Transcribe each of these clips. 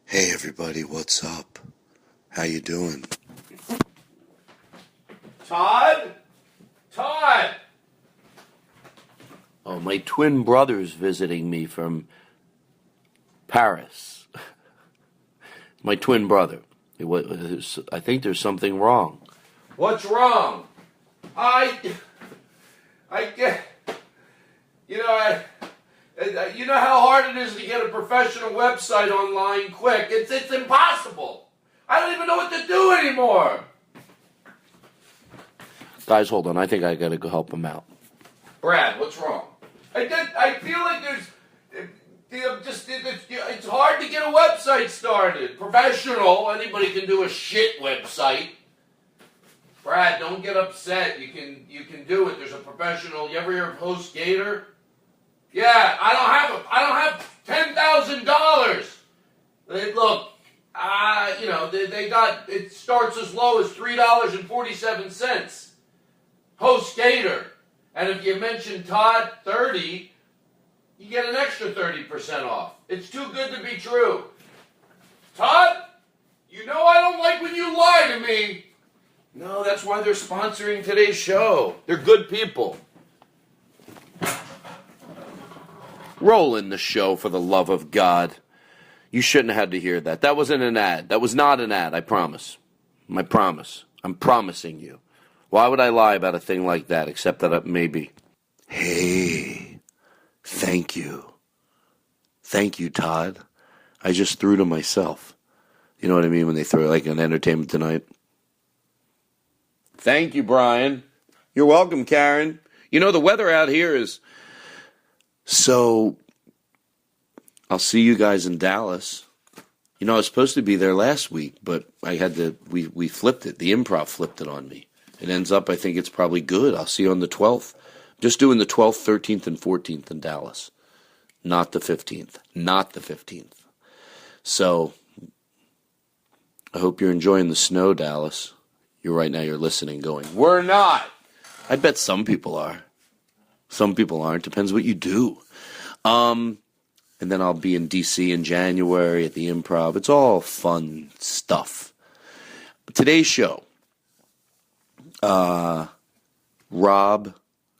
Hey everybody, what's up? How you doing? Todd? Todd! Oh, my twin brother's visiting me from Paris. My twin brother. I think there's something wrong. What's wrong? You know how hard it is to get a professional website online quick. It's impossible. I don't even know what to do anymore. Guys, hold on. I think I gotta go help him out. Brad, what's wrong? I feel like it's hard to get a website started. Professional, anybody can do a shit website. Brad, don't get upset. You can do it. There's a professional. You ever hear of HostGator? Yeah, I don't have $10,000. Look, they got, it starts as low as $3.47. HostGator. And if you mention Todd 30, you get an extra 30% off. It's too good to be true. Todd, you know I don't like when you lie to me. No, that's why they're sponsoring today's show. They're good people. Roll in the show, for the love of God. You shouldn't have had to hear that. That wasn't an ad. That was not an ad, I promise. I promise. I'm promising you. Why would I lie about a thing like that, except that it may be? Hey, thank you. Thank you, Todd. I just threw to myself. You know what I mean when they throw like an Entertainment Tonight? Thank you, Brian. You're welcome, Karen. You know, the weather out here is... So, I'll see you guys in Dallas. You know, I was supposed to be there last week, but I had to, we flipped it. The Improv flipped it on me. It ends up, I think it's probably good. I'll see you on the 12th. Just doing the 12th, 13th, and 14th in Dallas. Not the 15th. Not the 15th. So, I hope you're enjoying the snow, Dallas. Right now you're listening going, We're not. I bet some people are. Some people aren't. Depends what you do. And then I'll be in D.C. in January at the Improv. It's all fun stuff. Today's show. Rob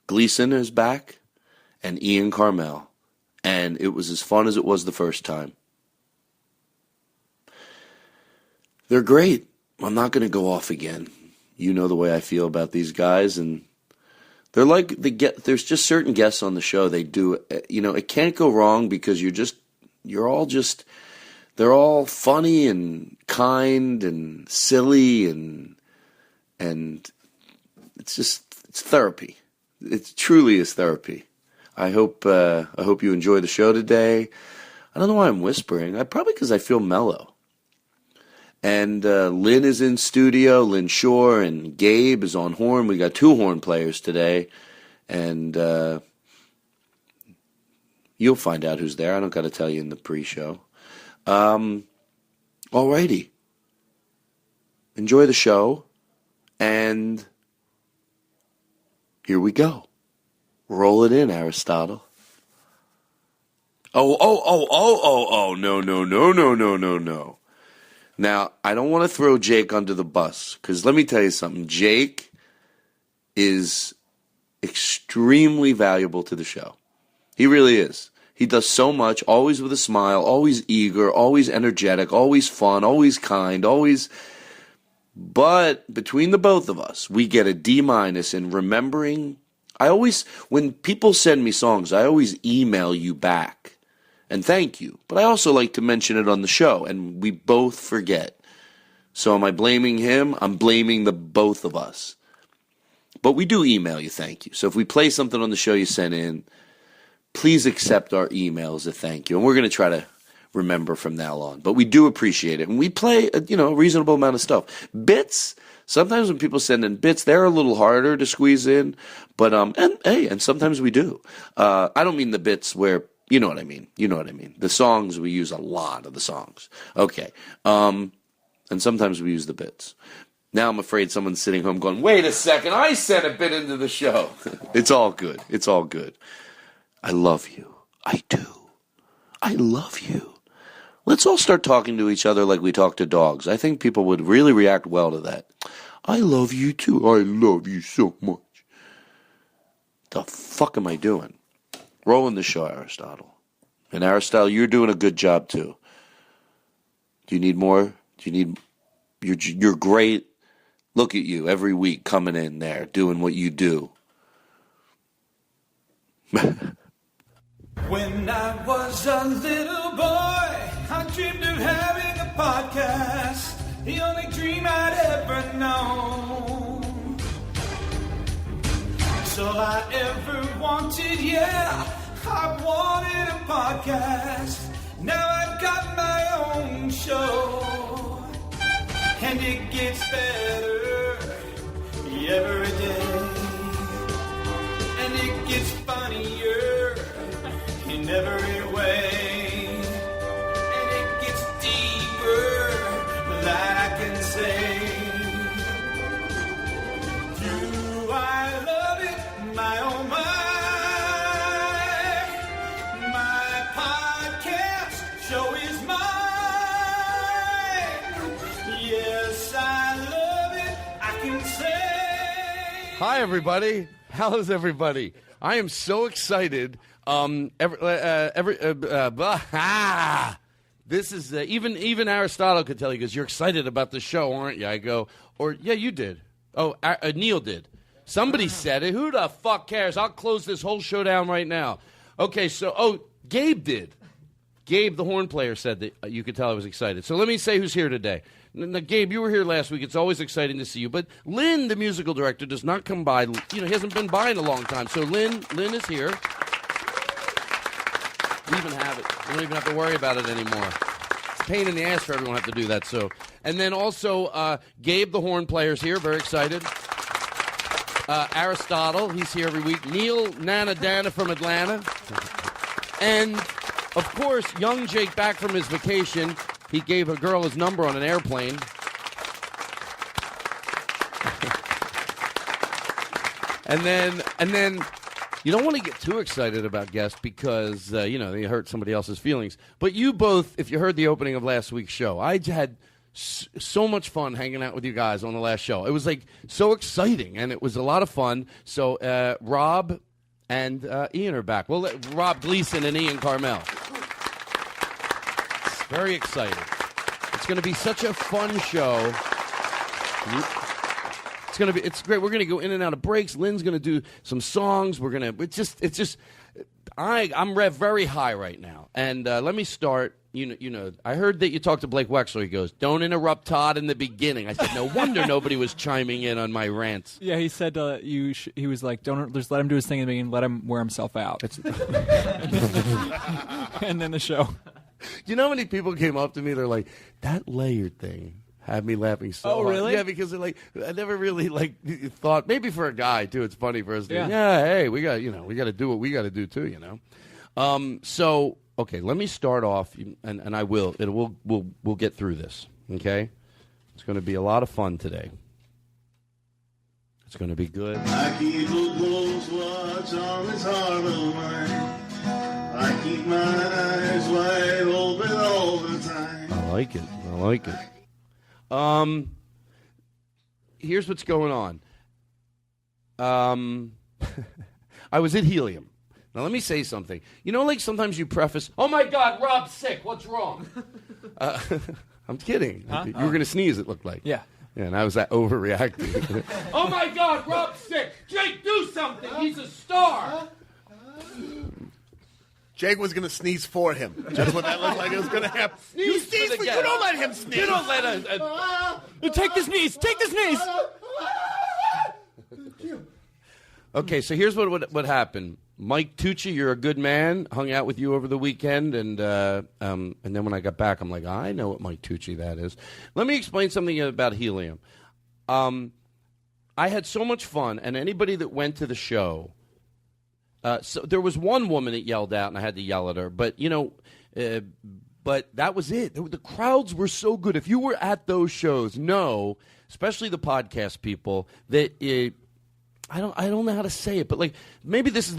Gleeson is back, and Ian Karmel, and it was as fun as it was the first time. They're great. I'm not going to go off again. You know the way I feel about these guys, and they're like there's just certain guests on the show. They do, you know, it can't go wrong because they're all funny and kind and silly and it's therapy. It truly is therapy. I hope you enjoy the show today. I don't know why I'm whispering. Probably because I feel mellow. And Lynn is in studio, Lynn Shore, and Gabe is on horn. We got 2 horn players today. And you'll find out who's there. I don't got to tell you in the pre-show. Alrighty. Enjoy the show. And here we go. Roll it in, Aristotle. Oh, no. Now, I don't want to throw Jake under the bus, because let me tell you something. Jake is extremely valuable to the show. He really is. He does so much, always with a smile, always eager, always energetic, always fun, always kind, always... But between the both of us, we get a D- in remembering. When people send me songs, I always email you back. And thank you. But I also like to mention it on the show, and we both forget. So am I blaming him? I'm blaming the both of us. But we do email you thank you. So if we play something on the show you sent in, please accept our email as a thank you. And we're going to try to remember from now on. But we do appreciate it. And we play a reasonable amount of stuff. Bits, sometimes when people send in bits, they're a little harder to squeeze in. But, and sometimes we do. I don't mean the bits where... You know what I mean. The songs, we use a lot of the songs. Okay. And sometimes we use the bits. Now I'm afraid someone's sitting home going, wait a second, I sent a bit into the show. It's all good. It's all good. I love you. I do. I love you. Let's all start talking to each other like we talk to dogs. I think people would really react well to that. I love you too. I love you so much. The fuck am I doing? Rolling the show, Aristotle. And Aristotle, you're doing a good job too. Do you need more? Do you need... You're great. Look at you every week coming in there, doing what you do. When I was a little boy, I dreamed of having a podcast, the only dream I'd ever known. It's all I ever wanted, yeah, I wanted a podcast. Now I've got my own show, and it gets better every day, and it gets funnier in every way, and it gets deeper, that I can say. Do I love it? My oh my podcast show is mine. Yes, I love it, I can say. Hi, everybody. How's everybody? I am so excited. This is even Aristotle could tell you, because you're excited about the show, aren't you? I go, or yeah, you did. Oh, Neil did. Somebody said it. Who the fuck cares? I'll close this whole show down right now. Okay, so Gabe did. Gabe, the horn player, said that you could tell I was excited. So let me say who's here today. Now, Gabe, you were here last week. It's always exciting to see you. But Lynn, the musical director, does not come by. He hasn't been by in a long time. So Lynn is here. We even have it. We don't even have to worry about it anymore. It's a pain in the ass for everyone to have to do that. So, and then also Gabe, the horn player, is here. Very excited. Aristotle, he's here every week. Neil Nana Dana from Atlanta. And, of course, young Jake back from his vacation. He gave a girl his number on an airplane. and then you don't want to get too excited about guests because, they hurt somebody else's feelings. But you both, if you heard the opening of last week's show, I had so much fun hanging out with you guys on the last show. It was, so exciting, and it was a lot of fun. So Rob and Ian are back. Well, Rob Gleeson and Ian Karmel. Very excited. It's going to be such a fun show. It's great. We're going to go in and out of breaks. Lynn's going to do some songs. I'm very high right now. And let me start. I heard that you talked to Blake Wexler. He goes, "Don't interrupt Todd in the beginning." I said, "No wonder nobody was chiming in on my rants." Yeah, he said he was like, "Don't just let him do his thing in the beginning. Let him wear himself out." And then the show. You know how many people came up to me? They're like, "That layered thing had me laughing so hard." Oh, really? Yeah, because they're like, I never really thought, maybe for a guy too, it's funny for us to, yeah, hey, we got to do what we got to do too, So, okay, let me start off, and I will. We'll get through this, okay? It's going to be a lot of fun today. It's going to be good. I keep a close watch on this heart of mine. I keep my eyes wide open all the time. I like it. Here's what's going on. I was at Helium. Now, let me say something. Sometimes you preface, "Oh, my God, Rob's sick. What's wrong?" I'm kidding. Huh? You were going to sneeze, it looked like. Yeah. And I was overreacting. "Oh, my God, Rob's sick. Jake, do something. He's a star." Jake was going to sneeze for him. That's what that looked like it was going to happen. You sneeze for you. Don't let him sneeze. You don't let Take the sneeze. Take the sneeze. Okay, so here's what happened. Mike Tucci, you're a good man, hung out with you over the weekend, and then when I got back, I'm like, I know what Mike Tucci that is. Let me explain something about Helium. I had so much fun, and anybody that went to the show, so there was one woman that yelled out, and I had to yell at her, but that was it. The crowds were so good. If you were at those shows, especially the podcast people, that I don't know how to say it, but maybe this is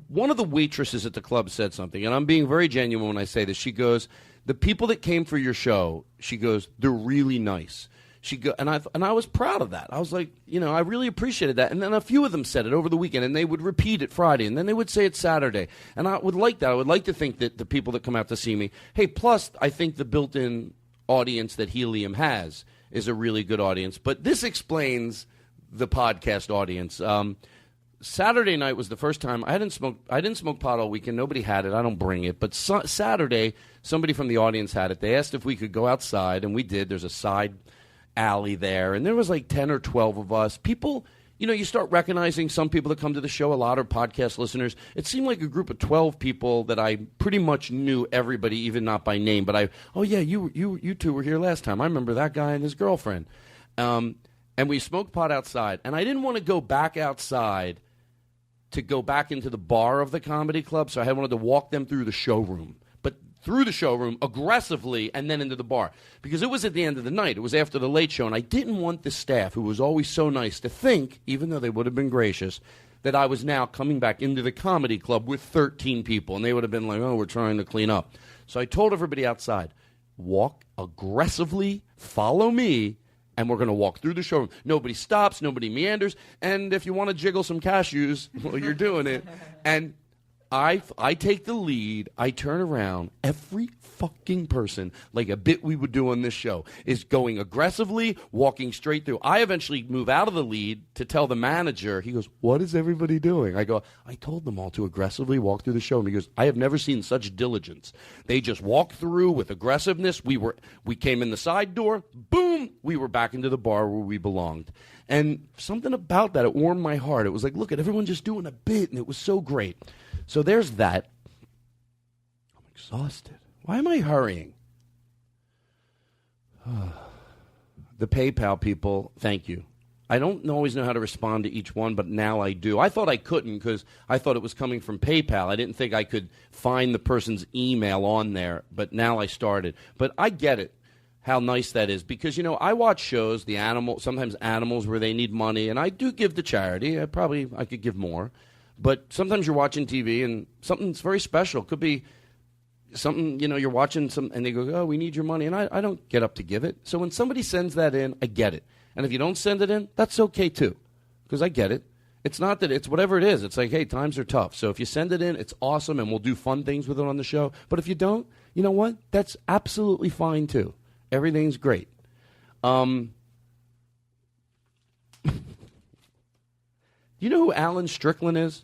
one of the waitresses at the club said something, and I'm being very genuine when I say this. She goes, the people that came for your show, she goes, they're really nice. And I was proud of that. I was like, I really appreciated that. And then a few of them said it over the weekend, and they would repeat it Friday, and then they would say it Saturday. And I would like that. I would like to think that the people that come out to see me, hey, plus I think the built-in audience that Helium has is a really good audience. But this explains the podcast audience. Saturday night was the first time I didn't smoke pot all weekend. Nobody had it. I don't bring it. But Saturday, somebody from the audience had it. They asked if we could go outside, and we did. There's a side alley there, and there was like 10 or 12 of us. People, you start recognizing some people that come to the show. A lot are podcast listeners. It seemed like a group of 12 people that I pretty much knew everybody, even not by name. But you two were here last time. I remember that guy and his girlfriend. And we smoked pot outside, and I didn't want to go back outside to go back into the bar of the comedy club, so I wanted to walk them through the showroom. Through the showroom aggressively and then into the bar, because it was at the end of the night. It was after the late show, and I didn't want the staff, who was always so nice, to think, even though they would have been gracious, that I was now coming back into the comedy club with 13 people, and they would have been like, oh, we're trying to clean up. So I told everybody outside, walk aggressively, follow me, and we're going to walk through the showroom. Nobody stops, nobody meanders, and if you want to jiggle some cashews, well, you're doing it. And I take the lead. I turn around. Every fucking person, like a bit we would do on this show, is going aggressively, walking straight through. I eventually move out of the lead to tell the manager. He goes, what is everybody doing? I go, I told them all to aggressively walk through the show. And he goes, I have never seen such diligence. They just walked through with aggressiveness. We came in the side door. Boom. We were back into the bar where we belonged. And something about that, it warmed my heart. It was like, look at everyone just doing a bit, and it was so great. So there's that. I'm exhausted. Why am I hurrying? The PayPal people, thank you. I don't always know how to respond to each one, but now I do. I thought I couldn't because I thought it was coming from PayPal. I didn't think I could find the person's email on there, but now I started. But I get it, how nice that is, because, I watch shows, sometimes animals where they need money, and I do give to charity. I could give more. But sometimes you're watching TV and something's very special. Could be something, you're watching and they go, oh, we need your money. And I don't get up to give it. So when somebody sends that in, I get it. And if you don't send it in, that's okay too, because I get it. It's not that it's whatever it is. It's like, hey, times are tough. So if you send it in, it's awesome, and we'll do fun things with it on the show. But if you don't, you know what? That's absolutely fine too. Everything's great. You know who Alan Strickland is?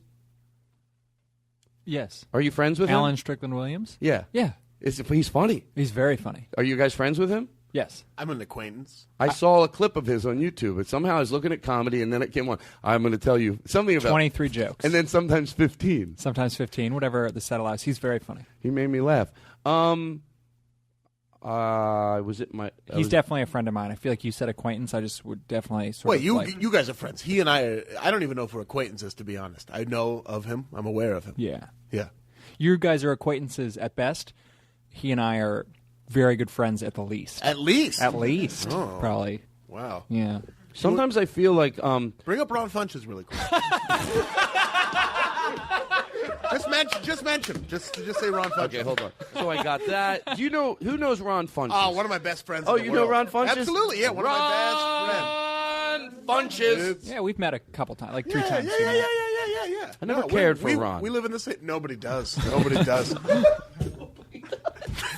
Yes. Are you friends with him? Alan Strickland Williams? Yeah. Yeah. He's funny. He's very funny. Are you guys friends with him? Yes. I'm an acquaintance. I saw a clip of his on YouTube, but somehow I was looking at comedy, and then it came on. I'm going to tell you something about 23 jokes. and then sometimes 15. Sometimes 15, whatever the set allows. He's very funny. He made me laugh. He's definitely a friend of mine. I feel like you said acquaintance. I just would definitely sort of you guys are friends. He and I don't even know if we're acquaintances, to be honest. I know of him. I'm aware of him. Yeah. Yeah. You guys are acquaintances at best. He and I are very good friends at the least. At least? At least. Oh. Probably. Wow. Yeah. Sometimes I feel like bring up Ron Funches really quick. Just mention. Just say Ron Funches. Okay, hold on. So I got that. Who knows Ron Funches? Oh, one of my best friends. Oh, in the you world. know Ron Funches? Absolutely, yeah. One of my best friends. Ron Funches. Yeah, we've met a couple times, like 3 Yeah, times. yeah. I never cared for we, Ron. We live in the same. Nobody does. Nobody does.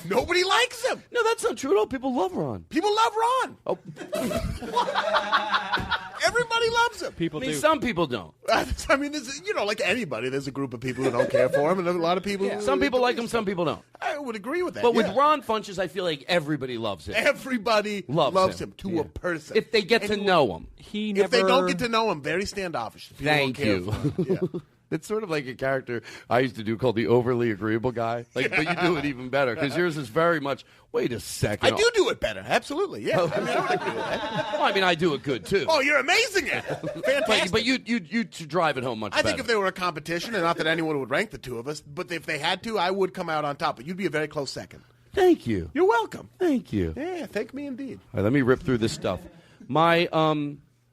Nobody likes him. No, that's not true at all. People love Ron. People love Ron. Oh, Everybody loves him. People do. some people don't. I mean, like anybody, there's a group of people who don't care for him, and a lot of people. Yeah. Some people like him, some people don't. I would agree with that. But yeah. with Ron Funches, I feel like everybody loves him. Everybody Loves him to Yeah. a person. If they get to know him. If they don't get to know him, very standoffish. People Thank don't care you. for him. Yeah. It's sort of like a character I used to do called the overly agreeable guy. But you do it even better, because yours is very much, wait a second. I do it better. Absolutely. Yeah. I mean, I would agree with that. Well, I mean, I do it good, too. Oh, you're amazing at it. Fantastic. But you drive it home much I better. think if they were a competition, and not that anyone would rank the two of us, but if they had to, I would come out on top. But you'd be a very close second. Thank you. You're welcome. Thank you. Yeah, thank me indeed. All right, let me rip through this stuff. My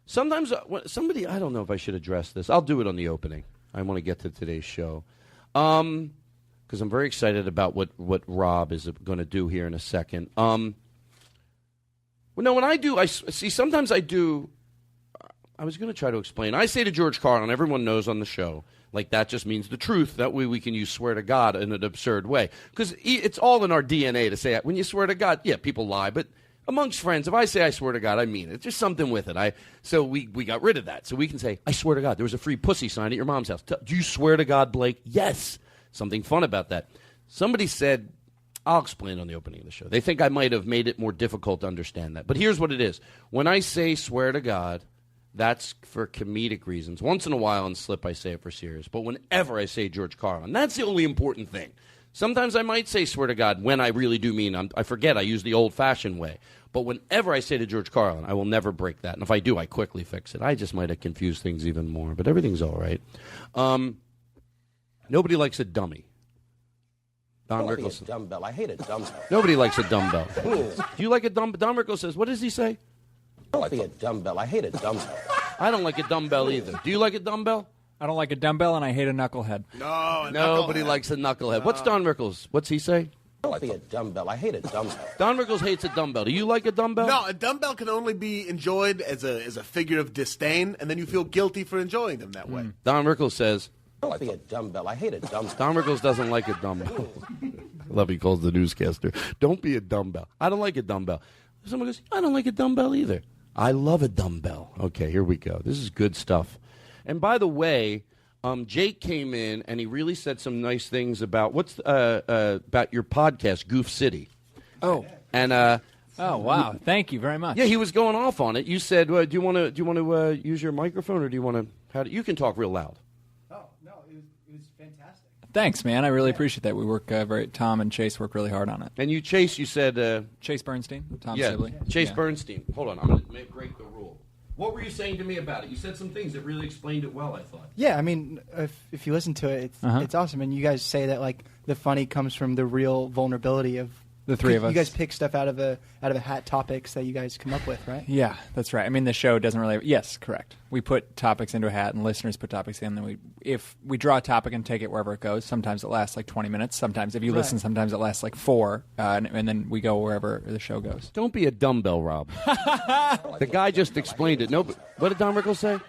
sometimes somebody, I don't know if I should address this. I'll do it on the opening. I want to get to today's show. Because because I'm very excited about what Rob is going to do here in a second. Well, no, when I do, sometimes I do. I was going to try to explain. I say to George Carlin, everyone knows on the show, like that just means the truth. That way we can use swear to God in an absurd way. Because it's all in our DNA to say, when you swear to God, yeah, people lie. But amongst friends, if I say I swear to God, I mean it. There's something with it. So we got rid of that. So we can say, I swear to God, there was a free pussy sign at your mom's house. Do you swear to God, Blake? Yes. Something fun about that. Somebody said, I'll explain on the opening of the show. They think I might have made it more difficult to understand that. But here's what it is. When I say swear to God, that's for comedic reasons. Once in a while in Slip, I say it for serious. But whenever I say George Carlin, that's the only important thing. Sometimes I might say swear to God when I really do mean I forget. I use the old-fashioned way. But whenever I say to George Carlin, I will never break that. And if I do, I quickly fix it. I just might have confused things even more. But everything's all right. Nobody likes a dummy. Don Rickles. Dumbbell. I hate a dumbbell. Nobody likes a dumbbell. Do you like a dumbbell? Don Rickles says, what does he say? I don't like a dumbbell. I hate a dumbbell. I don't like a dumbbell either. Do you like a dumbbell? I don't like a dumbbell, and I hate a knucklehead. No, Nobody likes a knucklehead. What's Don Rickles? What's he say? I don't like a dumbbell. I hate a dumbbell. Don Rickles hates a dumbbell. Do you like a dumbbell? No, a dumbbell can only be enjoyed as a figure of disdain, and then you feel guilty for enjoying them that way. Don Rickles says, I don't like a dumbbell. I hate a dumbbell. Don Rickles doesn't like a dumbbell. I love he calls the newscaster. Don't be a dumbbell. I don't like a dumbbell. Someone goes, I don't like a dumbbell either. I love a dumbbell. Okay, here we go. This is good stuff. And by the way, Jake came in and he really said some nice things about about your podcast, Goof City. Oh, and oh wow! Thank you very much. Yeah, he was going off on it. You said, do you want to use your microphone, or do you want to? You can talk real loud. Oh no, it was fantastic. Thanks, man. I really appreciate that. We work Tom and Chase work really hard on it. And you, Chase, you said Chase Bernstein, Tom yeah, Sibley. Chase Bernstein. Hold on, I'm going to break the rule. What were you saying to me about it? You said some things that really explained it well, I thought. Yeah, I mean, if you listen to it, it's awesome. And you guys say that like the funny comes from the real vulnerability of the three of us. You guys pick stuff out of a hat, topics that you guys come up with, right? Yeah, that's right. I mean, the show doesn't really. Yes, correct. We put topics into a hat, and listeners put topics in. And then if we draw a topic and take it wherever it goes. Sometimes it lasts like 20 minutes. Sometimes, if you listen, sometimes it lasts like 4, and then we go wherever the show goes. Don't be a dumbbell, Rob. The guy just explained it. No, what did Don Rickles say?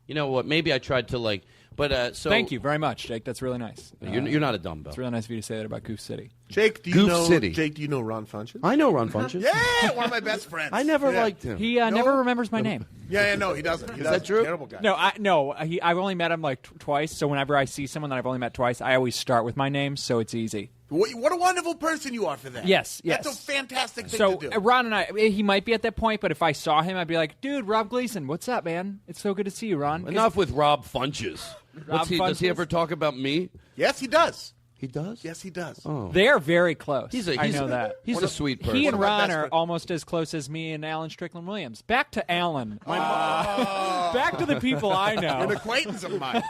You know what? Maybe I tried to like. But so thank you very much, Jake. That's really nice. You're not a dumbbell. It's really nice of you to say that about Goof City. Jake, do you know Ron Funches? I know Ron Funches. Yeah, one of my best friends. I never liked him. He never remembers my name. Yeah, no, he doesn't. Is that true? Terrible guy. No, I've only met him like twice. So whenever I see someone that I've only met twice, I always start with my name, so it's easy. What a wonderful person you are for that. Yes. That's a fantastic thing to do. So Ron and I, he might be at that point, but if I saw him, I'd be like, dude, Rob Gleeson, what's up, man? It's so good to see you, Ron. Enough with Rob Funches. Does he ever talk about me? Yes, he does. He does? Yes, he does. Oh. They're very close. I know that. He's a sweet person. He and Ron are almost as close as me and Alan Strickland Williams. Back to Alan. Back to the people I know. An acquaintance of mine.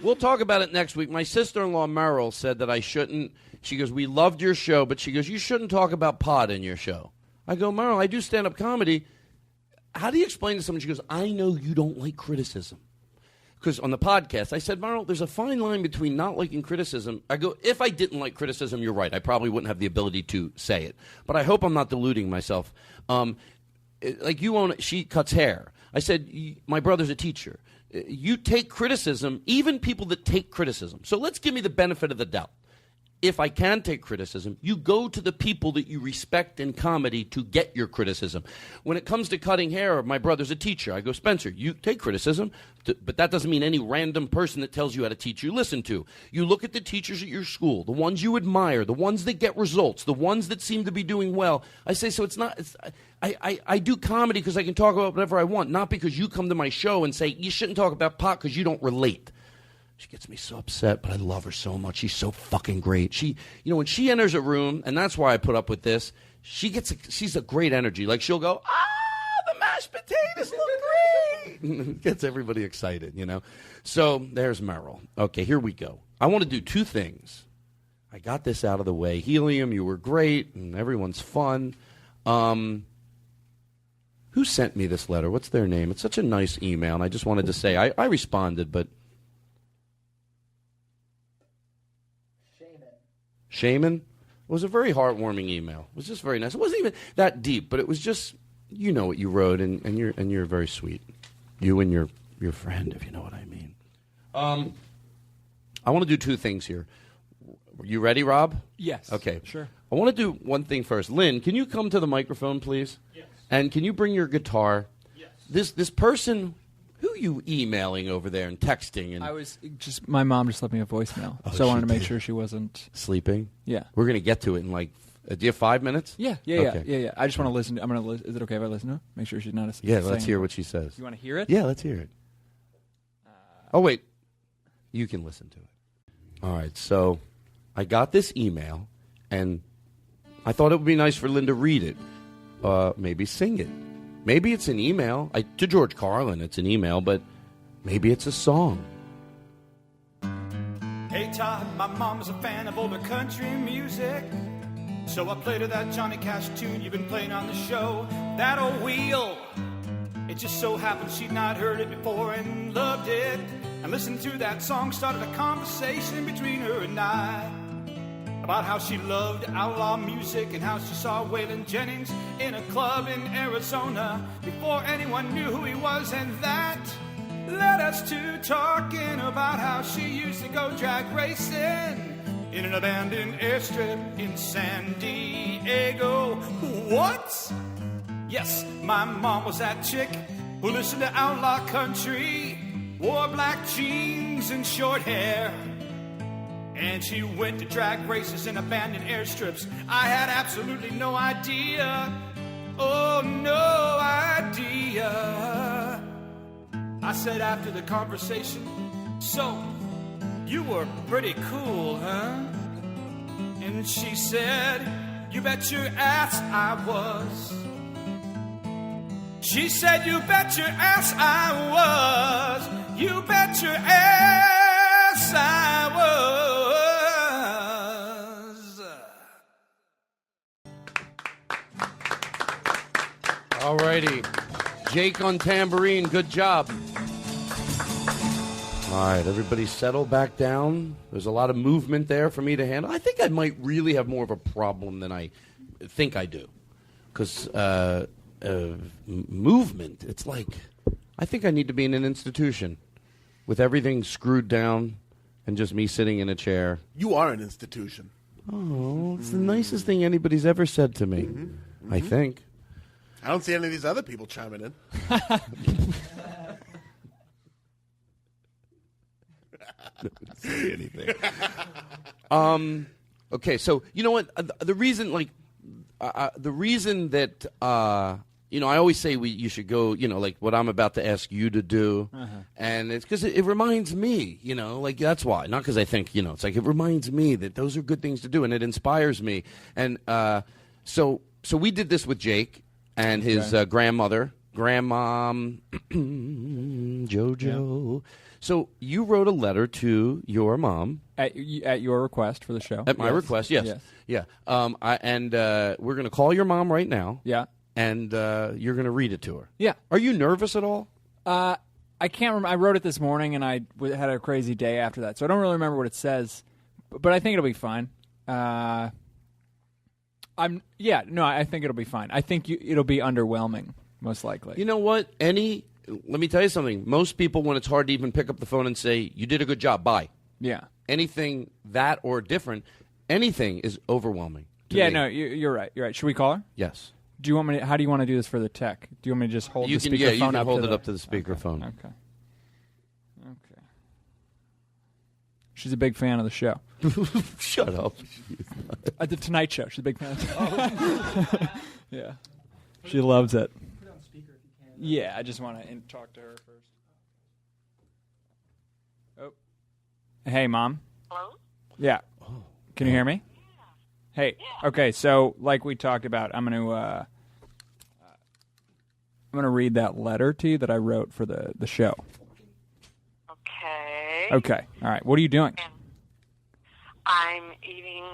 We'll talk about it next week. My sister-in-law, Meryl, said that I shouldn't. She goes, we loved your show, but she goes, you shouldn't talk about pot in your show. I go, Meryl, I do stand-up comedy. How do you explain to someone? She goes, I know you don't like criticism. Because on the podcast, I said, Meryl, there's a fine line between not liking criticism. I go, if I didn't like criticism, you're right. I probably wouldn't have the ability to say it. But I hope I'm not deluding myself. Like you own, she cuts hair. I said, my brother's a teacher. You take criticism, even people that take criticism. So let's give me the benefit of the doubt. If I can take criticism, you go to the people that you respect in comedy to get your criticism. When it comes to cutting hair, my brother's a teacher. I go, Spencer, you take criticism, but that doesn't mean any random person that tells you how to teach you listen to. You look at the teachers at your school, the ones you admire, the ones that get results, the ones that seem to be doing well. I say, so it's not. I do comedy because I can talk about whatever I want, not because you come to my show and say you shouldn't talk about pot because you don't relate. She gets me so upset, but I love her so much. She's so fucking great. When she enters a room, and that's why I put up with this, she's a great energy. Like she'll go, the mashed potatoes look great. Gets everybody excited, So there's Meryl. Okay, here we go. I want to do 2 things. I got this out of the way. Helium, you were great, and everyone's fun. Who sent me this letter? What's their name? It's such a nice email, and I just wanted to say I responded, but Shaman. It was a very heartwarming email. It was just very nice. It wasn't even that deep, but it was just, you know what you wrote, and you're very sweet. You and your friend, if you know what I mean. I want to do two things here. You ready, Rob? Yes. Okay. Sure. I want to do one thing first. Lynn, can you come to the microphone, please? Yes. And can you bring your guitar? Yes. This person, who you emailing over there and texting? And I was just, my mom just left me a voicemail, so I wanted to make sure she wasn't sleeping. Yeah. We're gonna get to it in like. Do you have 5 minutes? Yeah. I just want to listen. I'm gonna. Is it okay if I listen to her? Make sure she's not. Yeah. Let's hear what she says. You want to hear it? Yeah. Let's hear it. Oh wait, you can listen to it. All right. So, I got this email, and I thought it would be nice for Lynn to read it. Maybe sing it. Maybe it's an email. To George Carlin, it's an email, but maybe it's a song. Hey Todd, my mom is a fan of older country music, so I played her that Johnny Cash tune you've been playing on the show, that old wheel. It just so happened she'd not heard it before and loved it, and listening to that song started a conversation between her and I about how she loved outlaw music and how she saw Waylon Jennings in a club in Arizona before anyone knew who he was, and that led us to talking about how she used to go drag racing in an abandoned airstrip in San Diego. What? Yes, my mom was that chick who listened to outlaw country, wore black jeans and short hair, and she went to drag races in abandoned airstrips. I had absolutely no idea. Oh, no idea. I said after the conversation, so, you were pretty cool, huh? And she said, you bet your ass I was. She said, you bet your ass I was. You bet your ass I was. All righty. Jake on tambourine, good job. All right, everybody settle back down. There's a lot of movement there for me to handle. I think I might really have more of a problem than I think I do. Because movement, it's like, I think I need to be in an institution with everything screwed down and just me sitting in a chair. You are an institution. Oh, it's the nicest thing anybody's ever said to me, I think. I don't see any of these other people chiming in. Nobody say anything. Okay, so you know what? The reason, that I always say you should go. Like what I'm about to ask you to do, and it's because it reminds me. That's why. Not because I think it's like it reminds me that those are good things to do, and it inspires me. And so we did this with Jake and his grandmother, grandmom, JoJo. Yeah. So you wrote a letter to your mom at your request for the show. At my request, yes. Yeah. We're going to call your mom right now. Yeah. And you're going to read it to her. Yeah. Are you nervous at all? I can't remember. I wrote it this morning, and I had a crazy day after that, so I don't really remember what it says. But I think it'll be fine. I think it'll be fine. I think it'll be underwhelming, most likely. You know what? Let me tell you something. Most people, when it's hard to even pick up the phone and say, you did a good job, bye. Yeah. Anything that or different, anything is overwhelming. Yeah, me. no, you're right. You're right. Should we call her? Yes. Do you want me? How do you want to do this for the tech? Do you want me to just hold the speakerphone up? You can hold it up to the speakerphone. Okay. She's a big fan of the show. Shut up. At the Tonight Show, she's a big fan. Yeah. She loves it. Put it on speaker if you can. Yeah, I just want to talk to her first. Oh. Hey, Mom. Hello? Yeah. Can you hear me? Hey. Yeah. Okay, so like we talked about, I'm going to read that letter to you that I wrote for the show. Okay. Okay. All right. What are you doing? I'm eating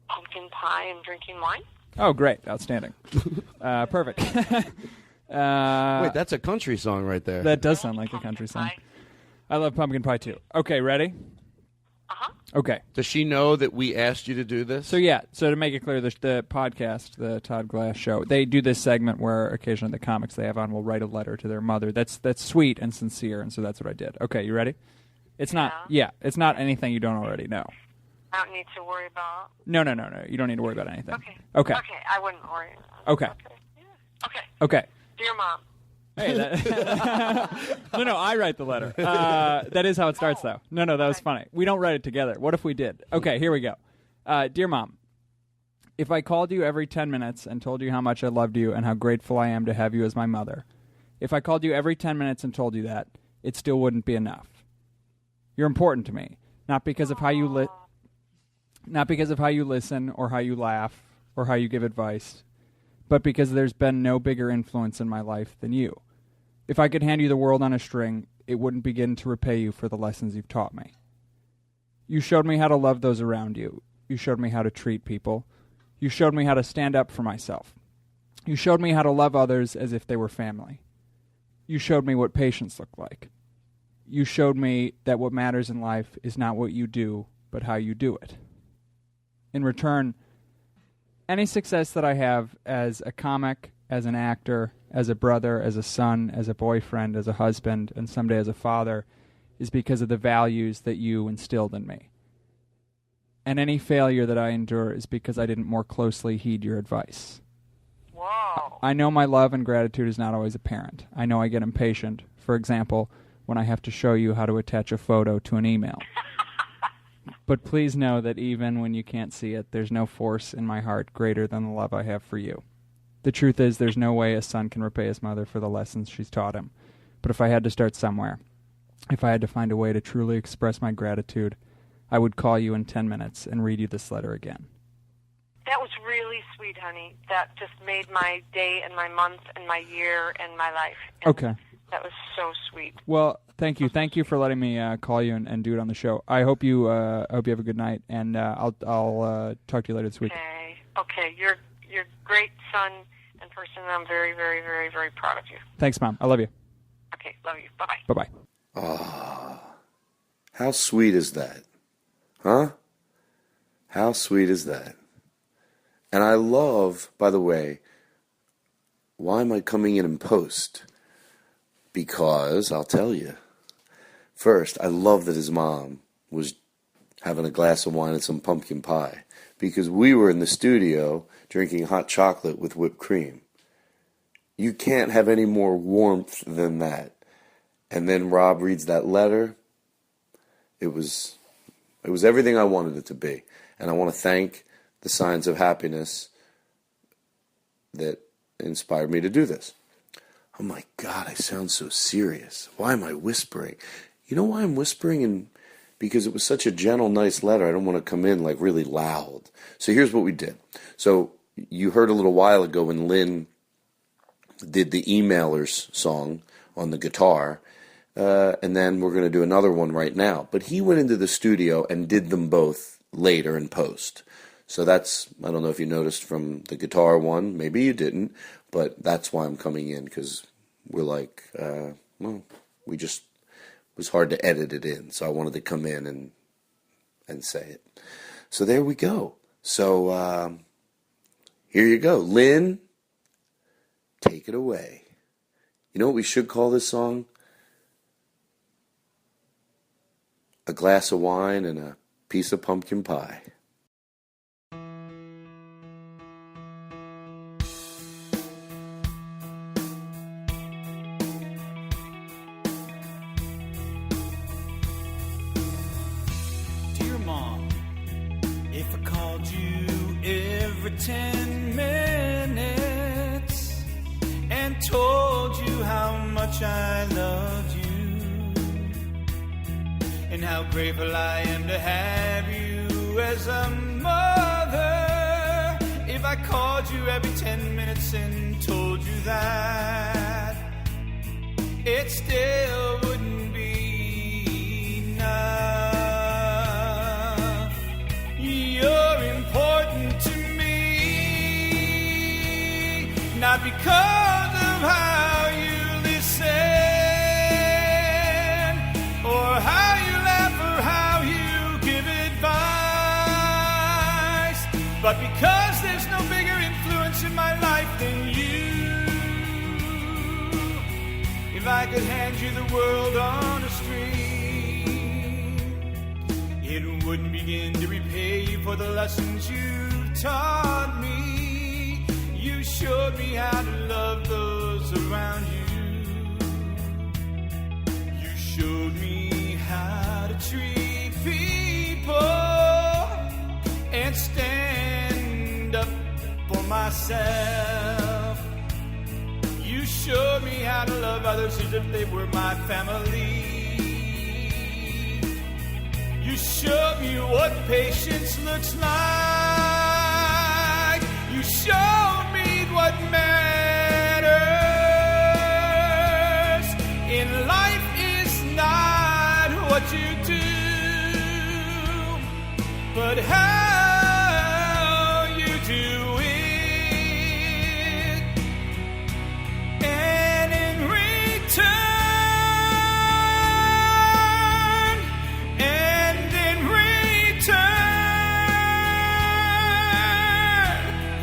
pumpkin pie and drinking wine. Oh, great. Outstanding. Perfect. Wait, that's a country song right there. That does sound like a country song. Pie. I love pumpkin pie, too. Okay, ready? Uh-huh. Okay. Does she know that we asked you to do this? So to make it clear, the podcast, the Todd Glass Show, they do this segment where occasionally the comics they have on will write a letter to their mother. That's sweet and sincere, and so that's what I did. Okay, you ready? It's not not anything you don't already know. I don't need to worry about. No. You don't need to worry about anything. Okay, I wouldn't worry. Okay. Okay. Dear Mom. Hey, no, I write the letter. That is how it starts, though. No, that was funny. We don't write it together. What if we did? Okay, here we go. Dear Mom, if I called you every 10 minutes and told you how much I loved you and how grateful I am to have you as my mother, if I called you every 10 minutes and told you that, it still wouldn't be enough. You're important to me, not because of how you listen or how you laugh or how you give advice, but because there's been no bigger influence in my life than you. If I could hand you the world on a string, it wouldn't begin to repay you for the lessons you've taught me. You showed me how to love those around you. You showed me how to treat people. You showed me how to stand up for myself. You showed me how to love others as if they were family. You showed me what patience looked like. You showed me that what matters in life is not what you do, but how you do it. In return, any success that I have as a comic, as an actor, as a brother, as a son, as a boyfriend, as a husband, and someday as a father, is because of the values that you instilled in me. And any failure that I endure is because I didn't more closely heed your advice. Whoa. I know my love and gratitude is not always apparent. I know I get impatient. For example, when I have to show you how to attach a photo to an email. But please know that even when you can't see it, there's no force in my heart greater than the love I have for you. The truth is, there's no way a son can repay his mother for the lessons she's taught him. But if I had to start somewhere, if I had to find a way to truly express my gratitude, I would call you in 10 minutes and read you this letter again. That was really sweet, honey. That just made my day and my month and my year and my life. And okay. That was so sweet. Well, thank you. Thank you for letting me call you and do it on the show. I hope you have a good night, and I'll talk to you later this week. Okay. You're a great son and person, and I'm very, very, very, very proud of you. Thanks, Mom. I love you. Okay, love you. Bye-bye. Bye-bye. Ah, how sweet is that? Huh? How sweet is that? And I love, by the way, why am I coming in post? Because, I'll tell you. First, I love that his mom was having a glass of wine and some pumpkin pie. Because we were in the studio drinking hot chocolate with whipped cream. You can't have any more warmth than that. And then Rob reads that letter. It was everything I wanted it to be. And I want to thank the Signs of Happiness that inspired me to do this. Oh my God, I sound so serious. Why am I whispering? You know why I'm whispering? Because it was such a gentle, nice letter. I don't want to come in like really loud. So here's what we did. So you heard a little while ago when Lynn did the Emailers song on the guitar. And then we're going to do another one right now. But he went into the studio and did them both later in post. So that's, I don't know if you noticed from the guitar one, maybe you didn't, but that's why I'm coming in, because we're like, it was hard to edit it in, so I wanted to come in and say it. So there we go. So here you go. Lynn, take it away. You know what we should call this song? A glass of wine and a piece of pumpkin pie. Dear Mom, if I called you every 10 minutes and told you how much I loved you and how grateful I am to have you as a mother, if I called you every 10 minutes and told you that, it still wouldn't be enough. You're important to me, not because of how you listen or how you laugh or how you give advice, But because there's no bigger influence in my life than you, if I could hand you the world on a string, it wouldn't begin to repay you for the lessons you've taught me. You showed me how to love those around you. You showed me how to treat people and stand up for myself. You showed me how to love others as if they were my family. You showed me what patience looks like. You showed me what matters in life is not what you do, but how you do it. And in return, and in return,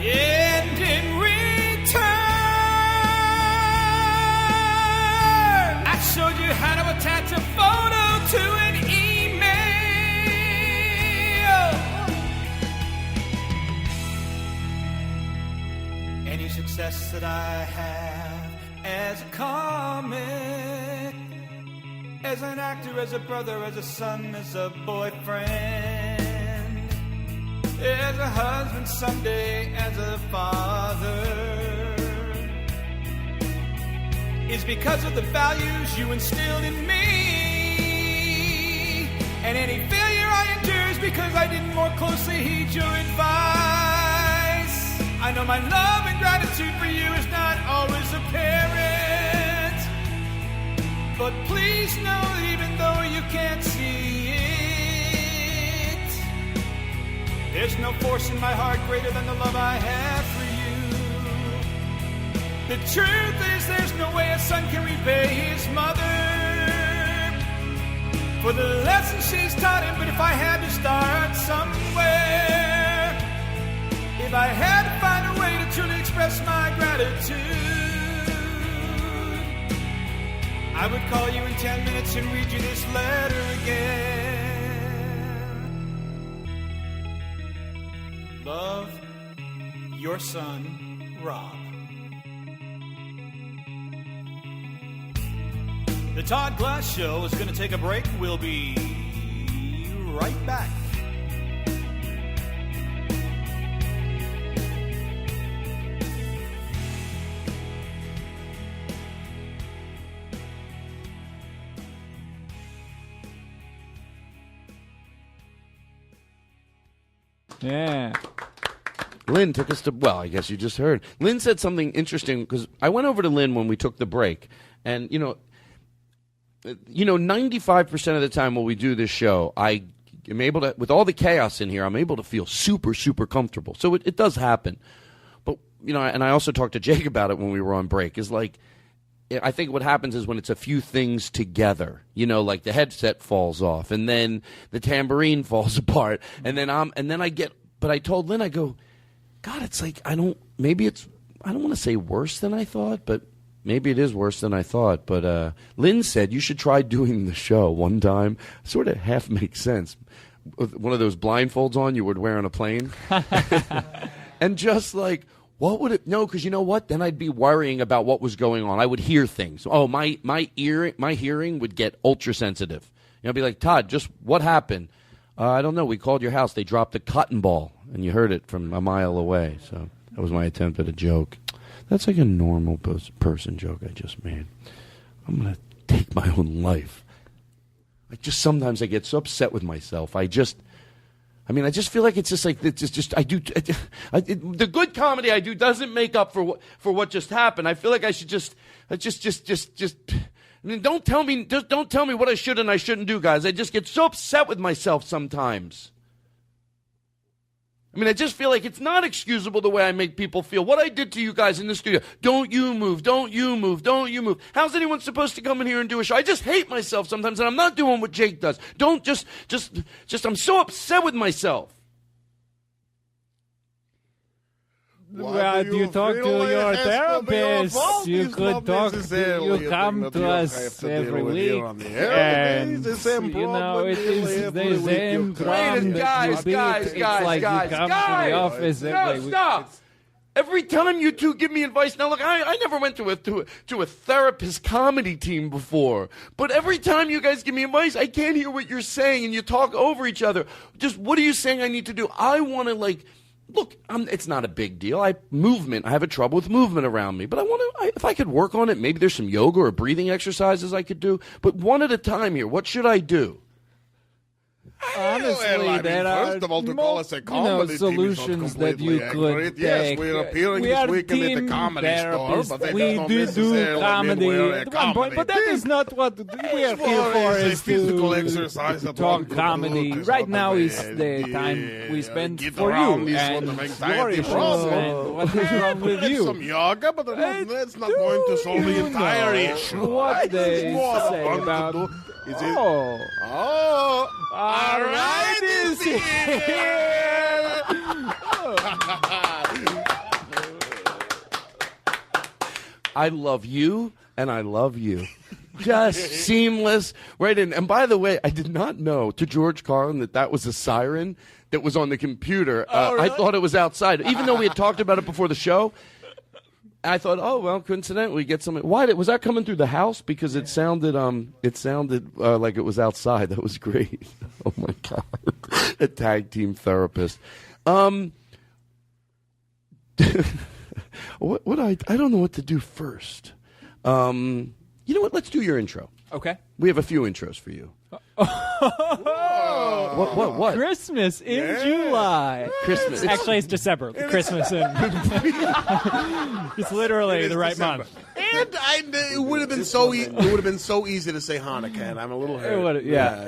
and in return, I showed you how to attach a photo to an email. Any success that I have as a comic, as an actor, as a brother, as a son, as a boyfriend, as a husband someday, as a father, is because of the values you instilled in me. And any failure I endure is because I didn't more closely heed your advice. I know my love and gratitude for you is not always apparent, but please know, even though you can't see it, there's no force in my heart greater than the love I have for you. The truth is, there's no way a son can repay his mother for the lessons she's taught him. But if I had to start somewhere, if I had to find a way to truly express my gratitude, I would call you in 10 minutes and read you this letter again. Love, your son, Rob. The Todd Glass Show is going to take a break. We'll be right back. Yeah. Lynn took us to, well, I guess you just heard. Lynn said something interesting, because I went over to Lynn when we took the break, and, 95% of the time when we do this show, I am able to, with all the chaos in here, I'm able to feel super, super comfortable. So it does happen. But, and I also talked to Jake about it when we were on break, is like, I think what happens is when it's a few things together, like the headset falls off, and then the tambourine falls apart, and then but I told Lynn, I go, God, it's like, I don't want to say worse than I thought, but maybe it is worse than I thought. But Lynn said you should try doing the show one time. Sort of half makes sense. With one of those blindfolds on you would wear on a plane. And just like, what would it? No, because you know what? Then I'd be worrying about what was going on. I would hear things. Oh, my hearing would get ultra sensitive. I'd be like, Todd, just what happened? I don't know. We called your house. They dropped a cotton ball, and you heard it from a mile away. So that was my attempt at a joke. That's like a normal person joke I just made. I'm gonna take my own life. Sometimes I get so upset with myself. I just feel like it's just like the good comedy I do doesn't make up for what just happened. I feel like I should just don't tell me what I should and I shouldn't do, guys. I just get so upset with myself sometimes. I just feel like it's not excusable the way I make people feel. What I did to you guys in the studio. Don't you move, don't you move, don't you move. How's anyone supposed to come in here and do a show? I just hate myself sometimes, and I'm not doing what Jake does. I'm so upset with myself. Well, you talk to your therapist. You could talk. You come to us every week, and you know it is the same problem. Guys, it's like you come to the office every week. Stop. Every time you two give me advice, now look, I never went to a therapist comedy team before, but every time you guys give me advice, I can't hear what you're saying, and you talk over each other. Just what are you saying I need to do? I want to look. It's not a big deal. I have a trouble with movement around me, but I want to. If I could work on it, maybe there's some yoga or breathing exercises I could do. But one at a time here. What should I do? Honestly, there first of all, to call us a comedy solutions that you could Yes, take. we're appearing We this are weekend at the team Comedy Store, therapists. but that We does not do necessarily comedy mean we're a at one point, but that comedy is not what we are here for. It's a Is physical to exercise that one talk could do comedy. to Right sort now of, is the time we spend get for around you these sort and of your anxiety issues problems. and what is wrong with There's you. some yoga, but that's not going to solve the entire issue. What they More say fun to about... do. Is it? Oh, all right is here. I love you, and I love you. Just seamless, right in. And by the way, I did not know, to George Carlin, that was a siren that was on the computer. Really? I thought it was outside. Even though we had talked about it before the show, I thought, oh, well, coincidentally, we get something. Why was that coming through the house? Because it sounded like it was outside. That was great. Oh, my God. A tag team therapist. I don't know what to do first. You know what? Let's do your intro. Okay. We have a few intros for you. What? Christmas in July. Christmas. Actually, it's December. Christmas in. It's literally the right month. And it would have been so it would have been so easy to say Hanukkah, and I'm a little hurt. It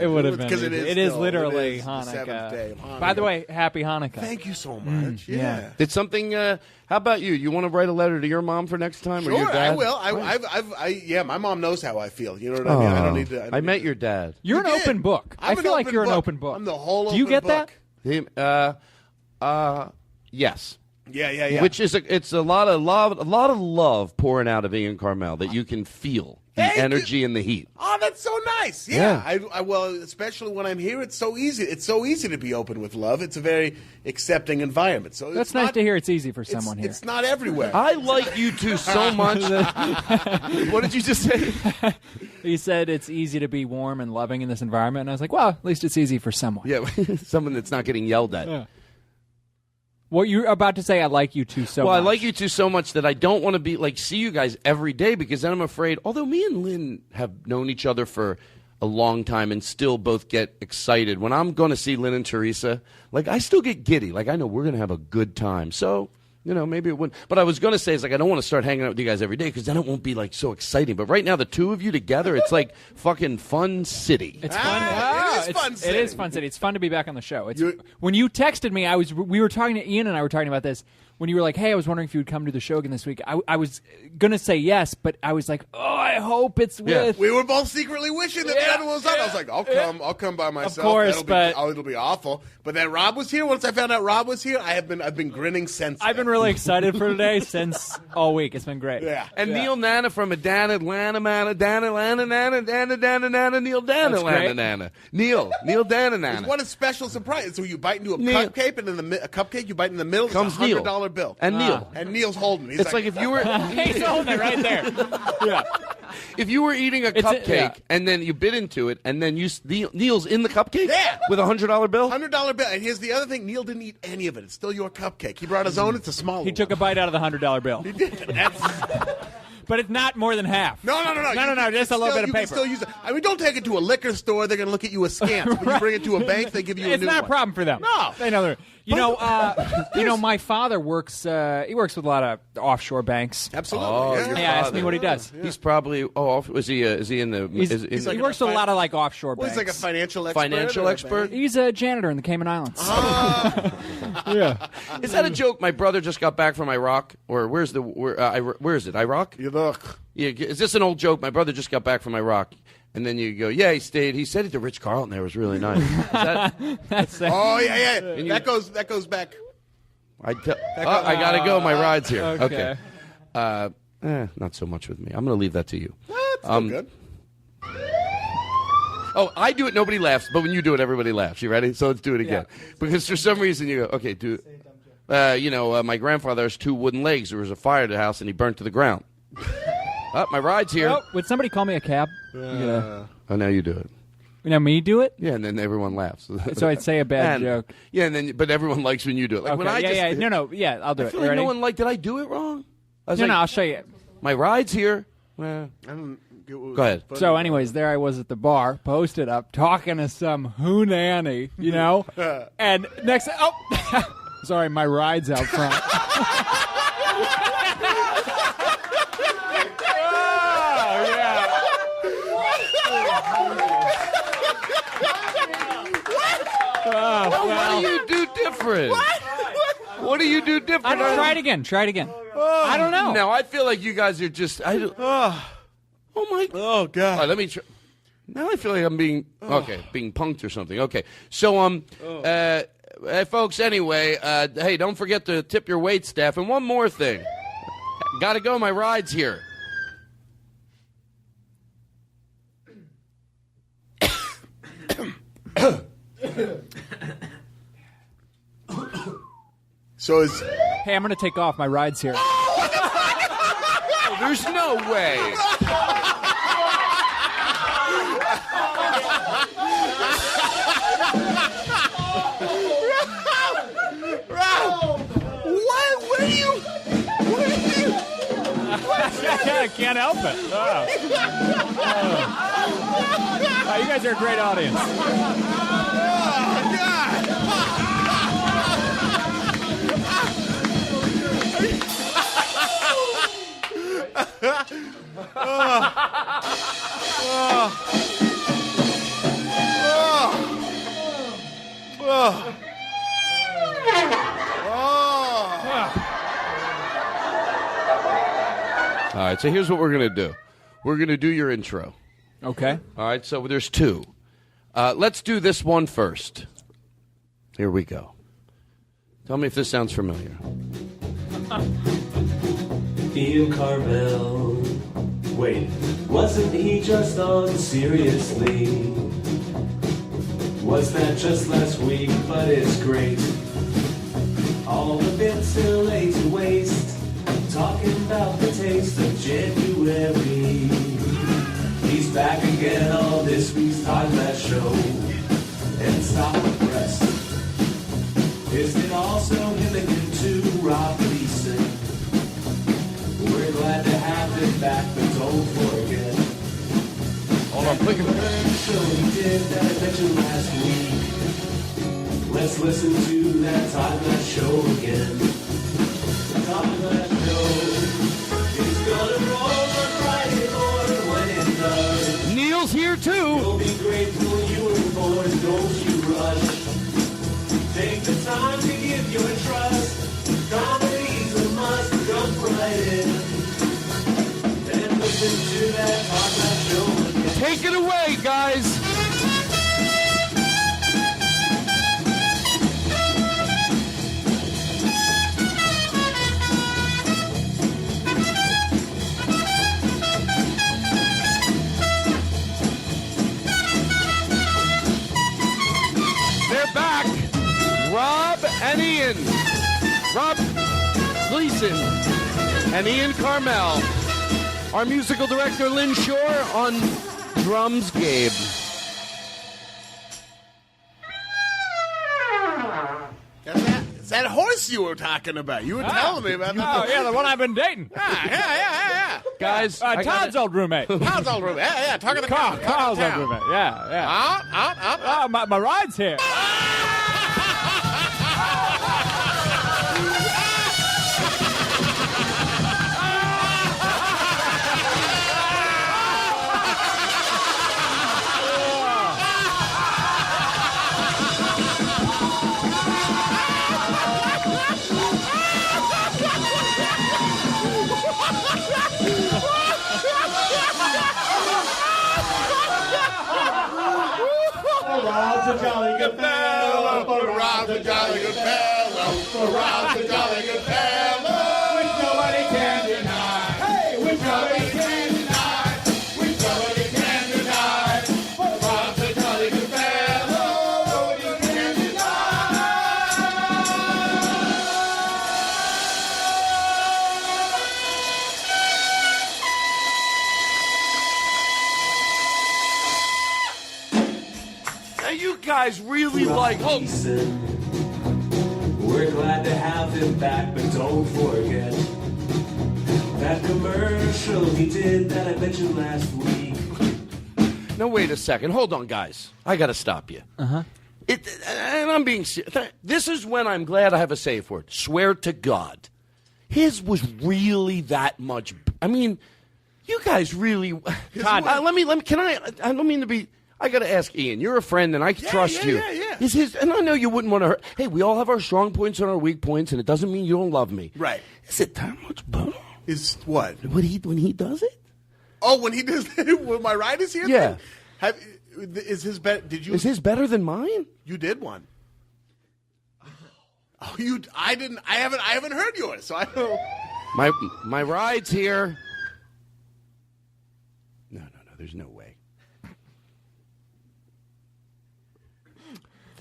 would have been. Because It is literally the seventh day of Hanukkah. Hanukkah. By the way, happy Hanukkah. Thank you so much. Yeah. Did something? How about you? You want to write a letter to your mom for next time? Or your Sure, dad? I will. My mom knows how I feel. You know what I mean? I don't need to. I met your dad. You're an You did. open book. I I'm feel like you're an book. open book. I'm the whole Do you open get book. that? Yes. Yeah. Which is it's a lot of love pouring out of Ian Karmel that you can feel the Thank energy you. and the heat. Oh, that's so nice. Yeah. Well, especially when I'm here, it's so easy. It's so easy to be open with love. It's a very accepting environment. So That's nice to hear. It's easy for someone here. It's not everywhere. I like you two so much. What did you just say? He said it's easy to be warm and loving in this environment, and I was like, well, at least it's easy for someone. Yeah, someone that's not getting yelled at. Yeah. What you're about to say, I like you two so much. Well, I like you two so much that I don't want to see you guys every day, because then I'm afraid, although me and Lynn have known each other for a long time and still both get excited. When I'm going to see Lynn and Teresa, I still get giddy. I know we're going to have a good time. So, maybe it wouldn't. But I was going to say, I don't want to start hanging out with you guys every day, because then it won't be, so exciting. But right now, the two of you together, it's like fucking Fun City. It's fun. It is Fun City. It is Fun City. It's fun to be back on the show. When you texted me, we were talking to Ian and I were talking about this. When you were like, hey, I was wondering if you would come to the show again this week, I was going to say yes, but I was like, oh, I hope it's with... We were both secretly wishing that that was up. I was like, I'll come by myself. Of course, it'll be awful. But then Rob was here. Once I found out Rob was here, I've been grinning since I've been really excited for today since all week. It's been great. Yeah. And Neil Nana from Dan Atlanta, Nana, Neil Dan Atlanta, Nana. Neil Dan Nana. What a special surprise. So you bite into a cupcake, and in a cupcake, you bite in the middle, comes it's a $100 bill. And Neil. And Neil's holding it. It's like if you were... He's holding it right there. Yeah. If you were eating a cupcake and then you bit into it and then Neil's in the cupcake with a $100 bill? $100 bill. And here's the other thing. Neil didn't eat any of it. It's still your cupcake. He brought his own. It's a small He took a bite out of the $100 bill. He did. But it's not more than half. No. Just a little bit of you paper. can still use it. I mean, don't take it to a liquor store. They're going to look at you askance. When you bring it to a bank, they give you a new one. It's not a problem for them. No. They know they're... my father works. He works with a lot of offshore banks. Absolutely. Oh, Ask me what he does. He's probably. Is he in the? He works with a lot of offshore banks. He's like a financial expert. Financial expert. He's a janitor in the Cayman Islands. Yeah. Is that a joke? My brother just got back from Iraq, or where is it? Iraq? Iraq. Yeah. Is this an old joke? My brother just got back from Iraq. And then you go, yeah, he stayed. He said it to Rich Carlton there. It was really nice. That's yeah. That goes back. I gotta go. My ride's here. Okay. Not so much with me. I'm gonna leave that to you. That's still good. Oh, I do it, nobody laughs, but when you do it, everybody laughs. You ready? So let's do it again. Because for some reason you go, okay, do it. My grandfather has 2 wooden legs. There was a fire at the house, and he burnt to the ground. My ride's here. Oh, would somebody call me a cab? Oh, now you do it. Now me do it? Yeah, and then everyone laughs. So I'd say a bad joke. Yeah, but everyone likes when you do it. Like Okay, when I I'll do I it. feel You like ready? no one liked. Did I do it wrong? I'll show you. My ride's here. I don't get what was Go ahead. funny So, about anyways, there I was at the bar, posted up, talking to some hoonanny, and next, sorry, my ride's out front. What do you do different? What do you do different? Try it again. I don't know. No, I feel like you guys are just. Oh my! Oh God! All right, let me try. Now I feel like I'm being being punked or something. Okay, so folks. Anyway, hey, don't forget to tip your wait staff. And one more thing, gotta go. My ride's here. So is Hey, I'm gonna take off. My ride's here. Oh, there's no way. I can't help it. You guys are a great audience. All right, so here's what we're going to do. We're going to do your intro. Okay. All right, so there's 2. Let's do this one first. Here we go. Tell me if this sounds familiar. Ian Karmel. Wait, wasn't he just on seriously? Was that just last week? But it's great. All the bits still lay to waste. Talking about the taste of January. He's back again on this week's Todd show. And stop the press. Is it also him again too, Rob Gleeson? We're glad to have him back, but don't forget. Hold on, click The show he did that I mentioned last week. Let's listen to that Todd show again. Todd show is gonna roll on Friday morning when it does. Neil's here too. You'll be grateful you were born, don't you rush. Take the time to give your trust. Comedy's a must, jump right in. And listen to that Todd show again. Take it away, guys. They're back. Rob and Ian. Rob Gleeson and Ian Karmel. Our musical director, Lynn Shore, on drums, Gabe. It's that horse you were talking about. You were telling me about that. Oh, yeah, the one I've been dating. Yeah. Guys, Todd's old roommate. Todd's old roommate. Yeah, talking to Carl. Carl's old roommate. Yeah. Out. Oh, my ride's here. Rob's a jolly good fellow. Rob's a jolly good fellow. fellow, for Rob's a jolly good fellow, which nobody can deny. Hey, which nobody can deny, which nobody can deny. For Rob's a jolly good fellow, nobody can deny. Now you guys really like Gleeson. We're glad to have him back, but don't forget that commercial he did that I mentioned last week. Now wait a second. Hold on, guys. I got to stop you. And I'm being serious. This is when I'm glad I have a safe word. Swear to God. His was really that much. I mean, you guys really. Todd, let me. Can I don't mean to be. I got to ask Ian. You're a friend, and I trust you. Yeah. Is his? And I know you wouldn't want to hurt. Hey, we all have our strong points and our weak points, and it doesn't mean you don't love me. Right. Is it that much better? Is what? When he does it? Oh, when he does when my ride is here? Yeah. Thing? Is his better? Did you? Is his better than mine? You did one. Oh, you? I didn't. I haven't heard yours, so I don't. My ride's here. No. There's no way.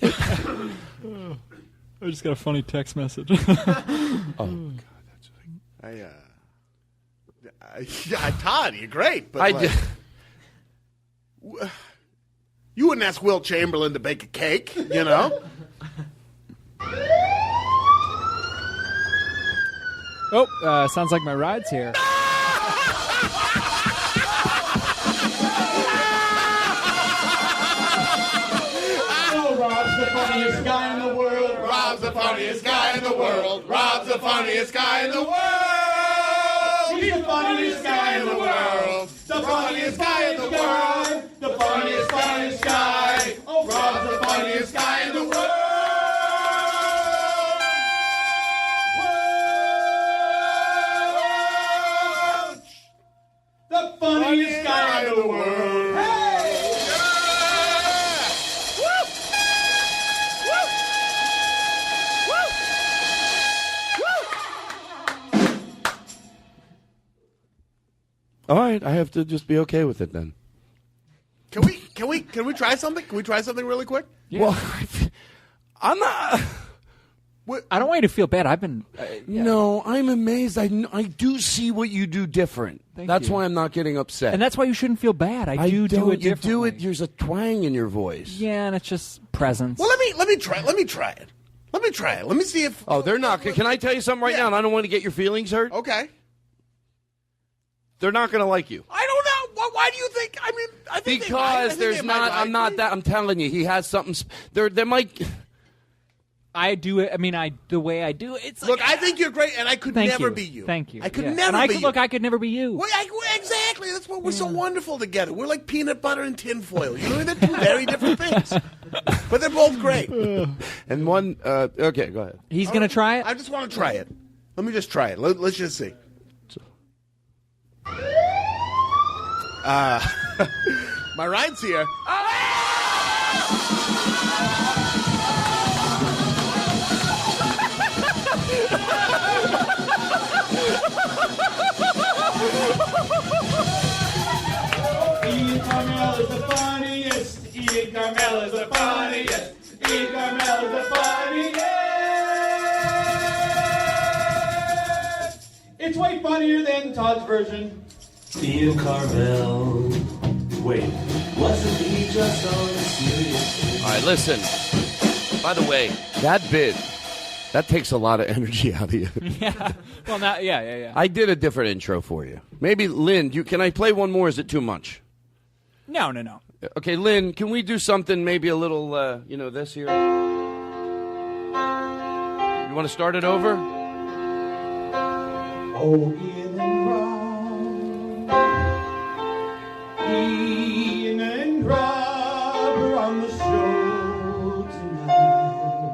I just got a funny text message. Oh God, that's. Todd, you're great, but I did. You wouldn't ask Will Chamberlain to bake a cake, you know? Oh, sounds like my ride's here. Rob's the funniest guy in the world. Rob's the funniest guy in the world. Rob's the funniest guy in the world. He's the funniest guy in the world. The funniest guy in the world. The funniest guy. Oh, Rob's the funniest guy in the world. The funniest guy in the world. Hey! All right, I have to just be okay with it then. Can we try something? Can we try something really quick? Yeah. Well, I'm not. I don't want you to feel bad. I've been. No, I'm amazed. I do see what you do different. That's you. why I'm not getting upset. And that's why you shouldn't feel bad. I do don't. it You differently. do it. There's a twang in your voice. Yeah, and it's just presence. Well, let me try it. Let me try it. Let me see if. Oh, they're not. Can I tell you something right now? And I don't want to get your feelings hurt. Okay. They're not going to like you. I don't know. Why do you think? I mean, I think Because there's not. I'm not that. I'm telling you, he has something. There might. I do it. I mean, the way I do it. It's Look, like, I think you're great, and I could never be you. Thank you. I could Yeah. never and be you. I could never be you. Well, exactly. That's what we're so wonderful together. We're like peanut butter and tinfoil. You know, they're two very different things, but they're both great. And one. Okay, go ahead. He's going to try it? I just want to try it. Let me just try it. Let's just see. My ride's here. Ian Karmel is the funniest. Ian Karmel is the funniest. Ian Karmel is the funniest. It's way funnier than Todd's version. Ian Karmel. Wait, wasn't he just on a serious? All right, listen. By the way, that bit, that takes a lot of energy out of you. Yeah. Well, now, yeah. I did a different intro for you. Maybe, Lynn, can I play one more? Is it too much? No. Okay, Lynn, can we do something maybe a little, this here? You want to start it over? Oh, Ian and Rob. Ian and Rob are on the show tonight.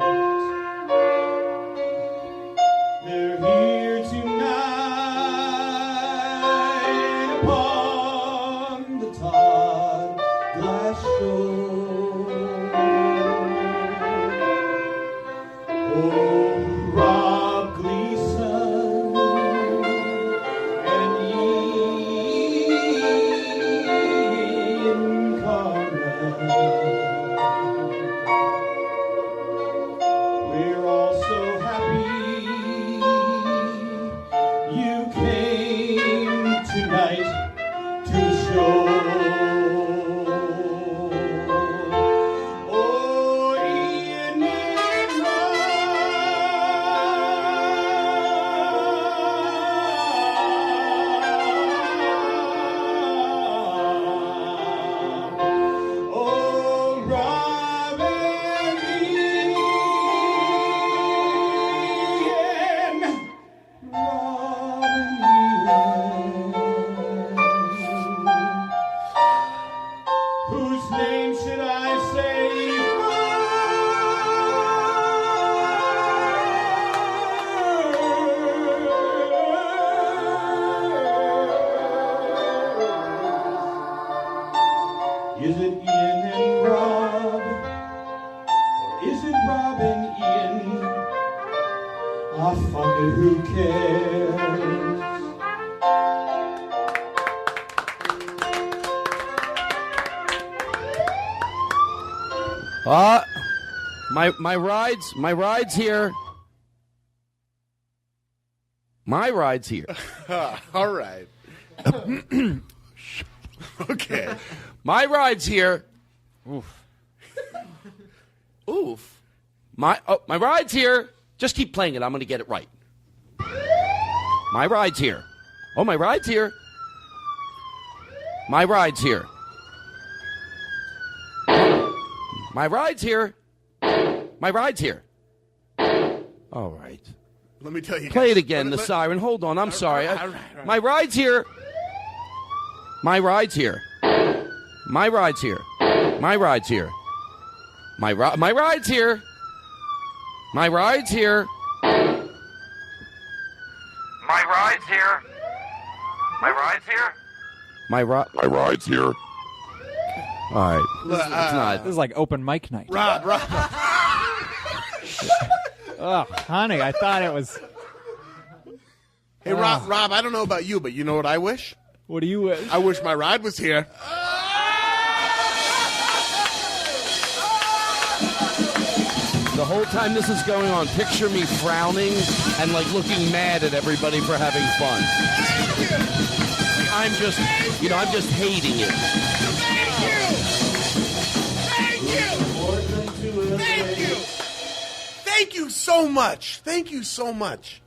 They're here tonight upon the Todd Glass Show. Oh, tonight to show. Oh, Ian and Rob. Oh, Rob and Ian. Rob and Ian. Whose name should I say first? Is it Ian and Rob? Or is it Rob and Ian? Ah, fuck it, who cares? My ride's here. My ride's here. All right. Okay. My ride's here. Oof. Oof. My ride's here. Just keep playing it. I'm going to get it right. My ride's here. Oh, my ride's here. My ride's here. My ride's here. My ride's here. All right. Let me tell you. Play guys. it again, the siren. Hold on. I'm sorry. all right. My ride's here. My ride's here. My ride's here. My ride's here. My ride's here. My ride's here. My ride's here. My ride's here. My ride's here. All right. It's not. This is like open mic night. Rob. Oh, honey, I thought it was. Hey, Rob, I don't know about you, but you know what I wish? What do you wish? I wish my ride was here. The whole time this is going on, picture me frowning and like looking mad at everybody for having fun. I'm just hating it. Thank you so much. Thank you so much.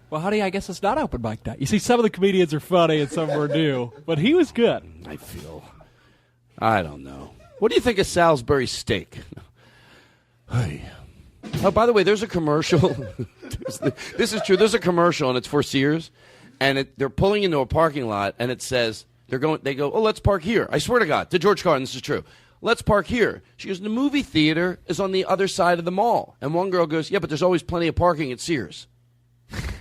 Well, honey, I guess it's not open mic night. You see, some of the comedians are funny and some were new, but he was good. I don't know. What do you think of Salisbury steak? Hey. Oh, by the way, there's a commercial. This is true. There's a commercial, and it's for Sears, and they're pulling into a parking lot, and it says they go, oh, let's park here. I swear to God, to George Carlin, this is true. Let's park here. She goes, the movie theater is on the other side of the mall. And one girl goes, yeah, but there's always plenty of parking at Sears.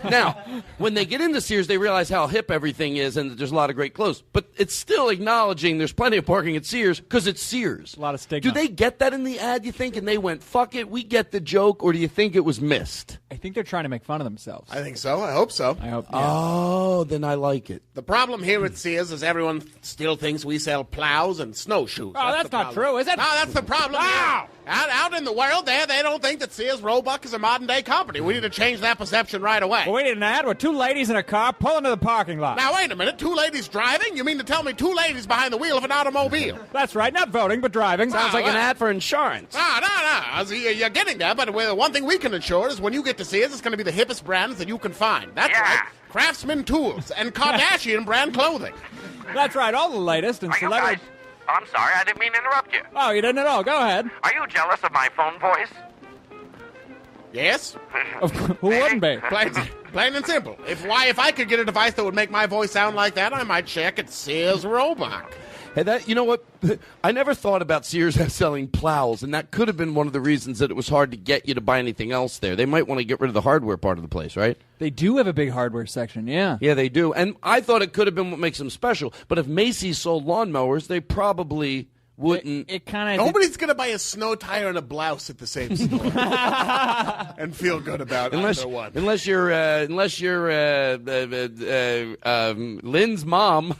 Now, when they get into Sears, they realize how hip everything is and that there's a lot of great clothes. But it's still acknowledging there's plenty of parking at Sears because it's Sears. A lot of stigma. Do they get that in the ad, you think? And they went, fuck it, we get the joke, or do you think it was missed? I think they're trying to make fun of themselves. I think so. I hope so. I hope. Yeah. Oh, then I like it. The problem here at Sears is everyone still thinks we sell plows and snowshoes. Oh, that's not true, is it? No, that's the problem. Wow. Out in the world there, they don't think that Sears Roebuck is a modern-day company. We need to change that perception right away. Well, we need an ad with two ladies in a car pulling to the parking lot. Now, wait a minute. Two ladies driving? You mean to tell me two ladies behind the wheel of an automobile? That's right. Not voting, but driving. Sounds like an ad for insurance. No. You're getting there, but one thing we can ensure is when you get to Sears, it's going to be the hippest brands that you can find. That's right. Craftsman tools and Kardashian brand clothing. That's right. All the latest and celebrity. I'm sorry, I didn't mean to interrupt you. Oh, you didn't at all. Go ahead. Are you jealous of my phone voice? Yes. Who wouldn't be? Plain and simple. If I could get a device that would make my voice sound like that, I might check at Sears Roebuck. Hey, you know what? I never thought about Sears selling plows, and that could have been one of the reasons that it was hard to get you to buy anything else there. They might want to get rid of the hardware part of the place, right? They do have a big hardware section, yeah. Yeah, they do. And I thought it could have been what makes them special. But if Macy's sold lawnmowers, they probably wouldn't. It kind of. Nobody's going to buy a snow tire and a blouse at the same store and feel good about either one. Unless you're Lynn's mom.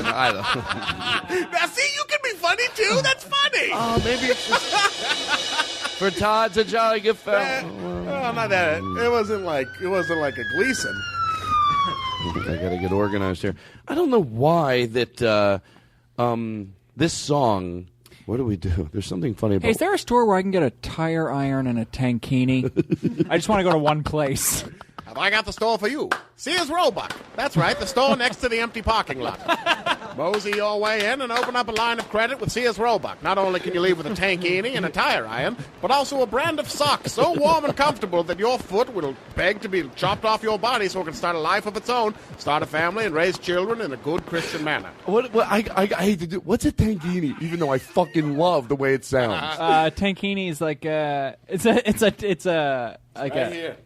I don't. Now, see, you can be funny too. That's funny. Oh, maybe it's just for Todd's a jolly good fellow. Well, not that. It wasn't like a Gleeson. I got to get organized here. I don't know why that this song. What do we do? There's something funny about. Hey, is there a store where I can get a tire iron and a tankini? I just want to go to one place. Have I got the store for you? Sears Roebuck. That's right, the store next to the empty parking lot. Mosey your way in and open up a line of credit with Sears Roebuck. Not only can you leave with a tankini and a tire iron, but also a brand of socks so warm and comfortable that your foot will beg to be chopped off your body so it can start a life of its own, start a family, and raise children in a good Christian manner. I hate to do. What's a tankini? Even though I fucking love the way it sounds. Tankini is like it's a here.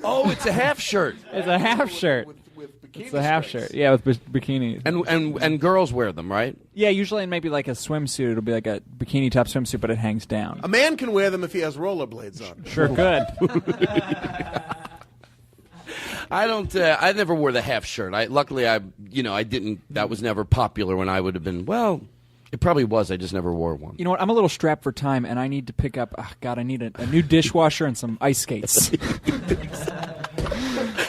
Oh, it's a half shirt. It's a half shirt. With bikini it's a half stripes. shirt. Yeah, with bikinis. And girls wear them, right? Yeah, usually in maybe like a swimsuit. It'll be like a bikini top swimsuit, but it hangs down. A man can wear them if he has rollerblades on. Sure could. I don't. I never wore the half shirt. Luckily, I didn't. That was never popular when I would have been. Well, it probably was. I just never wore one. You know what? I'm a little strapped for time, and I need to pick up. Oh, God, I need a new dishwasher and some ice skates.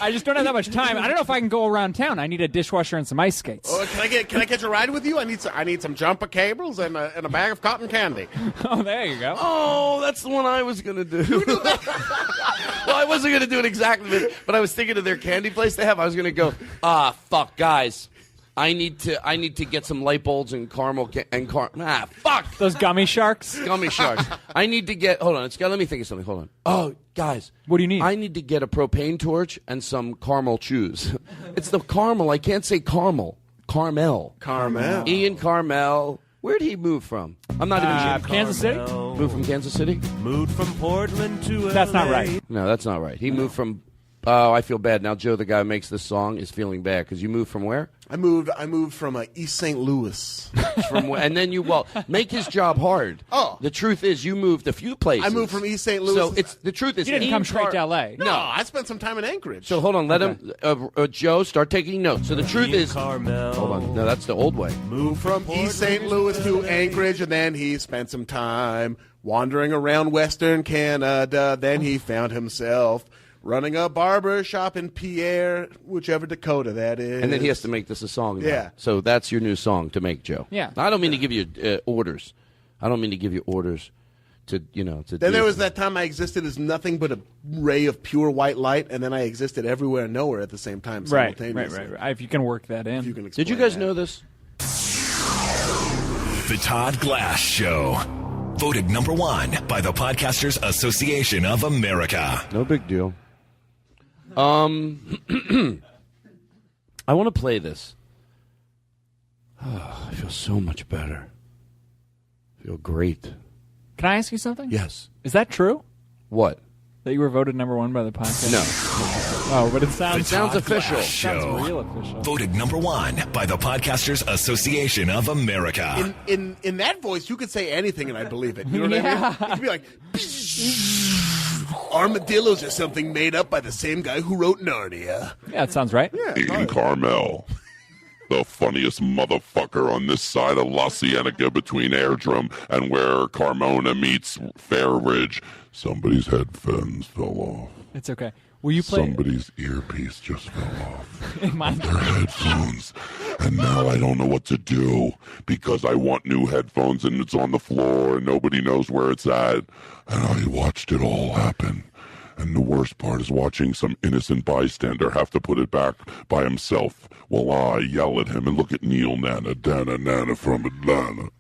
I just don't have that much time. I don't know if I can go around town. I need a dishwasher and some ice skates. Oh, can I catch a ride with you? I need some jumper cables and a bag of cotton candy. Oh, there you go. Oh, that's the one I was gonna do. Well, I wasn't gonna do it exactly, but I was thinking of their candy place they have. I was gonna go. Fuck, guys. I need to get some light bulbs and caramel fuck those gummy sharks. Gummy sharks. I need to get. Hold on, let me think of something. Hold on. Oh, guys, what do you need? I need to get a propane torch and some caramel chews. It's the caramel. I can't say caramel. Karmel. Ian Karmel. Where'd he move from? I'm not even sure. Kansas City. Moved from Kansas City. Moved from Portland to LA. That's not right. No, that's not right. He moved from. Oh, I feel bad now. Joe, the guy who makes this song, is feeling bad because you moved from where? I moved from East St. Louis. And then make his job hard. Oh, the truth is, you moved a few places. I moved from East St. Louis. So the truth is, you didn't come straight to L.A. No, I spent some time in Anchorage. So hold on, let him, Joe, start taking notes. So the truth is, Karmel. Hold on, no, that's the old way. Moved from East St. Louis to Anchorage, and then he spent some time wandering around Western Canada. Then he found himself running a barber shop in Pierre, whichever Dakota that is. And then he has to make this a song. Yeah. Now. So that's your new song to make, Joe. Yeah. I don't mean to give you orders. I don't mean to give you orders to. Then there was that time I existed as nothing but a ray of pure white light, and then I existed everywhere and nowhere at the same time simultaneously. Right. If you can work that in. Did you guys know this? The Todd Glass Show. Voted number 1 by the Podcasters Association of America. No big deal. I want to play this. Oh, I feel so much better. I feel great. Can I ask you something? Yes. Is that true? What? That you were voted number 1 by the podcast? No. Oh, but it sounds official. Show. Sounds real official. Voted number 1 by the Podcasters Association of America. In that voice, you could say anything and I believe it. You know what I mean? You could be like, armadillos are something made up by the same guy who wrote Narnia. Yeah, that sounds right. Yeah, Ian Karmel, the funniest motherfucker on this side of La Cienega between Airdrum and where Carmona meets Fair Ridge. Somebody's headphones fell off. It's okay. Will you play? Somebody's earpiece just fell off. Mine. Their headphones. And now I don't know what to do because I want new headphones and it's on the floor and nobody knows where it's at. And I watched it all happen. And the worst part is watching some innocent bystander have to put it back by himself while I yell at him and look at Neil Nana, Dana Nana from Atlanta.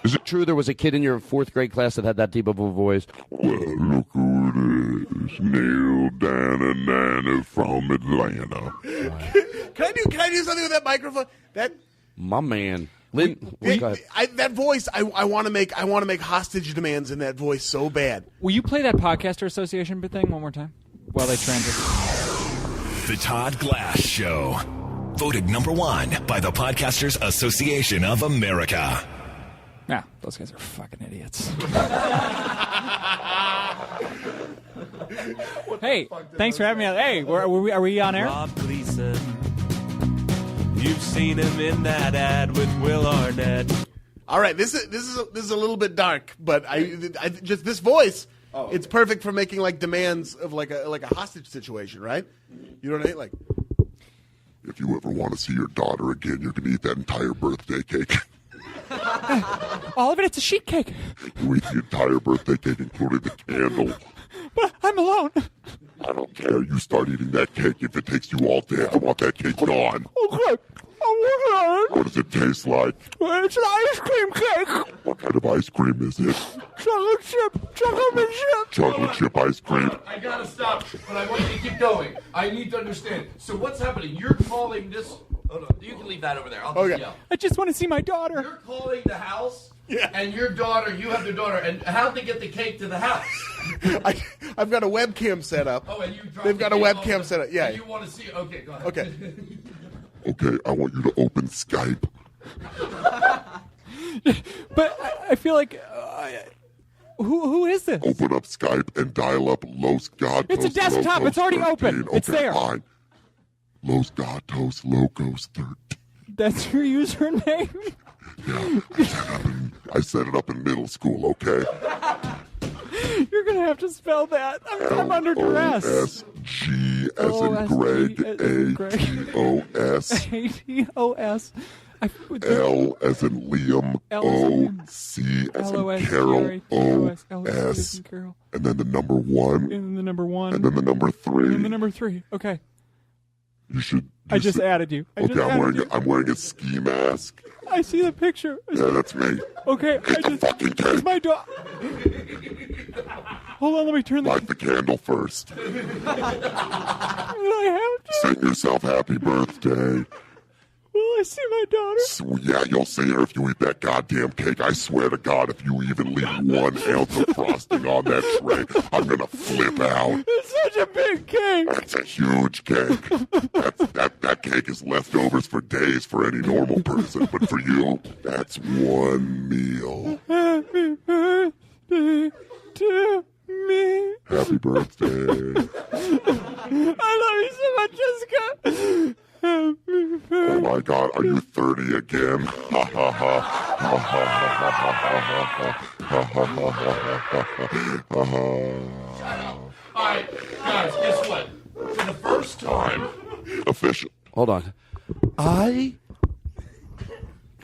Is it true there was a kid in your 4th grade class that had that deep of a voice? Well, look who it is. Neil Dana Nana from Atlanta. Can I do something with that microphone? My man. Lynn, that voice, I want to make hostage demands in that voice so bad. Will you play that Podcaster Association thing one more time while they transition? The Todd Glass Show. Voted number 1 by the Podcasters Association of America. Yeah, those guys are fucking idiots. Hey, thanks for having me on. Hey, are we on air? Rob Gleeson. You've seen him in that ad with Will Arnett. All right, this is a little bit dark, but I just this voice. Oh, okay. It's perfect for making like demands of like a hostage situation, right? You know what I mean? Like, if you ever want to see your daughter again, you're going to eat that entire birthday cake. All of it? It's a sheet cake. You eat the entire birthday cake, including the candle. But I'm alone. I don't care. You start eating that cake if it takes you all day. I want that cake gone. Okay. I'm working on it. What does it taste like? It's an ice cream cake. What kind of ice cream is it? Chocolate chip. Chocolate chip. Chocolate chip ice cream. I gotta stop, but I want you to keep going. I need to understand. So what's happening? You're calling this... Hold on. You can leave that over there. I'll just yell. I just want to see my daughter. You're calling the house, and your daughter, you have their daughter, and how'd they get the cake to the house? I've got a webcam set up. Oh, and you dropped They've got a webcam set up. Yeah. And you want to see... Okay, go ahead. Okay. Okay, I want you to open Skype. But I feel like... who is this? Open up Skype and dial up Los Gatos. It's a desktop. Locos It's already 13. open. Okay, It's there. Fine. Los Gatos Locos 13. That's your username? Yeah, I set it up in middle school, okay? You're going to have to spell that. I'm under duress. L-O-S-G as in Greg, A-T-O-S. A-T-O-S. L as in Liam, O-C as in Carol, O-S, and then the number 1. And the number 1. And then the number 3. And the number 3. Okay. You should. I just added you. I'm wearing a ski mask. I see the picture. Yeah, that's me. Okay. Fucking cake. It's my dog. Hold on, let me turn the... Light the candle first. I have to. Sing yourself happy birthday. Will I see my daughter? Yeah, you'll see her if you eat that goddamn cake. I swear to God, if you even leave 1 ounce of frosting on that tray, I'm gonna flip out. It's such a big cake. That's a huge cake. That cake is leftovers for days for any normal person, but for you, that's 1 meal. Happy birthday to me. Happy birthday. I love you so much, Jessica. Oh my God, are you 30 again? Ha ha ha ha ha ha ha ha ha. All right, guys, guess what? For the first time... Official. Hold on.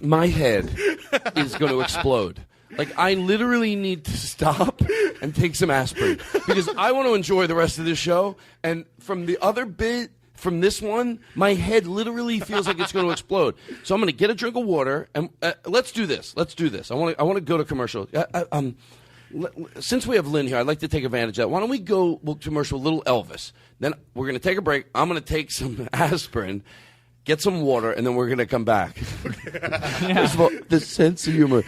My head is going to explode. Like, I literally need to stop and take some aspirin because I want to enjoy the rest of this show. And from the other bit, from this one, my head literally feels like it's going to explode. So I'm going to get a drink of water and let's do this. Let's do this. I want to go to commercial. Since we have Lynn here, I'd like to take advantage of that. Why don't we go commercial, Little Elvis? Then we're going to take a break. I'm going to take some aspirin, get some water, and then we're going to come back. First of all, the sense of humor.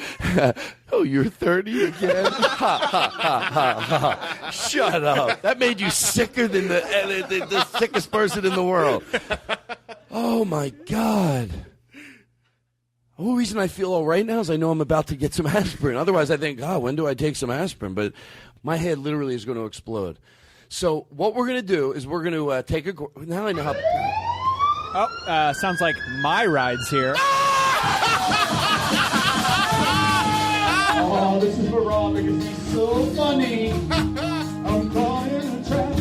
Oh, you're 30 again? Ha, ha, ha, ha, ha. Shut up. That made you sicker than the sickest person in the world. Oh, my God. The whole reason I feel all right now is I know I'm about to get some aspirin. Otherwise, I think, God, when do I take some aspirin? But my head literally is going to explode. So what we're going to do is we're going to take a... Now I know how... Oh, sounds like my ride's here. Oh, this is for Rob because he's so funny. I'm caught in a trap.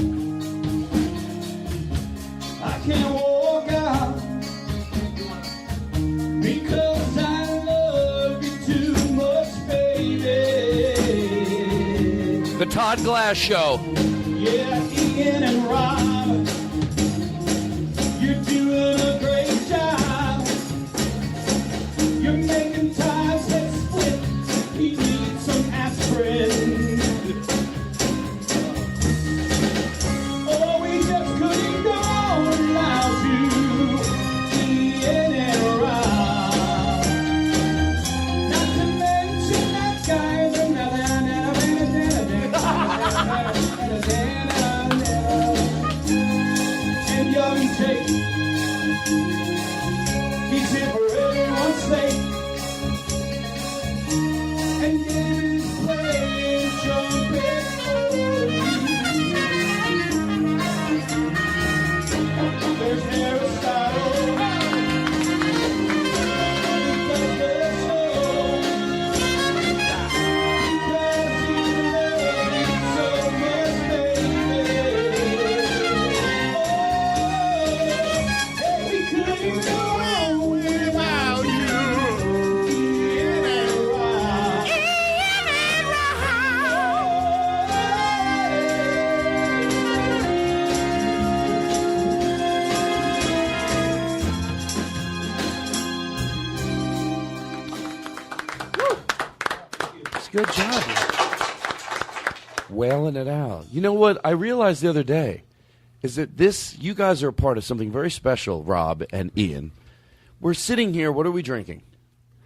I can't walk out because I love you too much, baby. The Todd Glass Show. Yeah, Ian and Rob, you're doing a great job. You're making ties that split. We need some aspirin. Oh, we just couldn't go on without you, Ian and Rob. Not to mention that guy's and young Jake. He's here for everyone's sake. And David's playing trumpet for you. There's Aristotle. We could Good job. Wailing it out. You know what I realized the other day is that you guys are a part of something very special, Rob and Ian. We're sitting here. What are we drinking?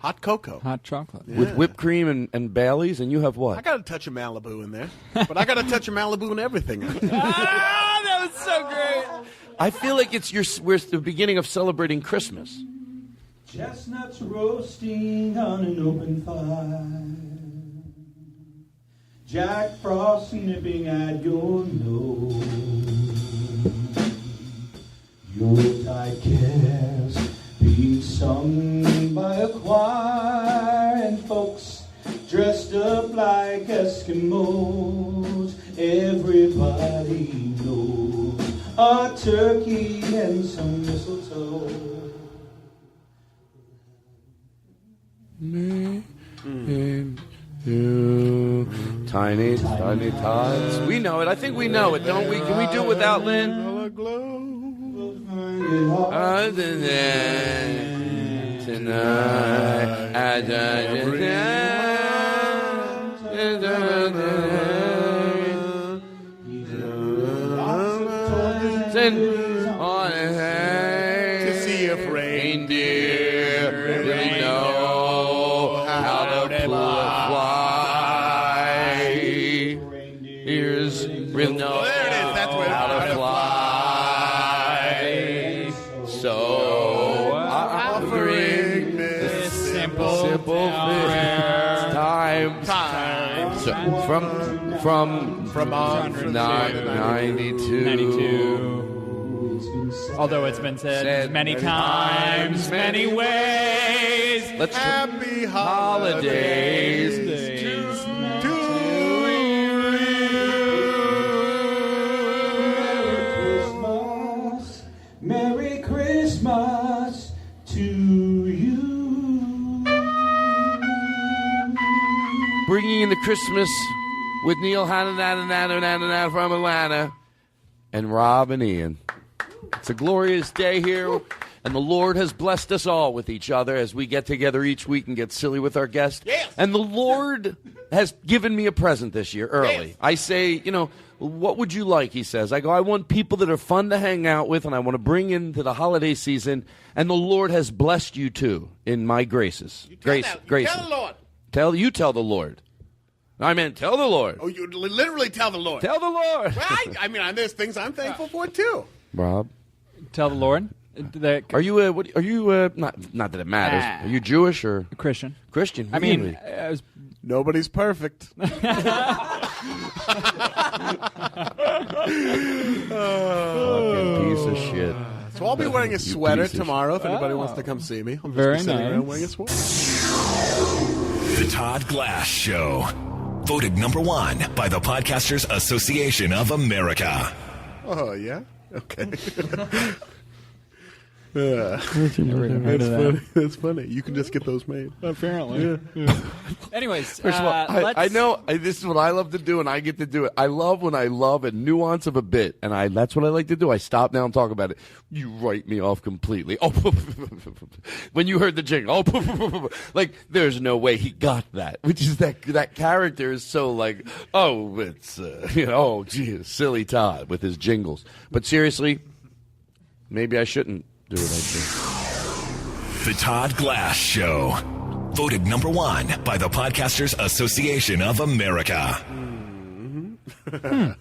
Hot cocoa. Hot chocolate. With whipped cream and Baileys, and you have what? I got a touch of Malibu in there, but I got a touch of Malibu in everything. That was so great. I feel like we're at the beginning of celebrating Christmas. Chestnuts roasting on an open fire. Jack Frost nipping at your nose. Yuletide cares being sung by a choir, and folks dressed up like Eskimos. Everybody knows a turkey and some mistletoe. Tiny tots. We know it. I think we know it, don't we? Can we do it without Lynn? To see if reindeer really know how to fly. Ears really know how to fly. So offering this simple time. So from 92. Although it's been said many times, many ways. Let's happy holidays to Merry Christmas to you. Bringing in the Christmas with Neil Hannan from Atlanta and Rob and Ian. It's a glorious day here, and the Lord has blessed us all with each other as we get together each week and get silly with our guests. Yes. And the Lord has given me a present this year early. Yes. I say, what would you like, he says. I go, I want people that are fun to hang out with, and I want to bring into the holiday season, and the Lord has blessed you too in my graces. Grace. Tell the Lord. Tell the Lord. I meant tell the Lord. Oh, you literally tell the Lord. Tell the Lord. Well, I mean, there's things I'm thankful for too. Rob, tell the Lord. Are you not that it matters. Are you Jewish or Christian? Christian. I really? mean, nobody's perfect. Fucking piece of shit. So I'll be wearing a sweater tomorrow if anybody wants to come see me. I'll just be sitting around wearing a sweater. The Todd Glass Show. Voted #1 by the Podcasters Association of America. Oh, yeah? Okay. That's funny. You can just get those made. Apparently. Yeah. Anyways, first of all, I know this is what I love to do, and I get to do it. I love when I love a nuance of a bit, and that's what I like to do. I stop now and talk about it. You write me off completely. Oh, when you heard the jingle, like there's no way he got that. Which is that character is so like, oh, it's oh, geez, silly Todd with his jingles. But seriously, maybe I shouldn't do what I think. The Todd Glass Show. Voted #1 by the Podcasters Association of America. I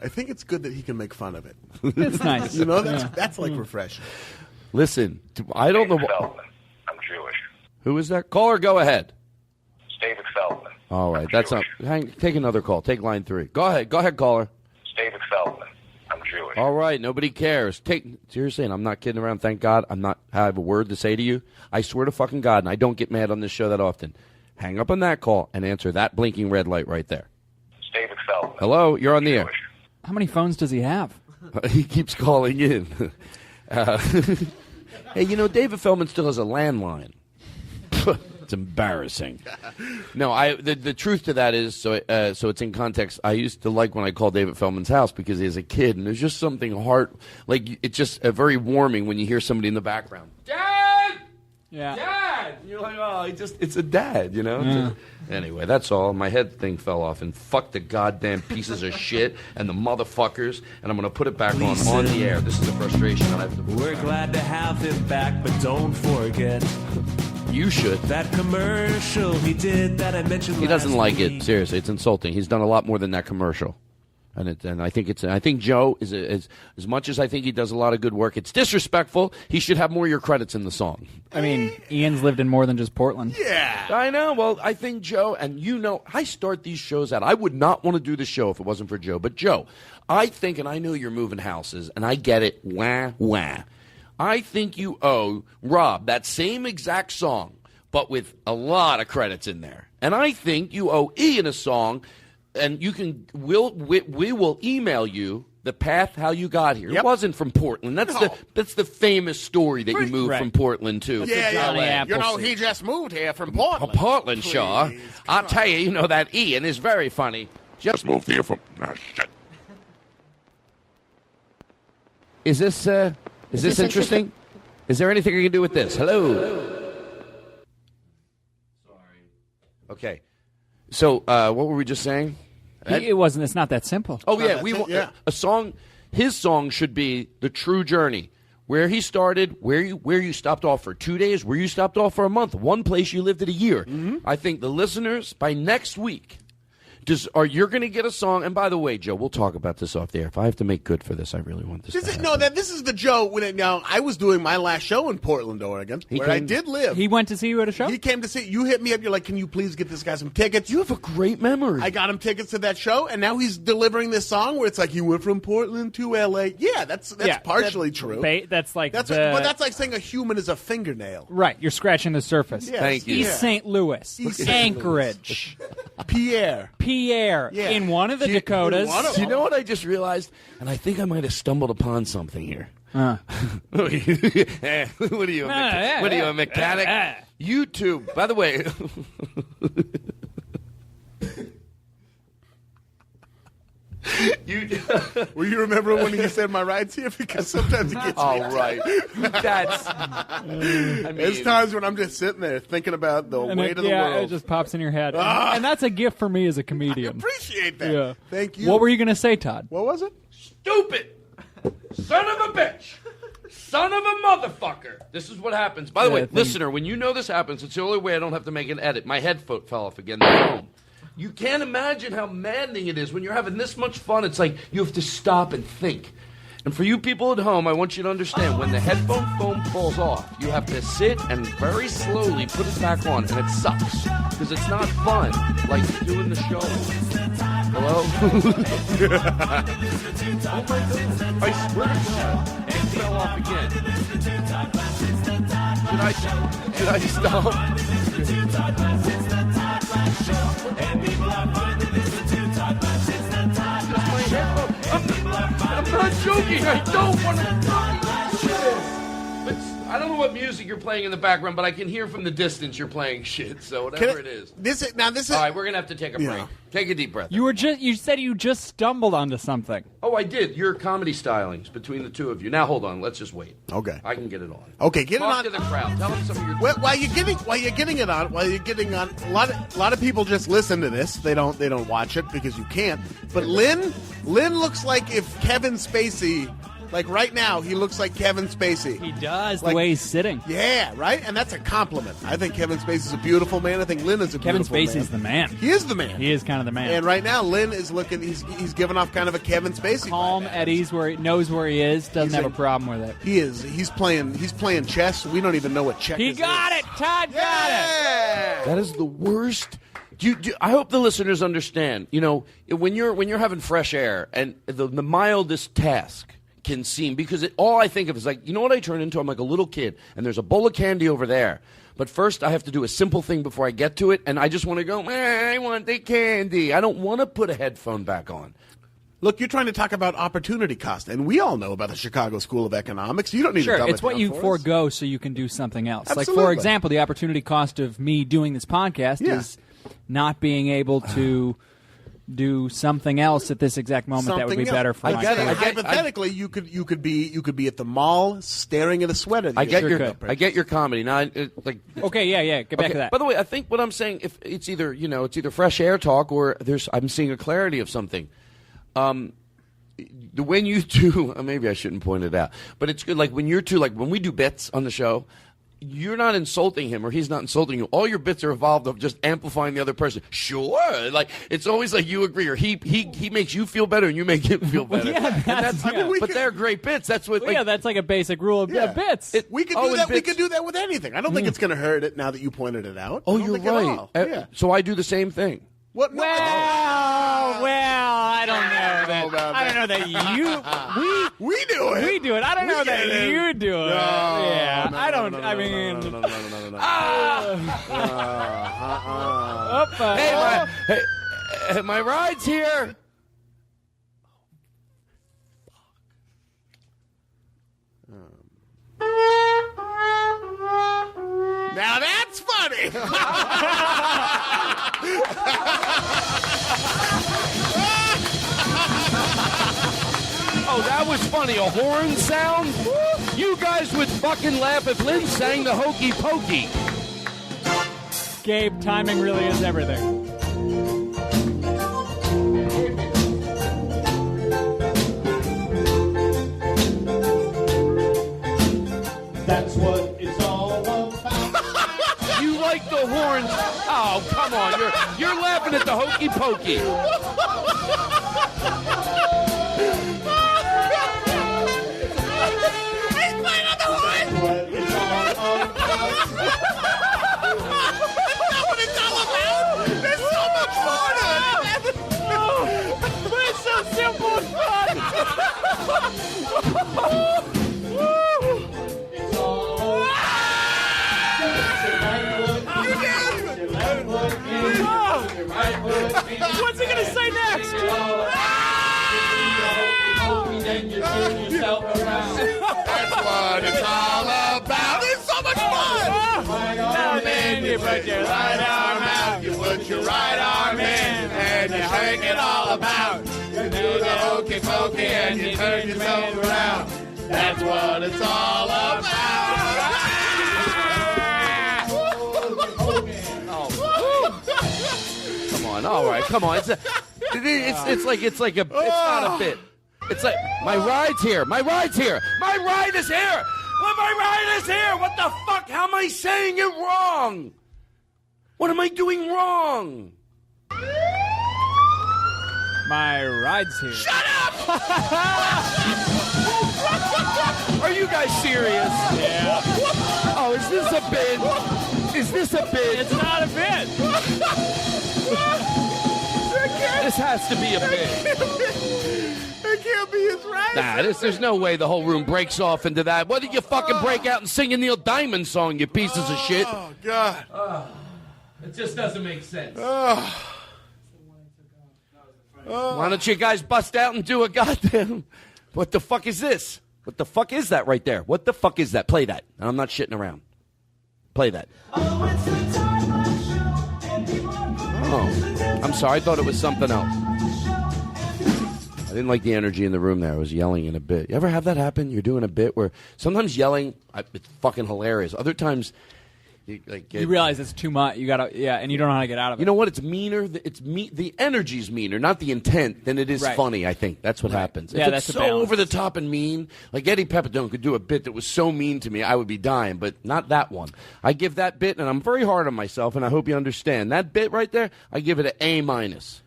think it's good that he can make fun of it. It's nice. That's like refreshing. Listen, I don't know. Feldman. I'm Jewish. Who is that? Caller, go ahead. It's David Feldman. All right, that's not. Take another call. Take line 3. Go ahead, caller. It's David Feldman. I'm Jewish. All right, nobody cares. Seriously, and I'm not kidding around. Thank God, I have a word to say to you. I swear to fucking God, and I don't get mad on this show that often. Hang up on that call and answer that blinking red light right there. It's David Feldman. Hello, you're on the air. How many phones does he have? He keeps calling in. Hey, David Feldman still has a landline. It's embarrassing. No, the truth to that is, so it's in context, I used to like when I called David Feldman's house because as a kid, and there's just something it's just very warming when you hear somebody in the background. Dad! Yeah. Dad! You're like, oh, it's a dad, you know? Yeah. Anyway, that's all. My head thing fell off, and fuck the goddamn pieces of shit and the motherfuckers, and I'm going to put it back on the air. This is the frustration that I have to put We're glad to have him back, but don't forget. You should. That commercial he did that I mentioned He doesn't last like week. it. Seriously, it's insulting. He's done a lot more than that commercial. And I think Joe is as much as I think he does a lot of good work. It's disrespectful. He should have more of your credits in the song. I mean, Ian's lived in more than just Portland. Yeah, I know. Well, I think Joe, and you know, I start these shows out. I would not want to do the show if it wasn't for Joe. But Joe, I think, and I know you're moving houses, and I get it. Wah. I think you owe Rob that same exact song, but with a lot of credits in there. And I think you owe Ian a song. And we will email you the path how you got here. It wasn't from Portland. That's the famous story that you moved from Portland to. Yeah. You know, he just moved here from Portland. Portland, Shaw. I'll tell you, you know that Ian is very funny. Just moved here from. Shit. Is this interesting? Is there anything I can do with this? Hello. Sorry. Okay. So, what were we just saying? It's not that simple. Oh, yeah. A song, his song should be The True Journey. Where he started, where you stopped off for 2 days, where you stopped off for a month, one place you lived at a year. Mm-hmm. I think the listeners, by next week, you're going to get a song. And by the way, Joe, we'll talk about this off the air. If I have to make good for this, I really want this to happen. This is the Joe. Now, I was doing my last show in Portland, Oregon, where I did live. He went to see you at a show? He came to see you. Hit me up. You're like, can you please get this guy some tickets? You have a great memory. I got him tickets to that show, and now he's delivering this song where it's like, he went from Portland to L.A. Yeah, that's partially true. That's like but that's like saying a human is a fingernail. Right, you're scratching the surface. Yes. Thank you. East St. Louis, Anchorage, Pierre. Yeah. In one of the Dakotas. Do you know what I just realized? And I think I might have stumbled upon something here. What are you, a mechanic? YouTube. By the way. Will you remember when you said my rights here? Because sometimes it gets me. Right. That's. There's times when I'm just sitting there thinking about the weight of the world. It just pops in your head. And that's a gift for me as a comedian. I appreciate that. Yeah. Thank you. What were you going to say, Todd? What was it? Stupid. Son of a bitch. Son of a motherfucker. This is what happens. By the way, listener, when you know this happens, it's the only way I don't have to make an edit. My headphone fell off again. You can't imagine how maddening it is when you're having this much fun. It's like you have to stop and think. And for you people at home, I want you to understand, when the headphone foam falls off, you have to sit and very slowly put it back on, and it sucks. Because it's not fun, like doing the show. Hello? Oh my goodness. I swear to God, it fell off again. Should I stop? I'm not joking. I don't want to. I don't know what music you're playing in the background, but I can hear from the distance you're playing shit. So whatever it is. This is. All right, we're gonna have to take a break. Take a deep breath. You said you just stumbled onto something. Oh, I did. Your comedy stylings between the two of you. Now hold on. Let's just wait. Okay. I can get it on. Okay, get Talk it on to the crowd. Tell them some of your. While you're getting it on, a lot of people just listen to this. They don't watch it because you can't. But Lynn looks like if Kevin Spacey. Like right now, he looks like Kevin Spacey. He does, the way he's sitting. Yeah, right? And that's a compliment. I think Kevin Spacey's a beautiful man. I think Lynn is a beautiful man. Kevin Spacey's the man. He is the man. He is kind of the man. And right now, Lynn is looking, he's giving off kind of a Kevin Spacey. Calm, at ease, where he knows where he is, doesn't have a problem with it. He is. He's playing chess. We don't even know what checkers is. He got it! Todd got it! That is the worst. I hope the listeners understand, when you're having fresh air and the mildest task can seem, because all I think of is like, you know what I turn into? I'm like a little kid, and there's a bowl of candy over there. But first, I have to do a simple thing before I get to it, and I just want to go, I want the candy. I don't want to put a headphone back on. Look, you're trying to talk about opportunity cost, and we all know about the Chicago School of Economics. You don't need to dumb it's it what down you for forego us. so you can do something else. Absolutely. Like, for example, the opportunity cost of me doing this podcast is not being able to do something else at this exact moment that would be better for my career. Hypothetically, you could be at the mall staring at a sweater. That I get your comedy. Now, okay, yeah. Get back to that. By the way, I think what I'm saying, if it's either fresh air talk or I'm seeing a clarity of something. When you two, maybe I shouldn't point it out, but it's good. Like when you're two, like when we do bits on the show, you're not insulting him or he's not insulting you. All your bits are evolved of just amplifying the other person. Sure, like it's always like you agree or he makes you feel better and you make him feel better. But they're great bits. That's what. That's like a basic rule of bits. We could do that. We could do that with anything. I don't think it's going to hurt it now that you pointed it out. Oh, you're right. So I do the same thing. What? Well, I don't know that. I don't know that we do it. We do it. I don't know that you do it. Yeah, I don't. I mean, Hey, my ride's here. Now that's funny. Oh, that was funny. A horn sound? You guys would fucking laugh if Lynn sang the Hokey Pokey. Gabe, timing really is everything. That's what it's all about. You like the horns? Oh, come on. You're laughing at the Hokey Pokey. What's he gonna say next? That's what it's all about. It's so much fun. You put your right arm out. You put your right arm in, and you shake it all about. You do the hokey pokey, and you turn yourself around. That's what it's all about. Come on, all right, come on. It's not a bit. It's like my ride's here. My ride is here. Well, my ride is here. What the fuck? How am I saying it wrong? What am I doing wrong? My ride's here. Shut up! Are you guys serious? Yeah. Oh, is this a bit? Is this a bit? It's not a bit. This has to be a bit. It can't be his right. Nah, there's no way the whole room breaks off into that. Why did you fucking break out and sing a Neil Diamond song, you pieces of shit? Oh, God. It just doesn't make sense. Oh. Why don't you guys bust out and do a goddamn... What the fuck is this? What the fuck is that right there? What the fuck is that? Play that. And I'm not shitting around. Play that. Oh, I'm sorry. I thought it was something else. I didn't like the energy in the room there. I was yelling in a bit. You ever have that happen? You're doing a bit where sometimes yelling, it's fucking hilarious. Other times... You realize it's too much. You gotta, and you don't know how to get out of it. You know what? It's meaner. The energy's meaner, not the intent, than it is funny. I think that's what happens. Yeah, if that's it's the so balance. over the top and mean. Like Eddie Pepitone could do a bit that was so mean to me, I would be dying. But not that one. I give that bit, and I'm very hard on myself, and I hope you understand that bit right there. I give it an A-.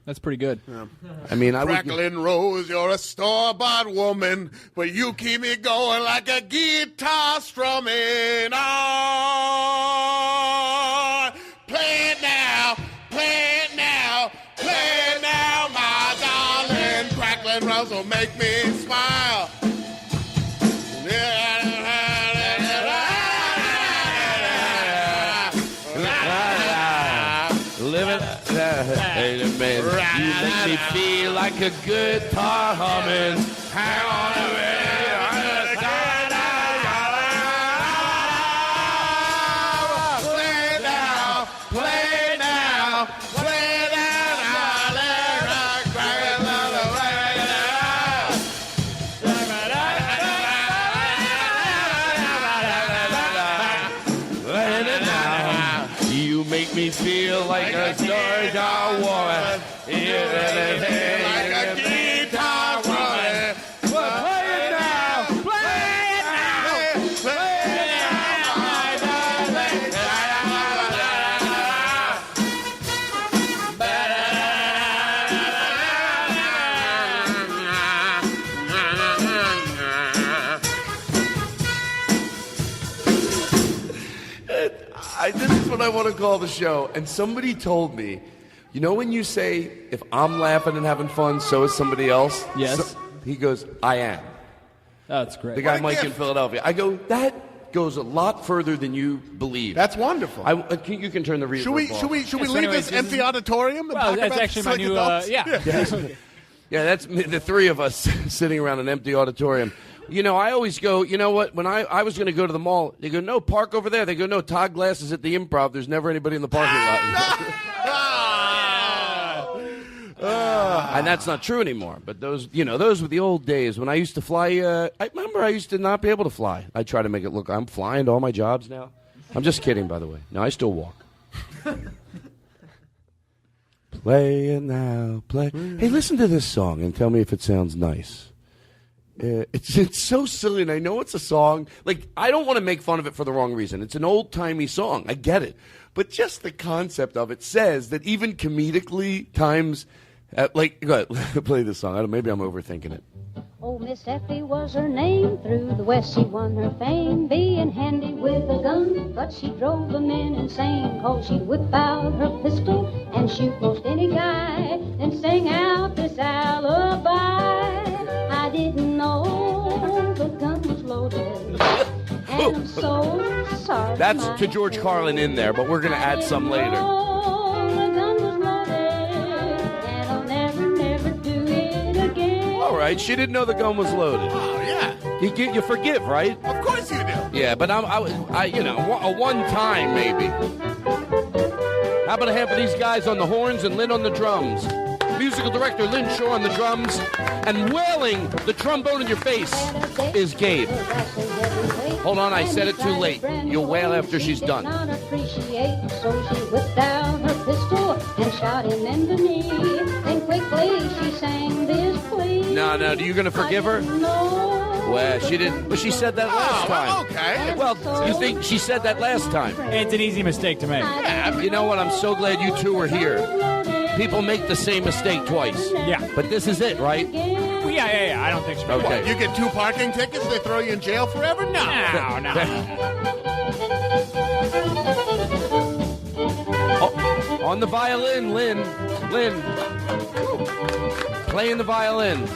That's pretty good. Yeah. I mean, Crackling Rose, you're a store-bought woman, but you keep me going like a guitar strumming on. Play it now, play it now, play it now, my darling. Crackling Rose will make me smile. Living, hey, man, you make me feel like a guitar humming. Hang on a minute. Play now, play now, play now, me feel like a guitar warrior. Like a guitar warrior. Play it now. Play it now. Play it now, my darling. This is what I want to call the show. And somebody told me, you know when you say, if I'm laughing and having fun, so is somebody else? Yes. He goes, I am. Oh, that's great. The guy Mike in Philadelphia. I go, that goes a lot further than you believe. That's wonderful. You can turn the reverb Should we leave this empty auditorium? And talk that's about actually my slick new, adults? Yeah, that's the three of us sitting around an empty auditorium. You know, I always go, you know what, when I was going to go to the mall, they go, no, park over there. They go, no, Todd Glass is at the Improv. There's never anybody in the parking lot. And that's not true anymore. But those were the old days when I used to fly. I remember I used to not be able to fly. I try to make it look, I'm flying to all my jobs now. I'm just kidding, by the way. No, I still walk. Play it now, play. Hey, listen to this song and tell me if it sounds nice. It's so silly, and I know it's a song. Like, I don't want to make fun of it for the wrong reason. It's an old-timey song. I get it. But just the concept of it says that even comedically times, go ahead, play this song. Maybe I'm overthinking it. Oh, Miss Effie was her name. Through the West she won her fame, being handy with a gun. But she drove the men insane, 'cause she'd whip out her pistol and shoot most any guy, and sing out this alibi. I didn't know the gun was loaded, and I'm so sorry. That's to George Carlin in there, but we're going to add some later. The gun was loaded, and I'll never do it again. All right, she didn't know the gun was loaded. Oh, yeah. You forgive, right? Of course you do. Yeah, but a one time maybe. How about a hand for these guys on the horns and Lynn on the drums? Musical director Lynn Shaw on the drums, and wailing the trombone in your face is Gabe. Hold on, I said it too late. You'll wail after she's done. So she whipped out her pistol and shot him in the knee. Then quickly she sang this plea. No, are you going to forgive her? Well, she didn't. But she said that last time. Okay. Well, you think she said that last time? It's an easy mistake to make. Yeah, you know what? I'm so glad you two are here. People make the same mistake twice. Yeah. But this is it, right? Well, yeah. I don't think so. Okay. You get 2 parking tickets, they throw you in jail forever? No. No. On the violin, Lynn. Playing the violin.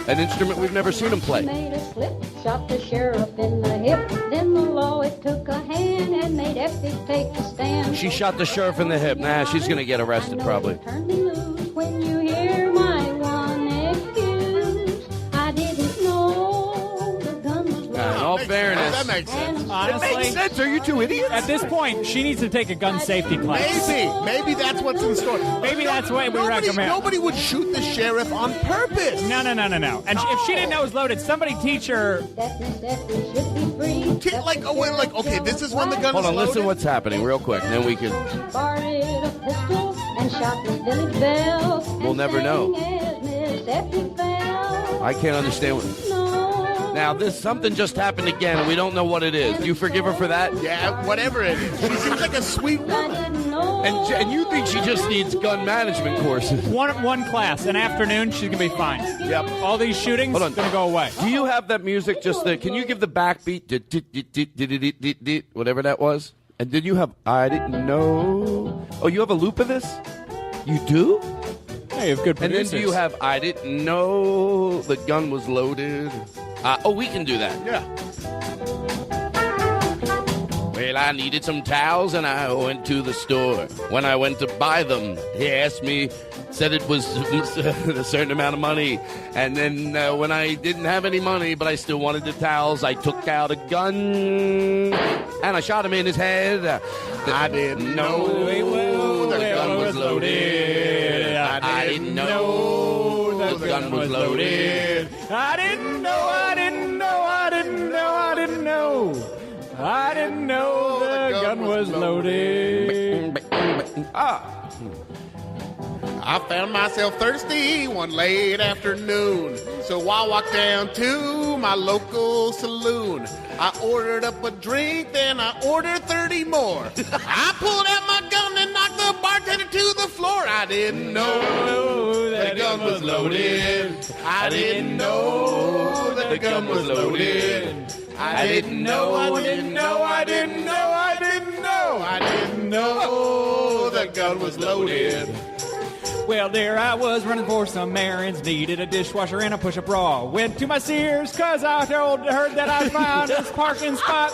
An instrument we've never seen him play. Made a slip, shot the sheriff in the hip. Then the law, it took a hand and made Effie take a stand. She shot the sheriff in the hip. Nah, she's going to get arrested probably. Turn me loose when you hear my one excuse. I didn't know the gun was loaded. In all fairness. That makes sense. Honestly, it makes sense. Are you two idiots? At this point, she needs to take a gun safety class. Maybe that's what's in store. Maybe that's what we recommend. Nobody would shoot the sheriff on purpose. No. And if she didn't know it was loaded, somebody teach her. Okay, this is when the gun Hold is on, loaded. listen to what's happening real quick, and then we can. Borrowed a pistol and shot the village bell. We'll never know. I can't understand what. Now, something just happened again, and we don't know what it is. Do you forgive her for that? Yeah, whatever it is. She seems like a sweet woman. And you think she just needs gun management courses? One class, an afternoon, she's gonna be fine. Yep. All these shootings gonna go away. Do you have that music? Can you give the backbeat? Whatever that was. And did you have? I didn't know. Oh, you have a loop of this? You do? Hey, you have good producers. And then do you have? I didn't know the gun was loaded. We can do that. Yeah. Well, I needed some towels, and I went to the store. When I went to buy them, he asked me, said it was a certain amount of money. And then when I didn't have any money, but I still wanted the towels, I took out a gun, and I shot him in his head. I didn't know the gun was loaded. I didn't know the gun was loaded. I didn't know the gun was loaded. I found myself thirsty one late afternoon, so I walked down to my local saloon. I ordered up a drink, then I ordered 30 more. I pulled out my gun and knocked the bartender to the floor. I didn't know that the gun was loaded. I didn't know that the gun was loaded. I didn't know, I didn't know, I didn't know, I didn't know, I didn't know the gun was loaded. Well, there I was running for some errands, needed a dishwasher and a push-up bra. Went to my Sears, cause I heard that I found this parking spot.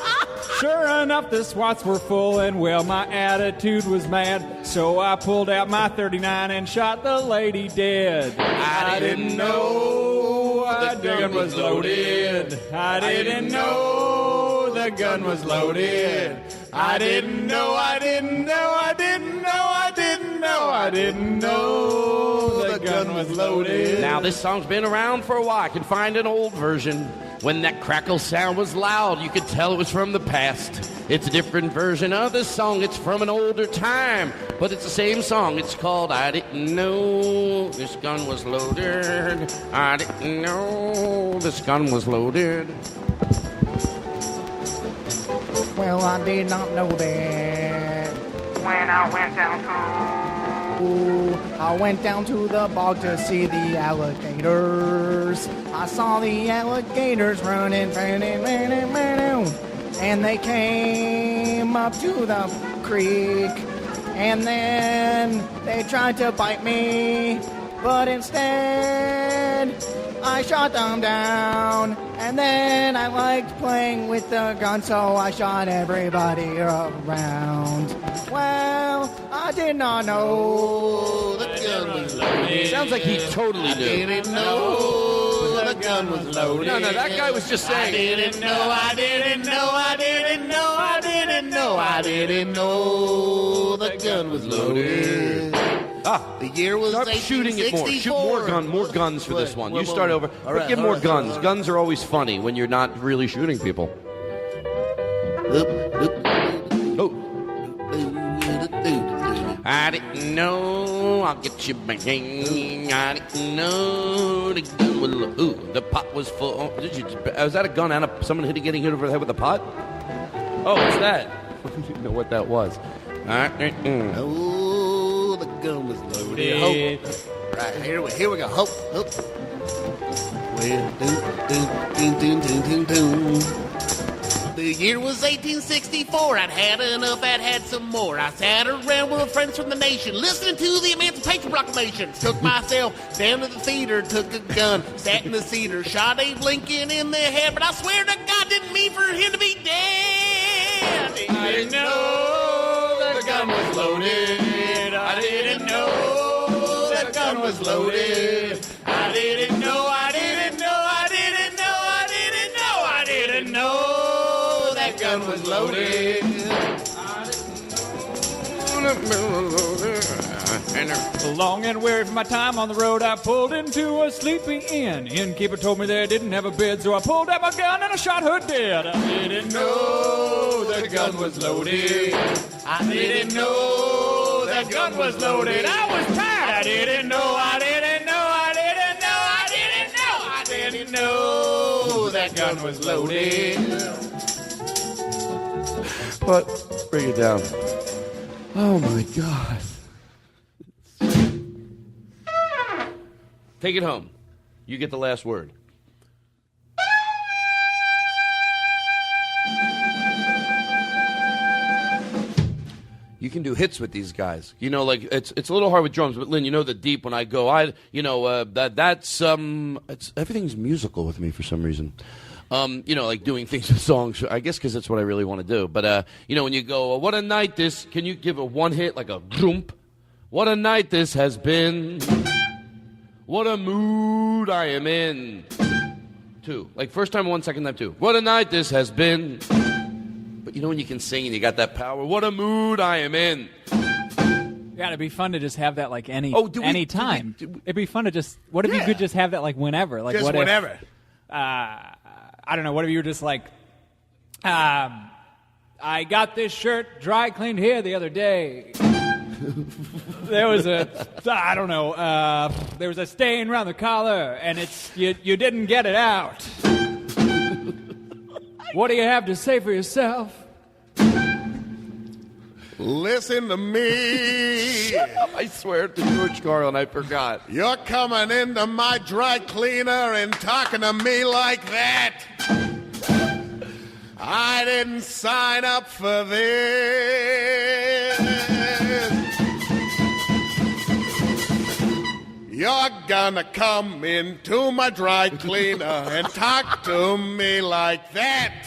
Sure enough, the spots were full, and well, my attitude was mad. So I pulled out my 39 and shot the lady dead. I didn't know the gun was loaded. I didn't know the gun was loaded. I didn't know, I didn't know, I didn't know, I didn't know, I didn't know the gun was loaded. Now, this song's been around for a while. I can find an old version. When that crackle sound was loud, you could tell it was from the past. It's a different version of this song. It's from an older time, but it's the same song. It's called I Didn't Know This Gun Was Loaded. I didn't know this gun was loaded. Well, I did not know that. When I went down I went down to the bog to see the alligators. I saw the alligators running, and they came up to the creek, and then they tried to bite me, but instead I shot them down, and then I liked playing with the gun, so I shot everybody around. Well, I did not know the gun was loaded. Sounds like he totally knew. I didn't know the gun was loaded. No, that guy was just saying. I didn't know, I didn't know, I didn't know, I didn't know, I didn't know the gun was loaded. The year was Start shooting it more. Shoot more guns for this one. You start over. But give more guns. Guns are always funny when you're not really shooting people. I didn't know I'll get you banging. I didn't know the gun was the pot was full. Was that a gun and someone getting hit over the head with a pot? Oh, what's that? I didn't know what that was. Oh, the gun was loaded. Hope. Right, here we go. Hope. The year was 1864. I'd had enough, I'd had some more. I sat around with friends from the nation, listening to the Emancipation Proclamation. Took myself down to the theater, took a gun, sat in the cedar, shot Abe Lincoln in the head, but I swear to God, didn't mean for him to be dead. I didn't know the gun was loaded. I didn't know that gun was loaded. I didn't know, I didn't know, I didn't know, I didn't know, I didn't know that gun was loaded. Long and weary from my time on the road, I pulled into a sleeping inn. Innkeeper told me they didn't have a bed, so I pulled out my gun and I shot her dead. I didn't know the gun was loaded. I didn't know that gun was loaded. I was tired. I didn't know, I didn't know, I didn't know, I didn't know, I didn't know that gun was loaded. But bring it down. Oh my God. Take it home. You get the last word. You can do hits with these guys. You know, like it's a little hard with drums, but Lynn, you know the deep when I go, that's everything's musical with me for some reason. You know, like doing things with songs, I guess because that's what I really want to do. But, you know, when you go, what a night this, can you give a one hit, like a grump? What a night this has been. What a mood I am in. Two. Like first time one, second time two. What a night this has been. But you know when you can sing and you got that power? What a mood I am in. Yeah, it'd be fun to just have that like any time. It'd be fun to just, what if you could just have that like whenever? Like just what whenever. If, I don't know, what if you were just like, I got this shirt dry cleaned here the other day. There was a stain around the collar, and you didn't get it out. What do you have to say for yourself? Listen to me. I swear to George Carlin, I forgot. You're coming into my dry cleaner and talking to me like that. I didn't sign up for this. You're gonna come into my dry cleaner and talk to me like that.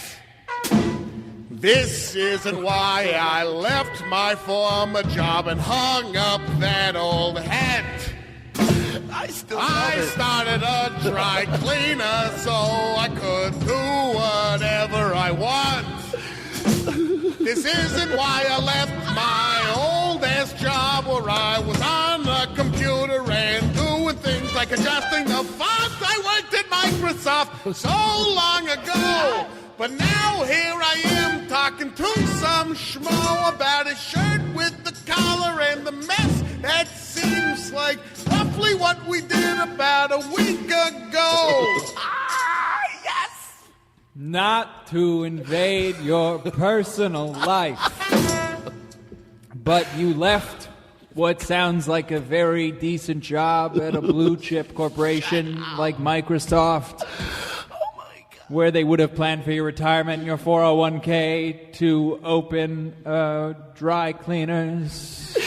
This isn't why I left my former job and hung up that old hat. I started a dry cleaner so I could do whatever I want. This isn't why I left my old-ass job where I was on the computer and doing things like adjusting the fonts. I worked at Microsoft so long ago. But now here I am talking to some schmo about a shirt with the collar and the mess. That seems like roughly what we did about a week ago. Yes! Not to invade your personal life, but you left what sounds like a very decent job at a blue-chip corporation like Microsoft, where they would have planned for your retirement and your 401k to open dry cleaners.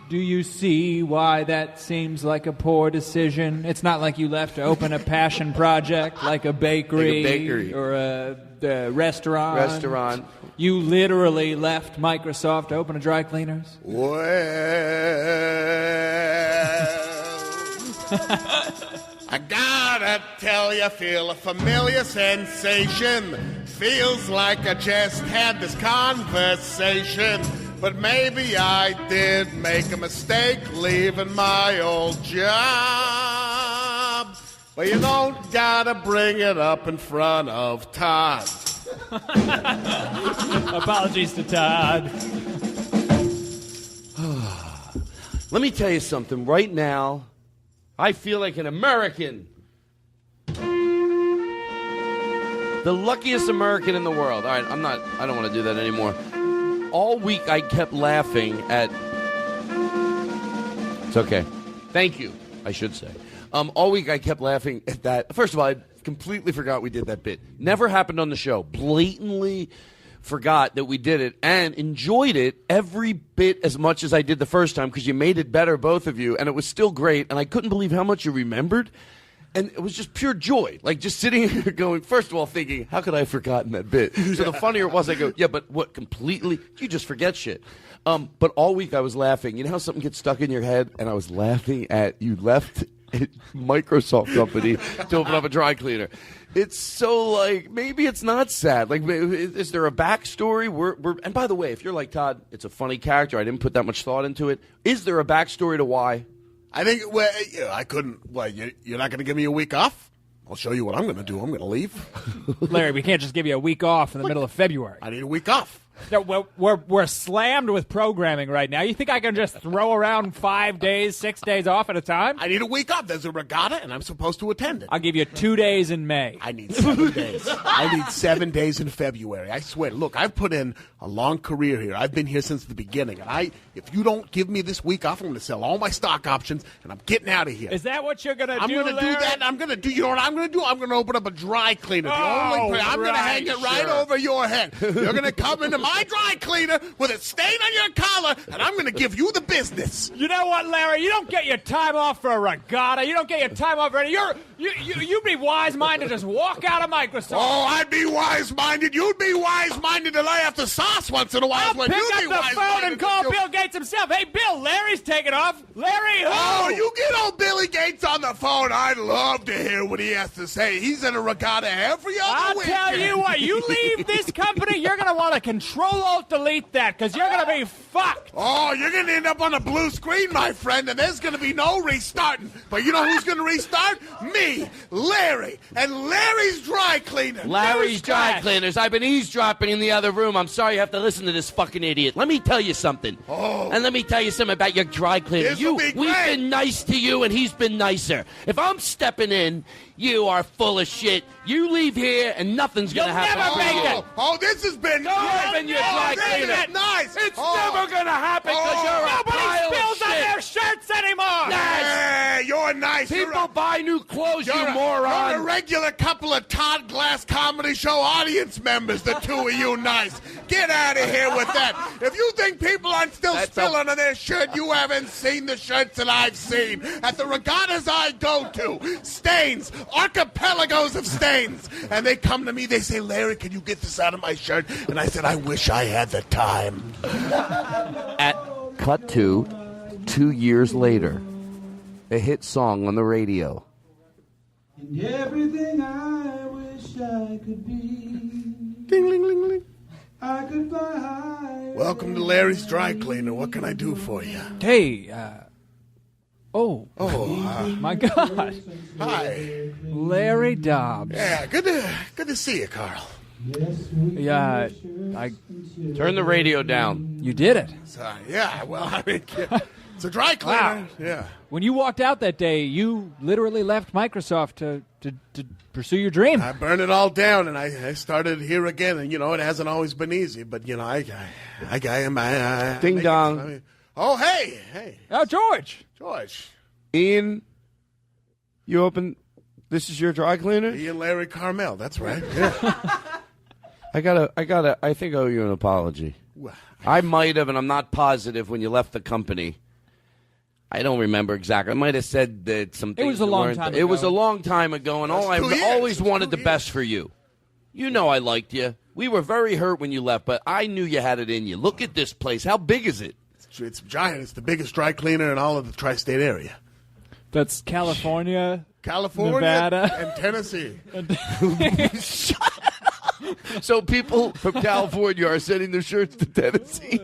Do you see why that seems like a poor decision? It's not like you left to open a passion project like a bakery, or a restaurant. You literally left Microsoft to open a dry cleaners? Well... I gotta tell you, feel a familiar sensation. Feels like I just had this conversation. But maybe I did make a mistake leaving my old job. But you don't gotta bring it up in front of Todd. Apologies to Todd. Let me tell you something. Right now, I feel like an American. The luckiest American in the world. All right, I don't want to do that anymore. All week I kept laughing at... It's okay. Thank you, I should say. All week I kept laughing at that. First of all, I completely forgot we did that bit. Never happened on the show. Blatantly forgot that we did it and enjoyed it every bit as much as I did the first time because you made it better, both of you, and it was still great, and I couldn't believe how much you remembered. And it was just pure joy. Like, just sitting here going, first of all, thinking, how could I have forgotten that bit? So the funnier it was, I go, yeah, but what, completely? You just forget shit. But all week I was laughing. You know how something gets stuck in your head? And I was laughing at you left a Microsoft company to open up a dry cleaner. It's so, like, maybe it's not sad. Like, is there a backstory? And by the way, if you're like Todd, it's a funny character. I didn't put that much thought into it. Is there a backstory to why? I think, I couldn't. Well, you're not going to give me a week off? I'll show you what I'm going to do. I'm going to leave. Larry, we can't just give you a week off in the middle of February. I need a week off. No, we're slammed with programming right now. You think I can just throw around 5 days, 6 days off at a time? I need a week off. There's a regatta, and I'm supposed to attend it. I'll give you 2 days in May. I need 7 days. I need 7 days in February. I swear. Look, I've put in a long career here. I've been here since the beginning. And if you don't give me this week off, I'm going to sell all my stock options, and I'm getting out of here. Is that what you're going to do, I'm going to do that, and I'm going to do, you know what I'm going to do? I'm going to open up a dry cleaner. I'm going to hang it right over your head. You're going to come into my dry cleaner with a stain on your collar, and I'm going to give you the business. You know what, Larry? You don't get your time off for a regatta. You don't get your time off for any. You'd be wise-minded to just walk out of Microsoft. Oh, I'd be wise-minded. You'd be wise-minded to lay off the sauce once in a while. I'll pick up the phone and call Bill Gates himself. Hey, Bill, Larry's taking off. Larry, who? Oh, you get old Billy Gates on the phone. I'd love to hear what he has to say. He's in a regatta every other week. I'll tell you what. You leave this company, you're going to want to Control-Alt-Delete that, because you're going to be fucked. Oh, you're going to end up on a blue screen, my friend, and there's going to be no restarting. But you know who's going to restart? Me, Larry, and Larry's Dry Cleaner. Larry's Dry Cleaners. I've been eavesdropping in the other room. I'm sorry you have to listen to this fucking idiot. Let me tell you something. Oh. And let me tell you something about your dry cleaner. This'll be We've great. been nice to you, and he's been nicer. If I'm stepping in, you are full of shit. You leave here, and nothing's going to happen. never make it. Oh, this has been Open your dry cleaner. Nice. It's never going to happen because you're a Nobody pile of spills on shit. their shirts anymore. Hey, you're nice. People buy new clothes, you You're a moron. regular couple of Todd Glass Comedy Show audience members, the two of you nice. Get out of here with that. If you think people aren't still spilling on their shirt, you haven't seen the shirts that I've seen. At the regattas I go to, stains, archipelagos of stains. And they come to me, they say, Larry, can you get this out of my shirt? And I said, I wish I had the time. At cut to 2 years later, a hit song on the radio. And everything I wish I could be. Ding, ling, ling, ling. I could fly high. Welcome to Larry's Dry Cleaner. What can I do for you? Hey, my God. Hi. Larry Dobbs. Yeah, good to see you, Carl. Yeah, I Turn the radio down. You did it. Sorry. Yeah, well, I mean, it's a dry cleaner. Wow. Yeah. When you walked out that day, you literally left Microsoft to pursue your dream. I burned it all down, and I started here again. And, it hasn't always been easy, but, I Ding make dong. it. I mean, oh, hey. Oh, George. Ian, you open. This is your dry cleaner? Ian Larry Karmel. That's right. Yeah. I think I owe you an apology. I might have, and I'm not positive, when you left the company. I don't remember exactly. I might have said that some things. It was a long time ago. It was a long time ago, and I always wanted the best for you. You know I liked you. We were very hurt when you left, but I knew you had it in you. Look at this place. How big is it? It's giant. It's the biggest dry cleaner in all of the tri-state area. That's California, Nevada, Nevada, and Tennessee. So people from California are sending their shirts to Tennessee.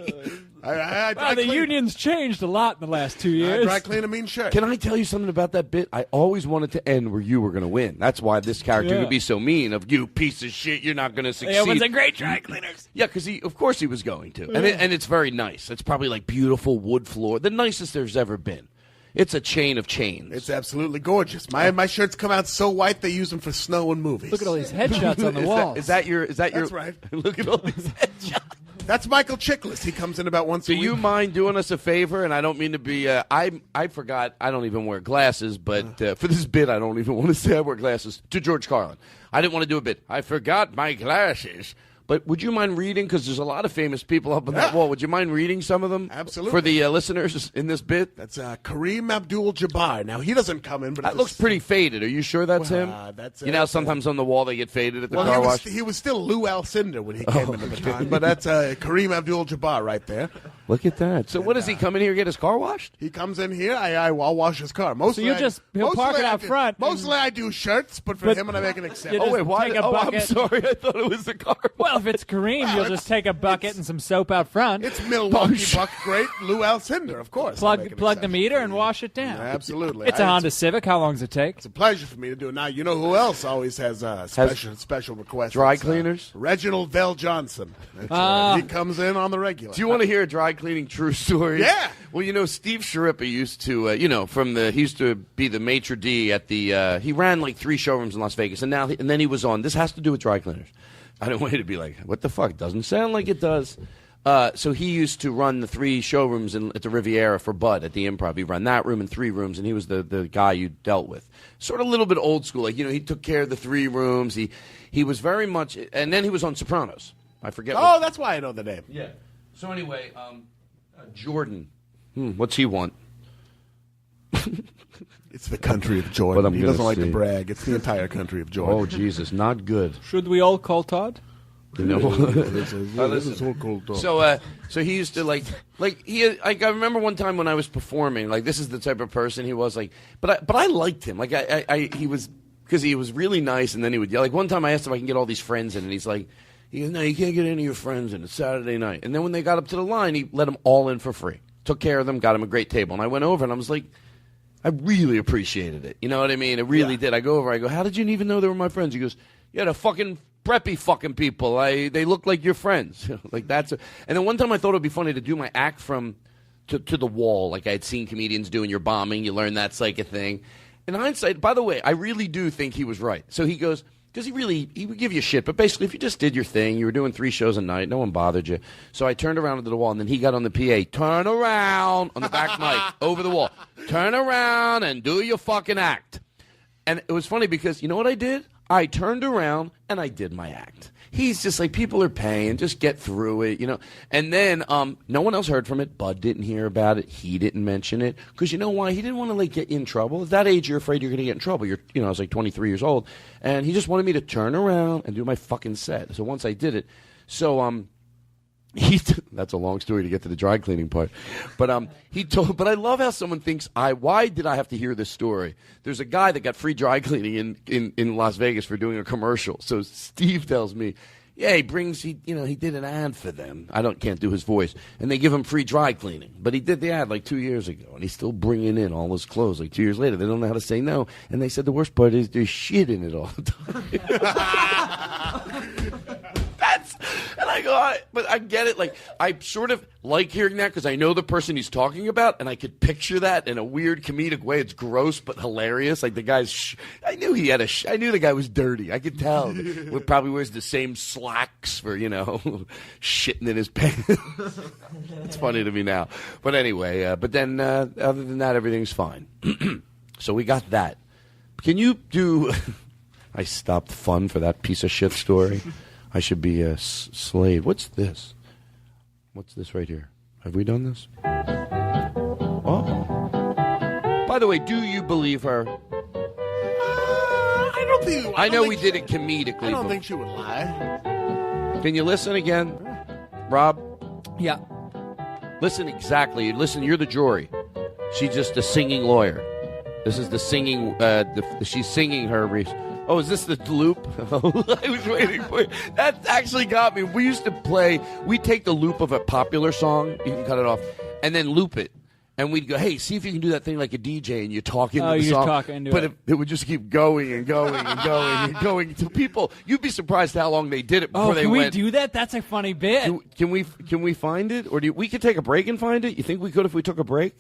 The union's changed a lot in the last 2 years. Dry cleaner means shirt. Can I tell you something about that bit? I always wanted to end where you were going to win. That's why this character could be so mean of you piece of shit. You're not going to succeed. He opens a great dry cleaners. Yeah, because of course he was going to. And it's very nice. It's probably like beautiful wood floor. The nicest there's ever been. It's a chain of chains. It's absolutely gorgeous. My shirts come out so white they use them for snow and movies. Look at all these headshots on the wall. Is that your? That's right. Look at all these headshots. That's Michael Chiklis. He comes in about once a week. Do you mind doing us a favor? And I don't mean to be. I forgot. I don't even wear glasses. But for this bit, I don't even want to say I wear glasses. To George Carlin, I didn't want to do a bit. I forgot my glasses. But would you mind reading? Because there's a lot of famous people up on that wall. Would you mind reading some of them? Absolutely. For the listeners in this bit? That's Kareem Abdul-Jabbar. Now, he doesn't come in, but... That looks pretty faded. Are you sure that's him? That's you know, sometimes on the wall they get faded at the car wash? He was still Lou Alcindor when he came in at the time. But that's Kareem Abdul-Jabbar right there. Look at that. So what does he come in here and get his car washed? He comes in here. I'll wash his car. Mostly he'll park it out front. Mostly I do shirts, but for him and I make an exception. Oh, wait, why? I'm sorry. I thought it was the car wash. Well, if it's Kareem, you'll just take a bucket and some soap out front. It's Milwaukee Buck great Lou Alcindor, of course. Plug the meter and wash it down. Absolutely. It's a Honda Civic. How long does it take? It's a pleasure for me to do it. Now, you know who else always has special requests? Dry cleaners? Reginald Vell Johnson. He comes in on the regular. Do you want to hear a dry cleaning true story? Yeah. Well, you know, Steve Sharippa used to, he used to be the maitre d' at the, he ran like 3 showrooms in Las Vegas, and then he was on, this has to do with dry cleaners. I don't want you to be like, what the fuck? Doesn't sound like it does. So he used to run the 3 showrooms at the Riviera for Bud at the Improv. He ran that room and 3 rooms, and he was the guy you dealt with. Sort of a little bit old school. Like, he took care of the 3 rooms. He was very much, and then he was on Sopranos. I forget. Oh, that's why I know the name. Yeah. So anyway, Jordan. What's he want? It's the country of Jordan. He doesn't like to brag. It's the entire country of Jordan. Oh, Jesus, not good. Should we all call Todd? You know, so he used to I remember one time when I was performing, like this is the type of person he was, like, but I liked him, like he was, because he was really nice, and then he would yell. Like one time I asked him if I can get all these friends in, and he's like, He goes, no, you can't get any of your friends in. It's Saturday night. And then when they got up to the line, he let them all in for free. Took care of them, got them a great table. And I went over and I was like, I really appreciated it. You know what I mean? It really did. I go over, I go, how did you even know they were my friends? He goes, yeah, the fucking preppy fucking people. They look like your friends. Like that's. And then one time I thought it would be funny to do my act from to the wall, like I had seen comedians do when you're bombing. You learn that's like a thing. In hindsight, by the way, I really do think he was right. So he goes, because he would give you shit, but basically if you just did your thing, you were doing 3 shows a night, no one bothered you. So I turned around to the wall, and then he got on the PA, turn around, on the back mic, over the wall, turn around and do your fucking act. And it was funny because, you know what I did? I turned around and I did my act. He's just like, people are paying, just get through it, you know. And then no one else heard from it. Bud didn't hear about it. He didn't mention it. Because you know why? He didn't want to, like, get you in trouble. At that age, you're afraid you're going to get in trouble. I was like 23 years old. And he just wanted me to turn around and do my fucking set. So once I did it, that's a long story to get to the dry cleaning part. But but I love how someone thinks, why did I have to hear this story? There's a guy that got free dry cleaning in Las Vegas for doing a commercial. So Steve tells me, yeah, he did an ad for them. Can't do his voice. And they give him free dry cleaning. But he did the ad like 2 years ago, and he's still bringing in all his clothes like 2 years later. They don't know how to say no. And they said the worst part is there's shit in it all the time. And I go, but I get it. Like, I sort of like hearing that because I know the person he's talking about, and I could picture that in a weird comedic way. It's gross but hilarious. Like the guy's, I knew the guy was dirty. I could tell. He probably wears the same slacks for shitting in his pants. It's funny to me now. But anyway, but then other than that, everything's fine. So we got that. Can you do? I stopped fun for that piece of shit story. I should be a slave. What's this? What's this right here? Have we done this? Oh. By the way, do you believe her? I don't think. I know we did it comedically. I don't think she would lie. Can you listen again, Rob? Yeah. Listen exactly. Listen, you're the jury. She's just a singing lawyer. This is the singing. She's singing her. Oh, is this the loop? I was waiting for it. That actually got me. We used to play, we'd take the loop of a popular song, you can cut it off, and then loop it. And we'd go, hey, see if you can do that thing like a DJ and you talk into the song. Talk into but it. It would just keep going and going and going and going to people. You'd be surprised how long they did it before they went. Can we do that? That's a funny bit. Can we find it? Or we could take a break and find it? You think we could if we took a break?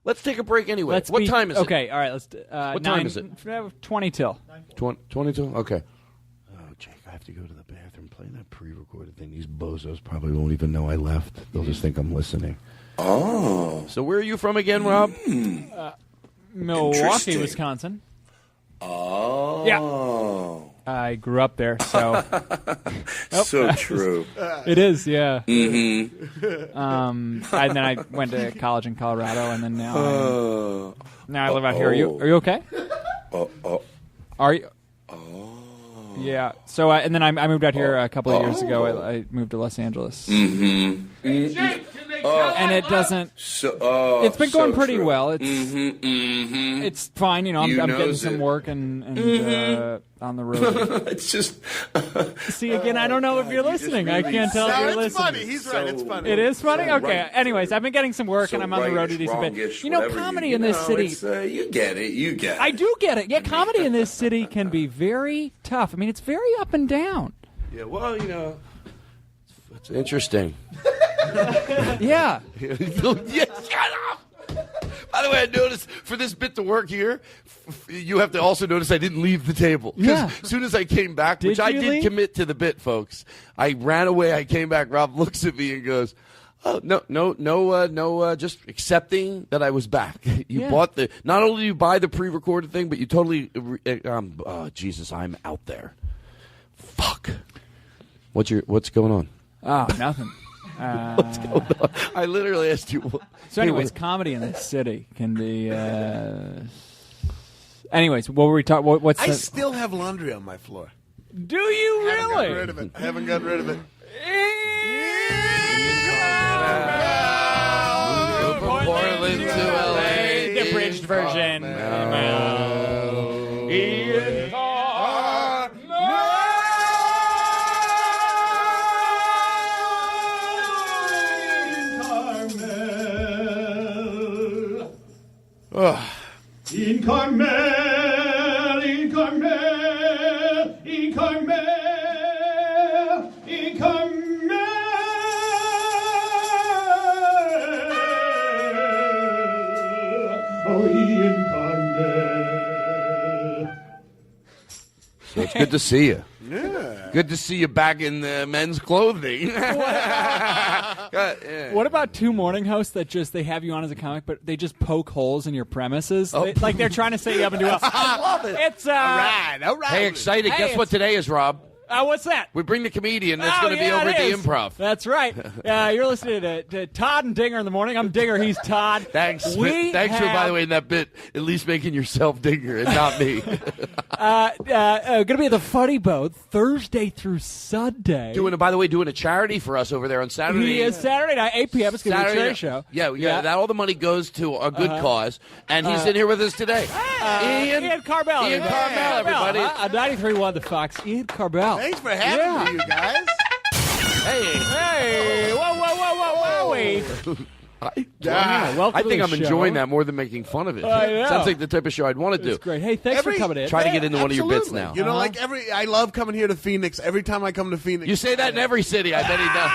Let's take a break anyway. What time is it? Okay, all right. Let's. What time is it? 20 till. 20 till? Okay. Oh, Jake, I have to go to the bathroom. Play that pre-recorded thing. These bozos probably won't even know I left. They'll just think I'm listening. Oh. So where are you from again, Rob? Milwaukee, Wisconsin. Oh. Yeah. I grew up there, so. So true. It is, yeah. Mm-hmm. And then I went to college in Colorado, and then now I live out here. Are you okay? Are you? Yeah. So and then I moved out here a couple of years ago. I moved to Los Angeles. Mm-hmm. And it doesn't. It's been going pretty well. It's it's fine. I'm getting some work and on the road. It's just. See again. I don't know if you're listening. I can't tell if you're listening. It's funny. He's right. It's funny. It is funny. Okay. Right. Anyways, I've been getting some work and I'm on the road a decent bit. Comedy in this city. You get it. You get it. I do get it. Yeah, comedy in this city can be very tough. I mean, it's very up and down. Yeah. Well, it's interesting. Yeah. Shut up. By the way, I noticed for this bit to work here, you have to also notice I didn't leave the table. Yeah. As soon as I came back, which I did commit to the bit, folks, I ran away. I came back. Rob looks at me and goes, "Oh no, just accepting that I was back. You bought the. Not only do you buy the pre-recorded thing, but you totally. Oh Jesus, I'm out there. Fuck. What's going on? Oh, nothing. What's going on? I literally asked you. So, anyways, comedy in this city can be. Anyways, what were we talking? What's I still have laundry on my floor. Do you really? I haven't gotten rid of it. From Portland to LA, the abridged version. In Karmel, in Karmel, in Karmel, in Karmel. Oh, in Karmel. So it's good to see you. Yeah. Good to see you back in men's clothing. Yeah. What about two morning hosts that they have you on as a comic, but they just poke holes in your premises? Like they're trying to set you up and do a... I love it. It's, All right. Hey, excited. Hey, Guess what today is, Rob? What's that? We bring the comedian that's going to be over at the Improv. That's right. You're listening to Todd and Dinger in the morning. I'm Dinger. He's Todd. Thanks for, by the way, in that bit, at least making yourself Dinger and not me. Going to be at the Funny Boat Thursday through Sunday. Doing a charity for us over there on Saturday. He is Saturday night, 8 p.m. It's going to be a charity show. Yeah. That all the money goes to a good cause, and he's in here with us today. Ian Karmel. Ian Karmel, everybody. 93.1 The Fox. Ian Karmel. Thanks for having me, you guys. Hey. Whoa. I think I'm enjoying that more than making fun of it. Sounds like the type of show I'd want to do. It's great. Hey, thanks for coming in. Try to get into one of your bits now. You know, I love coming here to Phoenix. Every time I come to Phoenix, You say that in every city. I bet he does.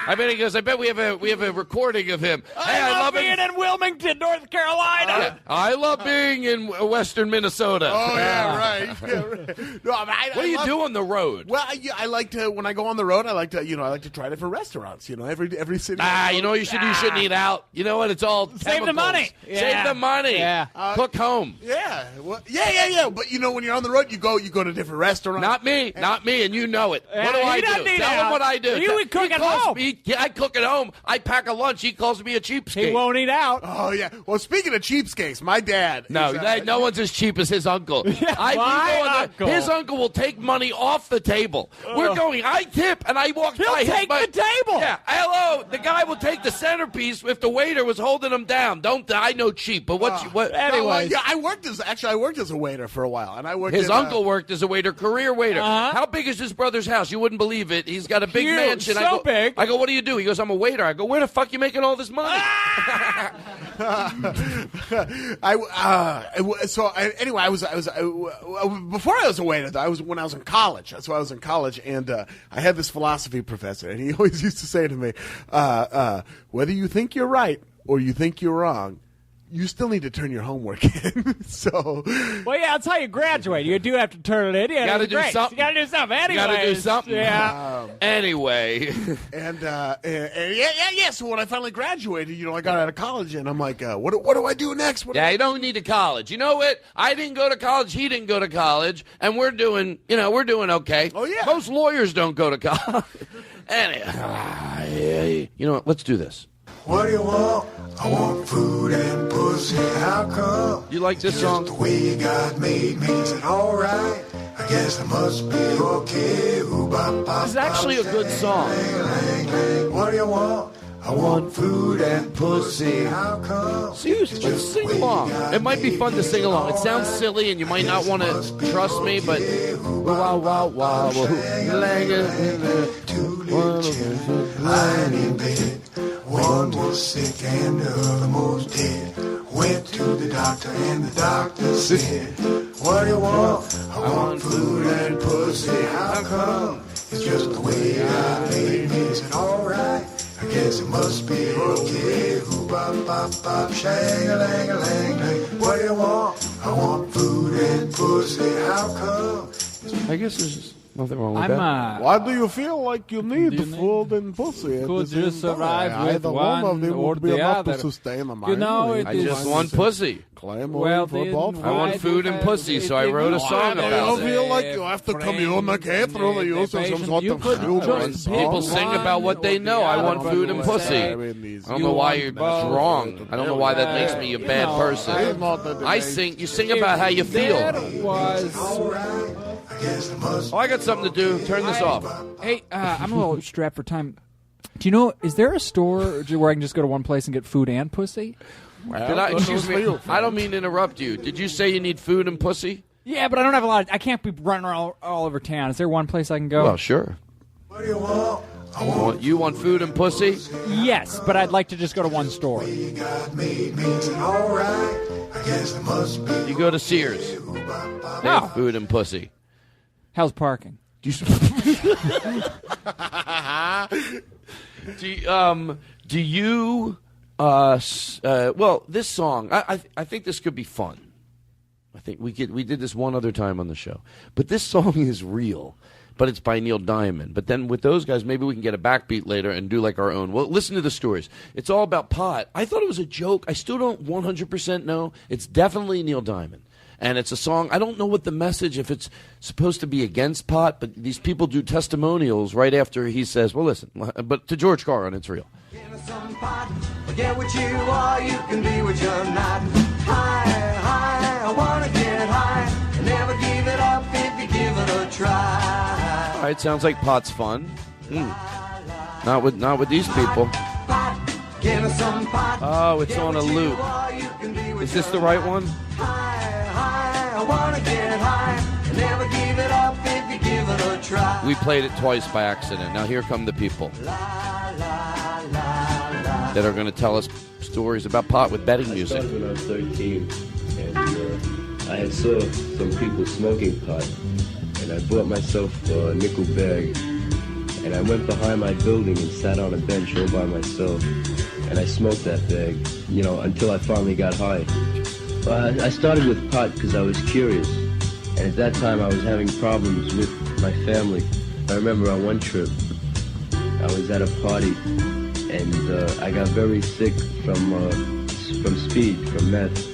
I bet he goes. I bet we have a recording of him. I love being in Wilmington, North Carolina. I love being in western Minnesota. Oh yeah, right. No, what do you do on the road? Well, I like to when I go on the road. I like to try different restaurants. Every city. You know what you should do? You shouldn't eat out. You know what? It's all save the money. Save the money. Yeah. Cook home. Yeah. Well, yeah. But when you're on the road, you go to different restaurants. Not me, and you know it. What do I do? Tell him what I do. You cook at home. I cook at home. I pack a lunch. He calls me a cheapskate. He won't eat out. Oh yeah. Well, speaking of cheapskates, my dad. No one's as cheap as his uncle. His uncle will take money off the table. We're going. I tip, and I walk by. He'll take the table. Yeah. Hello. The guy will take the centerpiece if the waiter was holding him down. I know cheap, but what? Anyways. No, I worked as a waiter for a while, and I worked. His uncle worked as a waiter, career waiter. How big is his brother's house? You wouldn't believe it. He's got a big Huge, mansion. So big. I go, what do you do? He goes, I'm a waiter. I go, where the fuck you making all this money? Anyway, I was before I was a waiter. When I was in college. So I was in college, and I had this philosophy professor, and he always used to say to me, "Whether you think you're right or you think you're wrong, you still need to turn your homework in." Well, yeah, that's how you graduate. You do have to turn it in. You gotta do something. You gotta do something. Anyway, you gotta do something. Yeah. Anyway. And so when I finally graduated, I got out of college, and I'm like, what do I do next? You don't need to college. You know what? I didn't go to college. He didn't go to college, and we're doing okay. Oh yeah. Most lawyers don't go to college. Anyway, you know what? Let's do this. What do you want? I want food and pussy. How come? You like this song? The way God made me. Is it all right? I guess I must be okay. This is actually a good song. What do you want? I want food and pussy. How come? Seriously, sing along. It might be fun to sing along. It sounds silly, and you might not want to trust me, but lying in bed. One was sick and the other was dead. Went to the doctor and the doctor said, what do you want? I want food and pussy. How come? It's just the way God made me. Is it alright? I guess it must be okay. Bop, bop, bop, shang-a-lang-a-lang-lang. What do you want? I want food and pussy. How come? I guess there's nothing wrong with that. Why do you feel like you need food and pussy? Could you survive with Either one of them or would be the enough other? to sustain a You know, mind. I just want pussy. Well, I want food and pussy, so I wrote a song about You it. feel like you have to communicate through the use of some sort of humor. People sing about what they know. I want food and pussy. I don't know why you're wrong. I don't know why that makes me a bad person. You sing about how you feel. Oh, I got something to do. Turn this off. Hey, I'm a little strapped for time. Do you know, is there a store where I can just go to one place and get food and pussy? Excuse me, I don't mean to interrupt you. Did you say you need food and pussy? Yeah, but I don't have a lot. I can't be running all over town. Is there one place I can go? Well, sure. What do you want? You want food and pussy? Yes, but I'd like to just go to one store. You go to Sears. No. Food and pussy. How's parking? Do you well, this song, I think this could be fun. I think we did this one other time on the show. But this song is real, but it's by Neil Diamond. But then with those guys, maybe we can get a backbeat later and do like our own. Well, listen to the stories. It's all about pot. I thought it was a joke. I still don't 100% know. It's definitely Neil Diamond. And it's a song, I don't know what the message, if it's supposed to be against pot, but these people do testimonials right after he says, well, listen, but to George Carlin, it's real. Give me some pot, forget what you are, you can be what you're not. High, I wanna get high, and never give it up if you give it a try. All right, sounds like pot's fun. Not with these people. Give me some pot. Oh, it's on a loop. Is this the right one? I wanna get high, and never give it up if you give it a try. We played it twice by accident. Now here come the people that are going to tell us stories about pot with betting music. I started when I was 13, and I had saw some people smoking pot, and I bought myself a nickel bag, and I went behind my building and sat on a bench all by myself, and I smoked that bag, until I finally got high. I started with pot because I was curious, and at that time I was having problems with my family. I remember on one trip, I was at a party, and I got very sick from speed, from meth.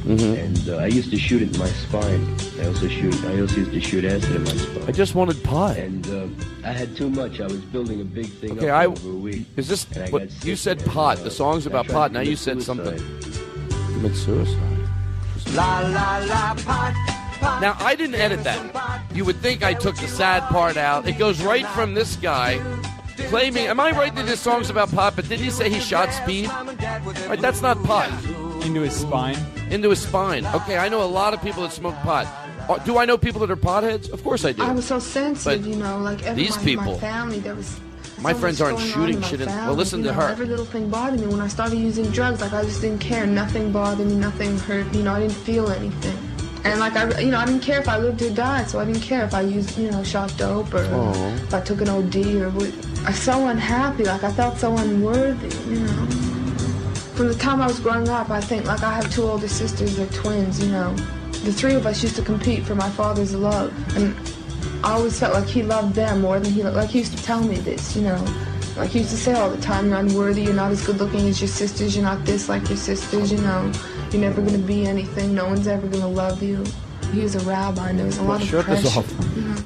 And I used to shoot it in my spine. I also used to shoot acid in my spine. I just wanted pot. And I had too much. I was building a big thing Okay, up over a week. Is this And I what got you sick, said? Pot. and, The song's I about tried pot. to Now you commit said suicide. something. Commit suicide. La la la pot. Now I didn't edit that. You would think I took the sad part out. It goes right from this guy claiming. Am I right that this song's about pot? But didn't he say he shot speed? Right, that's not pot. Into his spine. Into his spine. Okay, I know a lot of people that smoke pot. Do I know people that are potheads? Of course I do. I was so sensitive, But like everybody these people, in my family, there was my so friends much aren't going on shooting in my shit in. family, Well, listen to her. Every little thing bothered me. When I started using drugs, I just didn't care. Nothing bothered me. Nothing hurt me. I didn't feel anything. And I didn't care if I lived or died. So I didn't care if I used, shot dope or if I took an OD or what. I was so unhappy. I felt so unworthy. From the time I was growing up, I think I have two older sisters. They're twins. The three of us used to compete for my father's love, and I always felt like he loved them more than he used to tell me this. He used to say all the time, "You're unworthy. You're not as good looking as your sisters. You're not this like your sisters. You're never gonna be anything. No one's ever gonna love you." He was a rabbi, and there was a lot of Shut pressure. this off.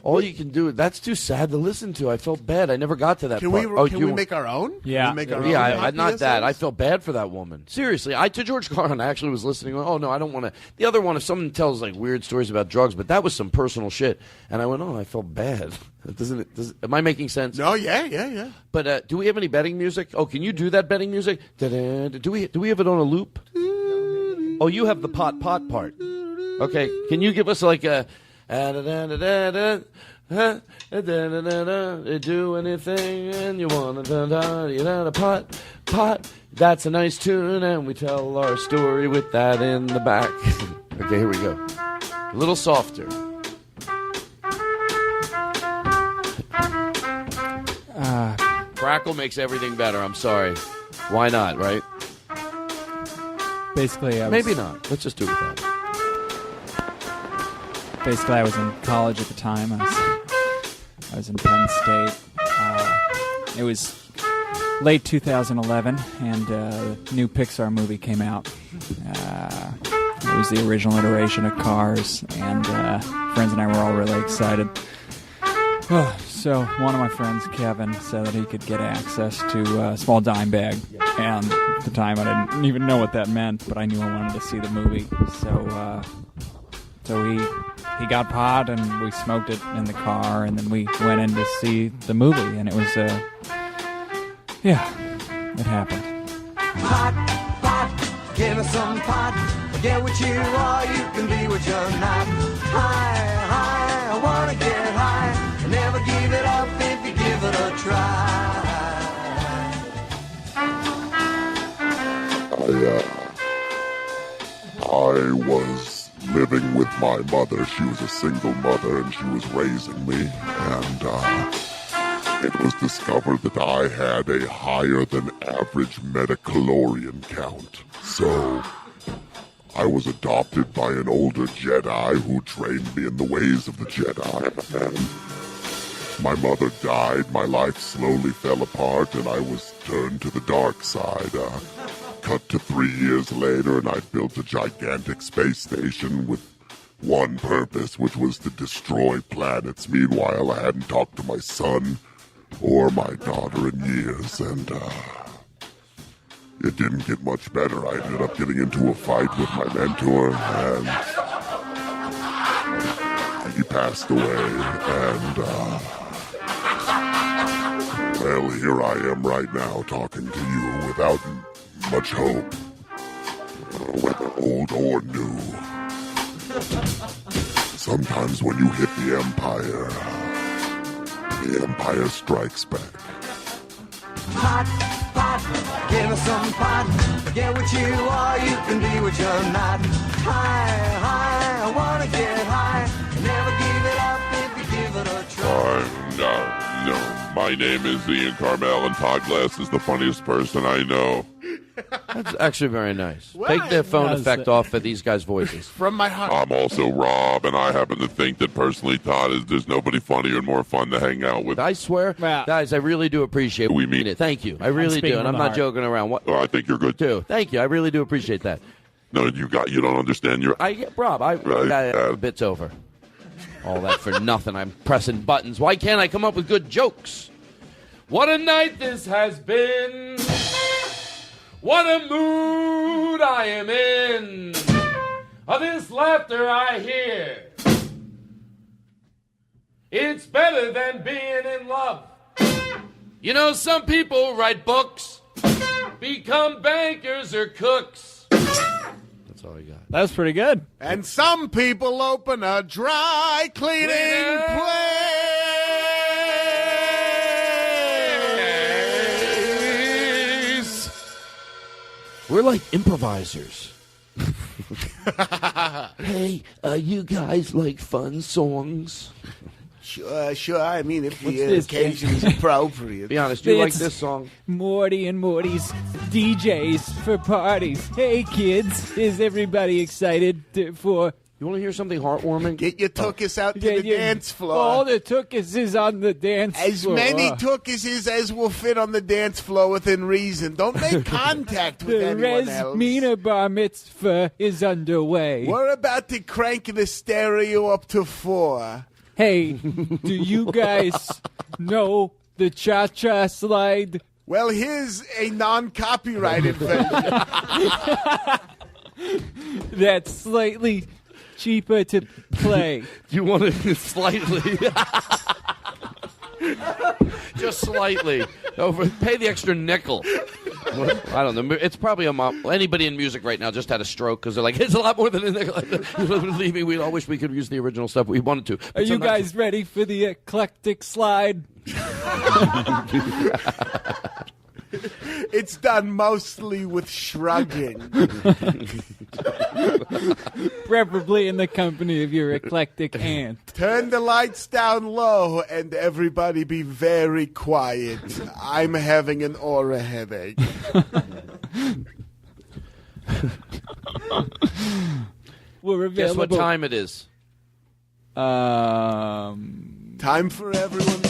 All you can do. That's too sad to listen to. I felt bad. I never got to that Can part. we make our own? Yeah, Can we make our own not that. PSAs? I felt bad for that woman. Seriously, to George Carlin, I actually was listening. Oh no, I don't want to. The other one, if someone tells weird stories about drugs, but that was some personal shit, and I went, I felt bad. Am I making sense? No, yeah. But do we have any betting music? Oh, can you do that betting music? Do we have it on a loop? Oh, you have the pot part. Okay, can you give us like a do anything and you wanna pot? That's a nice tune, and we tell our story with that in the back. Okay, here we go. A little softer. Crackle makes everything better. I'm sorry. Why not? Right? Basically, maybe not. Let's just do it with that. Basically, I was in college at the time. I was in Penn State. It was late 2011, and a new Pixar movie came out. It was the original iteration of Cars, and friends and I were all really excited. So one of my friends, Kevin, said that he could get access to a small dime bag, and at the time I didn't even know what that meant, but I knew I wanted to see the movie. So he got pot, and we smoked it in the car, and then we went in to see the movie, and it was, it happened. Pot, give me some pot. Forget what you are, you can be what you're not. High, I wanna get high. Never give it up if you give it a try. I was living with my mother. She was a single mother, and she was raising me. And it was discovered that I had a higher than average metacalorian count. So I was adopted by an older Jedi who trained me in the ways of the Jedi. And my mother died, my life slowly fell apart, and I was turned to the dark side. Cut to 3 years later, and I built a gigantic space station with one purpose, which was to destroy planets. Meanwhile, I hadn't talked to my son or my daughter in years, and it didn't get much better. I ended up getting into a fight with my mentor, and he passed away, and well, here I am right now talking to you without much hope, whether old or new. Sometimes when you hit the Empire strikes back. Pot, give us some pot. Forget what you are, you can be what you're not. High, I wanna get high. Never give it up if you give it a try. No. My name is Ian Karmel, and Todd Glass is the funniest person I know. That's actually very nice. Well, Take the phone effect off of these guys' voices. From my heart. I'm also Rob, and I happen to think that personally, Todd, there's nobody funnier and more fun to hang out with. I swear, guys, I really do appreciate it. We mean it. Thank you. I really do, and I'm not joking around. I think you're good too. Thank you. I really do appreciate that. No, you don't understand your. Rob, bit's over. All that for nothing. I'm pressing buttons. Why can't I come up with good jokes? What a night this has been. What a mood I am in. Of this laughter I hear. It's better than being in love. You know, some people write books, become bankers or cooks. That's all I got. That was pretty good. And some people open a dry cleaning place. We're like improvisers. Hey, you guys like fun songs? Sure. I mean, if the occasion is appropriate. Be honest, do you like this song? Morty and Morty's DJs for parties. Hey, kids, is everybody excited for... You want to hear something heartwarming? Get your tuchus out to the dance floor. All the tuchuses on the dance floor. As many tuchuses as will fit on the dance floor within reason. Don't make contact with anyone else. The Resmina bar mitzvah is underway. We're about to crank the stereo up to 4. Hey, do you guys know the cha-cha slide? Well, here's a non-copyrighted version. That's slightly cheaper to play. You want to slightly... Just slightly. Pay the extra nickel. I don't know. It's probably anybody in music right now just had a stroke because they're like, it's a lot more than a nickel. Believe me, we all wish we could use the original stuff we wanted to. Are you guys ready for the eclectic slide? It's done mostly with shrugging. Preferably in the company of your eclectic aunt. Turn the lights down low and everybody be very quiet. I'm having an aura headache. We're available. Guess what time it is? Time for everyone.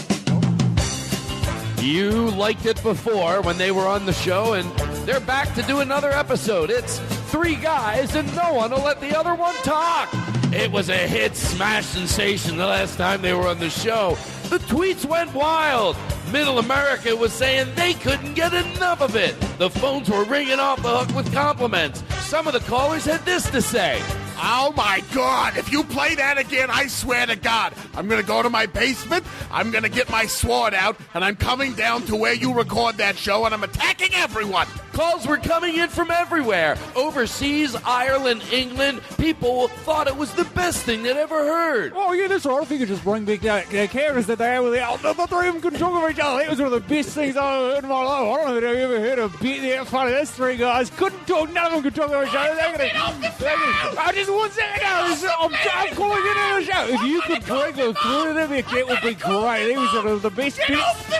You liked it before when they were on the show, and they're back to do another episode. It's 3 guys, and no one will let the other one talk. It was a hit smash sensation the last time they were on the show. The tweets went wild. Middle America was saying they couldn't get enough of it. The phones were ringing off the hook with compliments. Some of the callers had this to say. Oh, my God. If you play that again, I swear to God, I'm going to go to my basement, I'm going to get my sword out, and I'm coming down to where you record that show, and I'm attacking everyone. Calls were coming in from everywhere. Overseas, Ireland, England. People thought it was the best thing they'd ever heard. Oh, yeah, that's all. If you could just bring back the cameras that they had with the three of them couldn't talk over each other. It was one of the best things I've ever heard in my life. I don't know if I've ever heard a bit that funny. Those three guys couldn't talk. None of them could talk over each other. I just one second ago, I'm calling in the show. If you could bring them through them, that would be great. It was one of the best bits.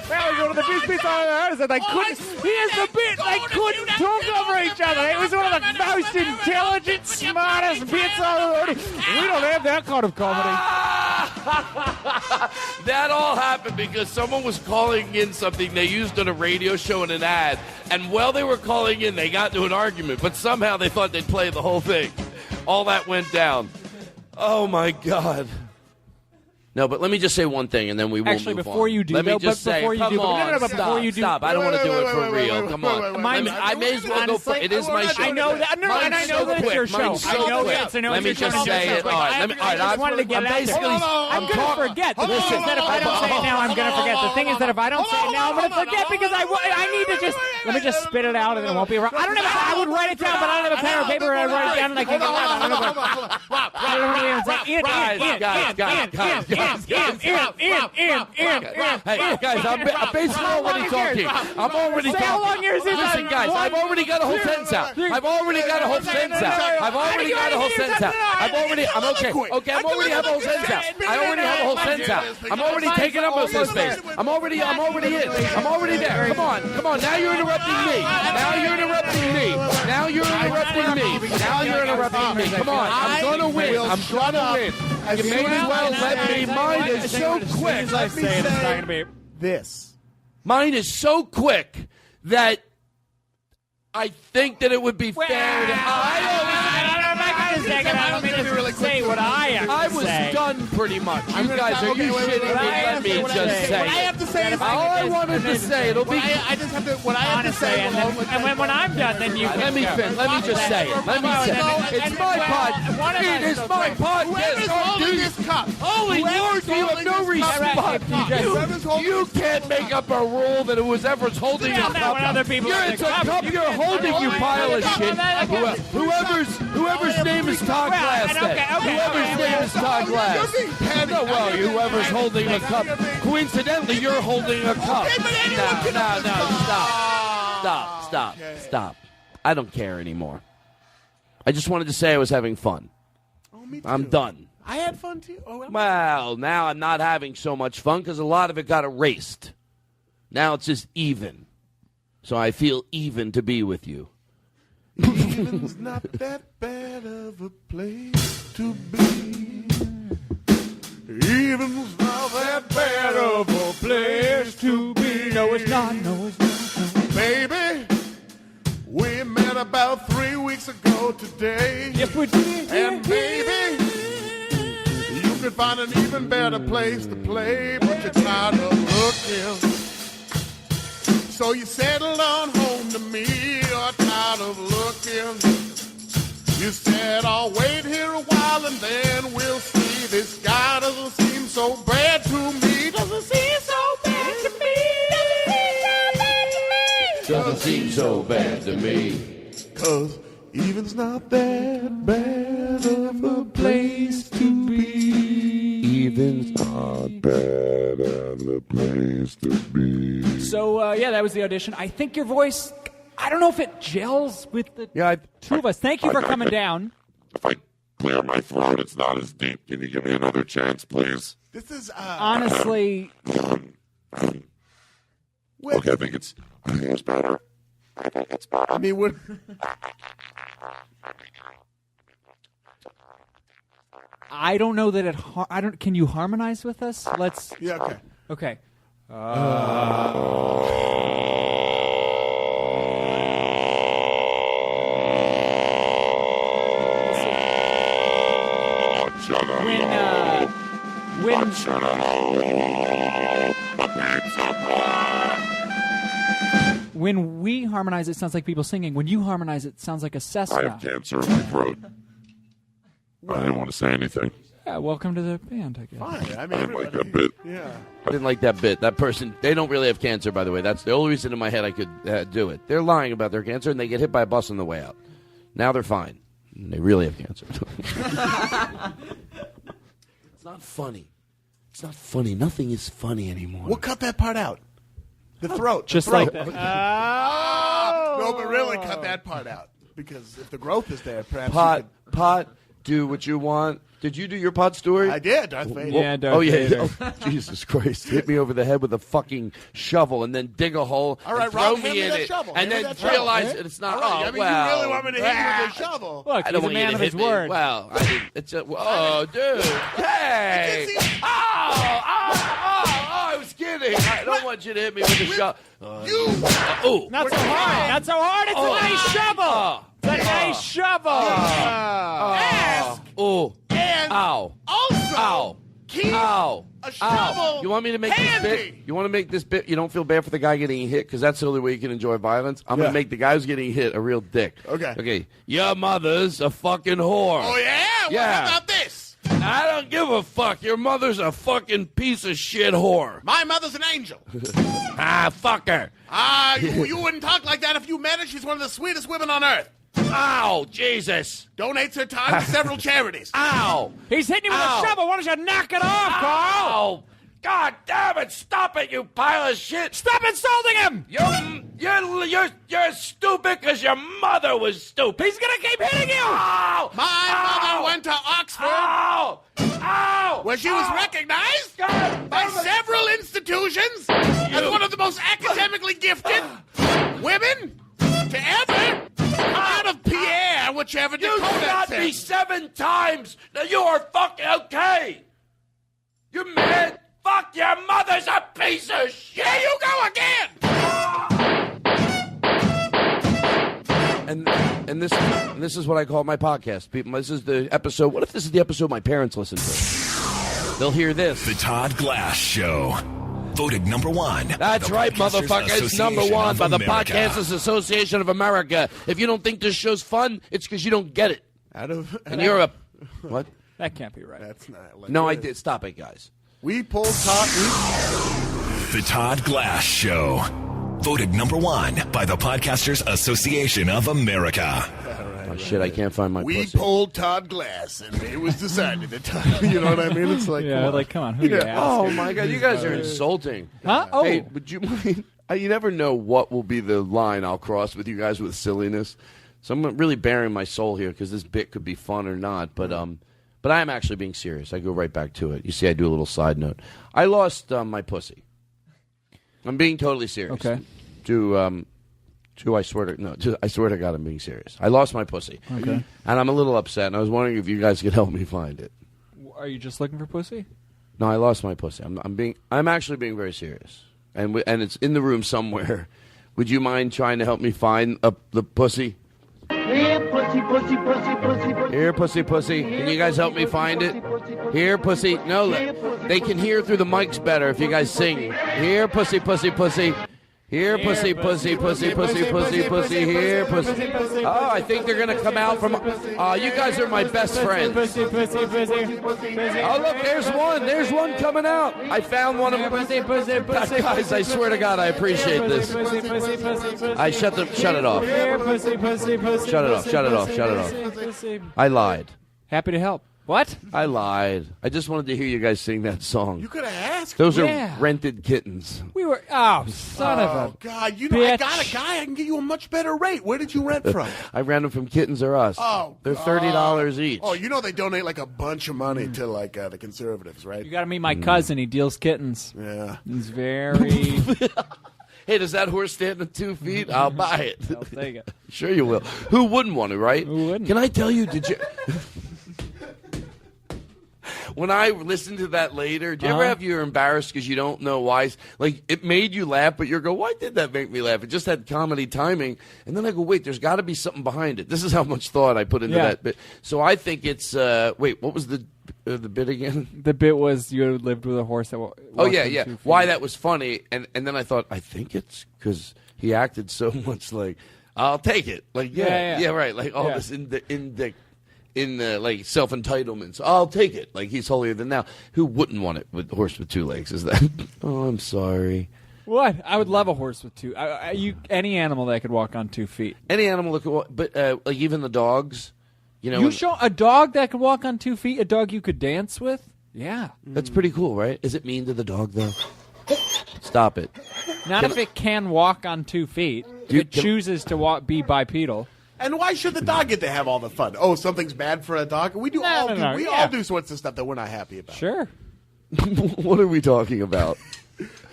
That was one of the best bits I've ever heard. So they couldn't. Here's the bit. They couldn't talk over each other. It was one of the most intelligent, smartest bits I've ever heard. We don't have that kind of comedy. That all happened because someone was calling in something they used on a radio show in an ad, and while they were calling in, they got into an argument, but somehow they thought they'd play the whole thing. All that went down. Oh, my God. No, but let me just say one thing, and then we will Actually, move before on. you do, Let me though, just but say, before you come do, on, no, before you do, stop. I don't want to do it for real. wait, Come on. I may as well go for it. It is my show. I know that. No, and I know that it's your show. I know that. Let me just say it. All right. I just wanted to get it out there. I'm going to forget. The thing is that if I don't say it now, I'm going to forget. The thing is that if I don't say it now, I'm going to forget because I need to just let me just spit it out and it won't be around. I don't have. I would write it down, but I don't have a pen or paper. I write it down and I can't get it out. I don't know. Hey, guys, I'm basically already talking. I'm already talking. How long yours is? Listen, guys, I've already got a whole sentence out. I'm already got a whole sentence out. I'm okay. Okay, I'm already have a whole sentence out. I already have a whole sentence out. I'm already taking up most of the space. I'm already in. I'm already there. Come on. Now you're interrupting me. Come on. I'm gonna win. You may as well let me. Mine is so quick. Mine is so quick that I think that it would be fair to. I don't mean to say what I have to I was done pretty much. You guys, are you shitting me? Let me just say. What I have to say is all I wanted to say. It'll be. I just have to. What I have to say. And when I'm done, then you. Let me finish. Let me just say it. Let me say it. It's my pod. It is my podcast. Holding this cup. Holy Lord, you have no respect. You can't make up a rule that whoever's holding a cup. It's a cup you're holding, you pile of shit. Whoever's name is Todd Glass. Whoever's name is Todd Glass. No, well, whoever's holding a cup. Coincidentally, you're holding a cup. No, stop. I don't care anymore. I just wanted to say I was having fun. I'm done. I had fun too. Well, now I'm not having so much fun because a lot of it got erased. Now it's just even. So I feel even to be with you. Even's not that bad of a place to be. Even's not that bad of a place to be. No, it's not. No, it's not. Baby, we met about 3 weeks ago today. Yes, we did. And baby, you could find an even better place to play, but you're tired of looking. So you settled on home to me, you're tired of looking. You said, I'll wait here a while and then we'll see. This guy doesn't seem so bad to me. Doesn't seem so bad to me. Doesn't seem so bad to me. 'Cause even's not that bad of a place to be. Even's not bad of a place to be. So, yeah, that was the audition. I think your voice, I don't know if it gels with the two of us. Thank you for coming down. If I clear my throat, it's not as deep. Can you give me another chance, please? This is honestly. Okay, I think it's better. I mean, what? I don't know that it. I don't. Can you harmonize with us? Let's. Yeah. Okay. Okay. When we harmonize, it sounds like people singing. When you harmonize, it sounds like a Cessna. I have cancer in my throat. I didn't want to say anything. Yeah, welcome to the band, I guess. Fine. I mean, I didn't like everybody- that bit. Yeah. I didn't like that bit. That person, they don't really have cancer, by the way. That's the only reason in my head I could do it. They're lying about their cancer, and they get hit by a bus on the way out. Now they're fine. And they really have cancer. It's not funny. It's not funny. Nothing is funny anymore. We'll cut that part out. The throat. Just the throat. like that. No, but really cut that part out. Because if the growth is there, perhaps Pot, do what you want. Did you do your pot story? I did, Darth Vader. Yeah, Darth Oh, yeah. Vader. Oh, Jesus Christ. Hit me over the head with a fucking shovel and then dig a hole All right, and throw Rob, me hand me in that it. shovel. And Hand me then that shovel. realize it's not. All right, Oh, I mean, well. you really want me to hit you with a shovel? Look, I he's don't a want you man to of hit his me. word. Well, I didn't. It's a, oh, dude. Hey. I was kidding. I don't want you to hit me with a shovel. Oh. Not so hard. Not so hard. It's a nice shovel. It's a nice shovel. Ask. Oh. And Ow. also Ow. keep Ow. a shovel You want me to make handy. this bit? You want to make this bit? You don't feel bad for the guy getting hit because that's the only way you can enjoy violence. I'm going Yeah. to make the guy who's getting hit a real dick. Okay. Okay. Your mother's a fucking whore. Oh, yeah? Yeah. What about this? I don't give a fuck. Your mother's a fucking piece of shit whore. My mother's an angel. Fuck her. You wouldn't talk like that if you met her. She's one of the sweetest women on earth. Ow, Jesus. Donates her time to several charities. Ow. He's hitting you with Ow. a shovel. Why don't you knock it off, Carl? Ow. God damn it. Stop it, you pile of shit. Stop insulting him. You're stupid because your mother was stupid. He's going to keep hitting you. Ow. My mother went to Oxford, Ow. Ow. where she was recognized by several institutions as one of the most academically gifted women to ever come out of Pierre, whichever You Dakota shot said. me 7 times. Now you are fucking okay. You're mad? Fuck, your mother's a piece of shit. There you go again. And this is what I call my podcast, people. This is the episode. What if this is the episode my parents listen to? They'll hear this. The Todd Glass Show. Voted #1. That's right, motherfucker. It's #1 by the Podcasters Association of America. If you don't think this show's fun, it's because you don't get it. And you're a... What? That can't be right. That's not. No, I did. Stop it, guys. We pulled Todd. The Todd Glass Show. Voted #1 by the Podcasters Association of America. Oh, shit, I can't find my We pussy. polled Todd Glass, and it was decided that Todd. You know what I mean? It's like, come on. Who you asking? Oh, my God. You guys are insulting. Huh? Oh. Hey, would you mind? You never know what will be the line I'll cross with you guys with silliness. So I'm really bearing my soul here because this bit could be fun or not. But I am actually being serious. I go right back to it. You see, I do a little side note. I lost my pussy. I'm being totally serious. Okay. I swear to God, I'm being serious. I lost my pussy. Okay. And I'm a little upset, and I was wondering if you guys could help me find it. Are you just looking for pussy? No, I lost my pussy. I'm actually being very serious, and it's in the room somewhere. Would you mind trying to help me find the pussy? Here, pussy, pussy, pussy, pussy, pussy. Here, pussy, pussy. Can you guys help me find it? Here, pussy. No, they can hear through the mics better if you guys sing. Here, pussy, pussy, pussy. Here, pussy, pussy, pussy, pussy, pussy, pussy. Here, pussy. Oh, I think they're gonna come out from. You guys are my best friends. Oh, look, there's one. There's one coming out. I found one of them. Guys, I swear to God, I appreciate this. I shut it off. Shut it off. Shut it off. Shut it off. I lied. Happy to help. What? I lied. I just wanted to hear you guys sing that song. You could have asked. Those Yeah. are rented kittens. We were. Oh, son of a. God, you know, I bitch. got a guy. I can get you a much better rate. Where did you rent from? I ran them from Kittens R Us. Oh, they're $30 each. Oh, you know they donate like a bunch of money to like the conservatives, right? You got to meet my cousin. He deals kittens. Yeah. He's very. Hey, does that horse stand on 2 feet? I'll buy it. I'll take it. Sure you will. Who wouldn't want to, right? Who wouldn't? Can I tell you, did you... When I listened to that later, do you ever have you're embarrassed because you don't know why? Like, it made you laugh, but you're going, why did that make me laugh? It just had comedy timing. And then I go, wait, there's got to be something behind it. This is how much thought I put into that bit. So I think it's, wait, what was the bit again? The bit was you lived with a horse that. Oh, yeah. Why that was funny. And then I thought, I think it's because he acted so much like, I'll take it. Like, yeah, right. Like all this in like self-entitlements. I'll take it. Like he's holier than thou. Who wouldn't want it with a horse with 2 legs? Is that? Oh, I'm sorry. What? I would love a horse with 2. Any animal that could walk on 2 feet. Any animal that could walk, but like even the dogs. You know, You show a dog that could walk on 2 feet. A dog you could dance with. Yeah, that's pretty cool, right? Is it mean to the dog though? Stop it. Not if it can walk on 2 feet. It chooses to be bipedal. And why should the dog get to have all the fun? Oh, something's bad for a dog. We all do sorts of stuff that we're not happy about. Sure. What are we talking about?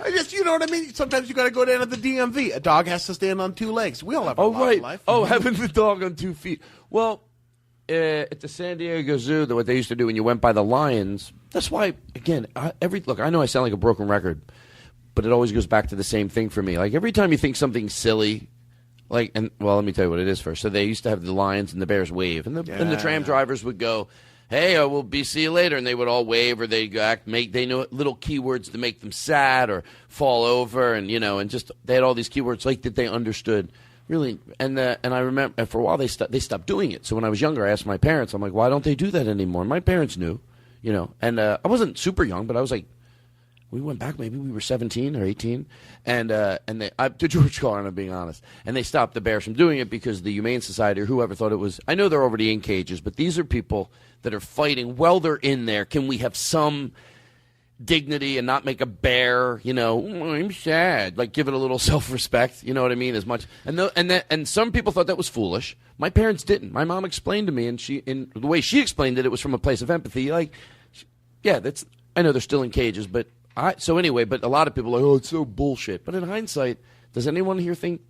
I just, you know what I mean? Sometimes you got to go down to the DMV. A dog has to stand on 2 legs. We all have a lot of life. Oh, having the dog on 2 feet. Well, at the San Diego Zoo, what they used to do when you went by the lions, that's why, again, look, I know I sound like a broken record, but it always goes back to the same thing for me. Like, every time you think something silly, let me tell you what it is first. So they used to have the lions and the bears wave, and the tram drivers would go, hey, we'll see you later, and they would all wave, or they'd they know little keywords to make them sad or fall over, and and just they had all these keywords like that they understood really. And I remember for a while they stopped doing it. So when I was younger, I asked my parents, I'm like, why don't they do that anymore? And my parents knew, and I wasn't super young, but I was like, we went back, maybe we were 17 or 18, and to George Carlin, I'm being honest, and they stopped the bears from doing it because the Humane Society or whoever thought it was. I know they're already in cages, but these are people that are fighting while they're in there. Can we have some dignity and not make a bear? I'm sad. Like give it a little self-respect. You know what I mean? As much and some people thought that was foolish. My parents didn't. My mom explained to me, and in the way she explained it, it was from a place of empathy. Like, yeah, I know they're still in cages, but. So anyway, but a lot of people are like, oh, it's so bullshit. But in hindsight, does anyone here think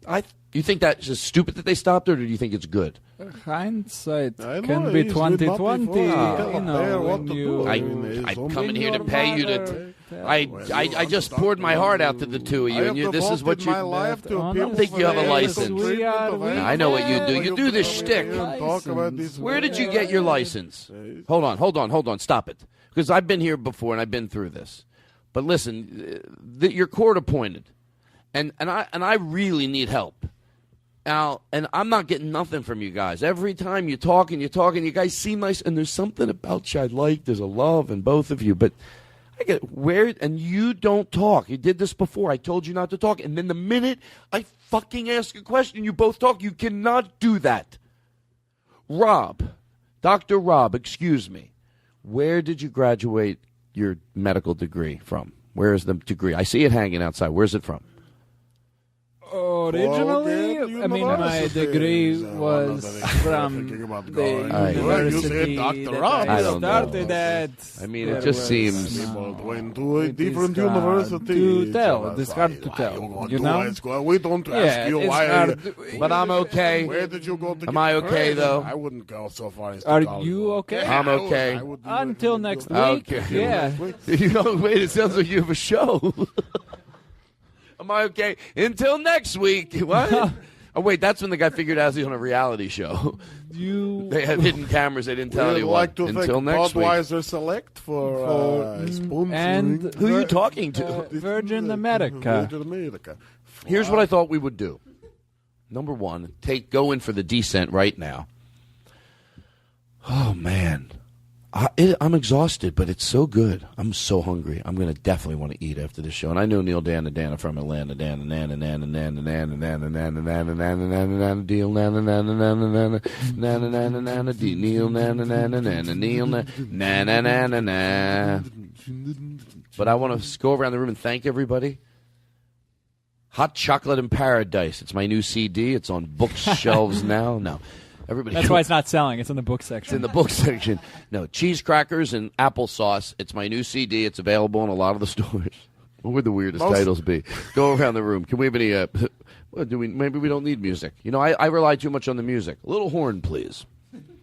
you think that's just stupid that they stopped it, or do you think it's good? Hindsight can be 20/20. I'm coming here to pay you to. I just poured my heart out to the two of you, and this is what you. I don't think you have a license. I know what you do. You do this shtick. Where did you get your license? Hold on. Stop it, because I've been here before and I've been through this. But listen, you're court appointed, and I really need help. Now, and I'm not getting nothing from you guys. Every time you talk, and you guys seem nice, and there's something about you I like. There's a love in both of you, but I get where, and you don't talk. You did this before. I told you not to talk, and then the minute I fucking ask a question, you both talk. You cannot do that. Dr. Rob, excuse me. Where did you graduate your medical degree from? Where is the degree? I see it hanging outside. Where's it from? Originally, my degree was from the university that I started at. I mean, it just seems went to a different university. To tell, it's hard to tell. You know, we don't ask you why. But I'm okay. Where did you go to? Am I okay though? I wouldn't go so far as to Are call you okay? I'm okay. Until next week. Okay. Yeah. Wait, it sounds like you have a show. Am I okay? Until next week. What? Oh, wait, that's when the guy figured out he's on a reality show. They had hidden cameras. They didn't tell anyone. Like to until thank next week. Budweiser Select for sponsoring. And who are you talking to? Virgin America. Here's what I thought we would do. Number one, go in for the descent right now. Oh, man. I'm exhausted, but it's so good. I'm so hungry. I'm going to definitely want to eat after this show. And I know Neil Dan and Dana from Atlanta. Dan and Nan and Nan and Nan and Nan and Nan and Nan and Nan and Nan and Nan and Nan Deal Nan and Nan and Nan and Nan and Nan and Nan and Neil Nan and Nan and Nan and Neil Nan and Nan and Nan. But I want to go around the room and thank everybody. Hot Chocolate in Paradise. It's my new CD. It's on bookshelves now. No. Everybody. That's why it's not selling. It's in the book section. It's in the book section. No, cheese crackers and applesauce. It's my new CD. It's available in a lot of the stores. What would the weirdest titles be? Go around the room. Can we have any? Maybe we don't need music. I rely too much on the music. A little horn, please.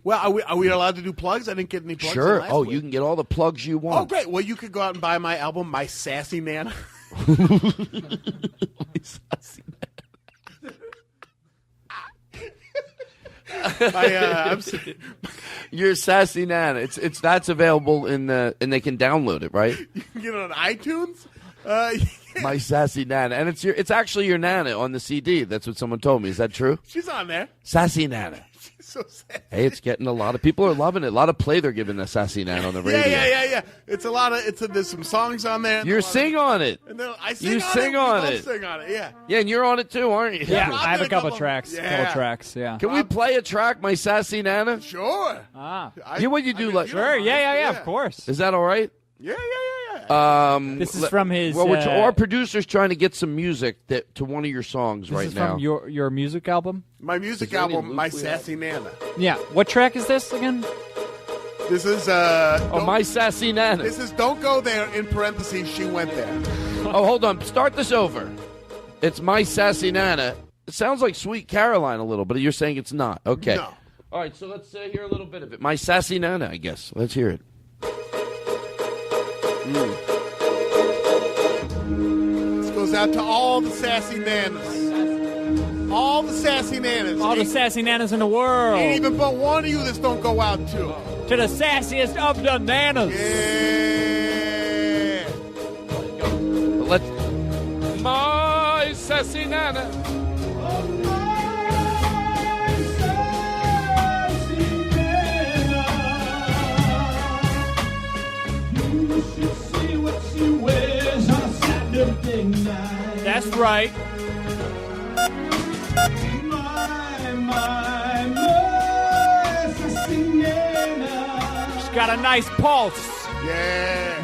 Well, are we allowed to do plugs? I didn't get any plugs. Sure. Last week. You can get all the plugs you want. Oh, great. Well, you could go out and buy my album, My Sassy Nana. Your Sassy Nana. That's available and they can download it, right? You can get it on iTunes. My Sassy Nana. And it's actually your Nana on the CD. That's what someone told me. Is that true? She's on there. Sassy Nana. She's so sad. Hey, it's getting a lot of people are loving it. A lot of play they're giving the Sassy Nana on the radio. Yeah. It's a lot of. There's some songs on there. You sing on it. And then I sing You on sing it. on We it. both sing on it. Yeah. Yeah, and you're on it too, aren't you? Yeah, Rob I have did a couple tracks. Yeah. Can we play a track, My Sassy Nana? Sure. What you do? Sure. Yeah. Of course. Is that all right? Yeah. This is from his. Well, our producer's trying to get some music to one of your songs This right is now. from your music album. My music Is there any album, loop My we Sassy Nana. Yeah. What track is this again? This is My Sassy Nana. This is Don't Go There, in parentheses, She Went There. Oh, hold on. Start this over. It's My Sassy Nana. It sounds like Sweet Caroline a little, but you're saying it's not. Okay. No. All right, so let's hear a little bit of it. My Sassy Nana, I guess. Let's hear it. This goes out to all the sassy nanas. All the sassy nanas. All the sassy nanas in the world. Ain't even but one of you this don't go out to. To the sassiest of the nanas. Yeah. Let's. My Sassy Nana. That's right. She's got a nice pulse. Yeah.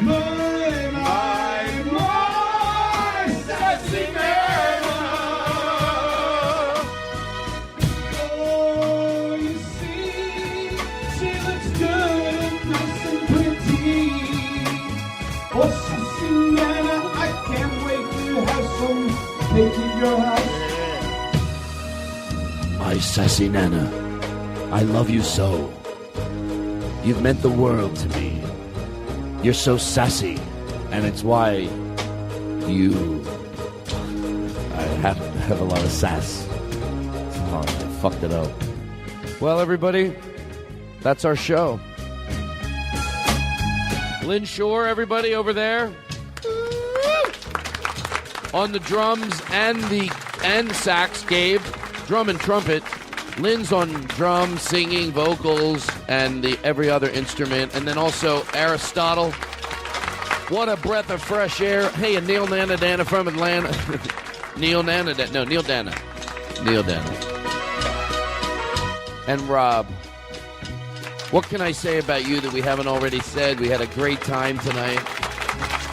Sassy Nana. Oh, you see, she looks good and nice and pretty. Oh, Sassy Nana, I can't wait to have some cake in your house. My Sassy Nana, I love you so. You've meant the world to me. You're so sassy, and it's why I have a lot of sass. Oh, I fucked it up. Well, everybody, that's our show. Lynn Shore, everybody over there. On the drums and sax, Gabe. Drum and trumpet. Lynn's on drums, singing, vocals, and every other instrument. And then also Aristotle. What a breath of fresh air. Hey, and Neil Dana from Atlanta. Neil Dana. And Rob. What can I say about you that we haven't already said? We had a great time tonight.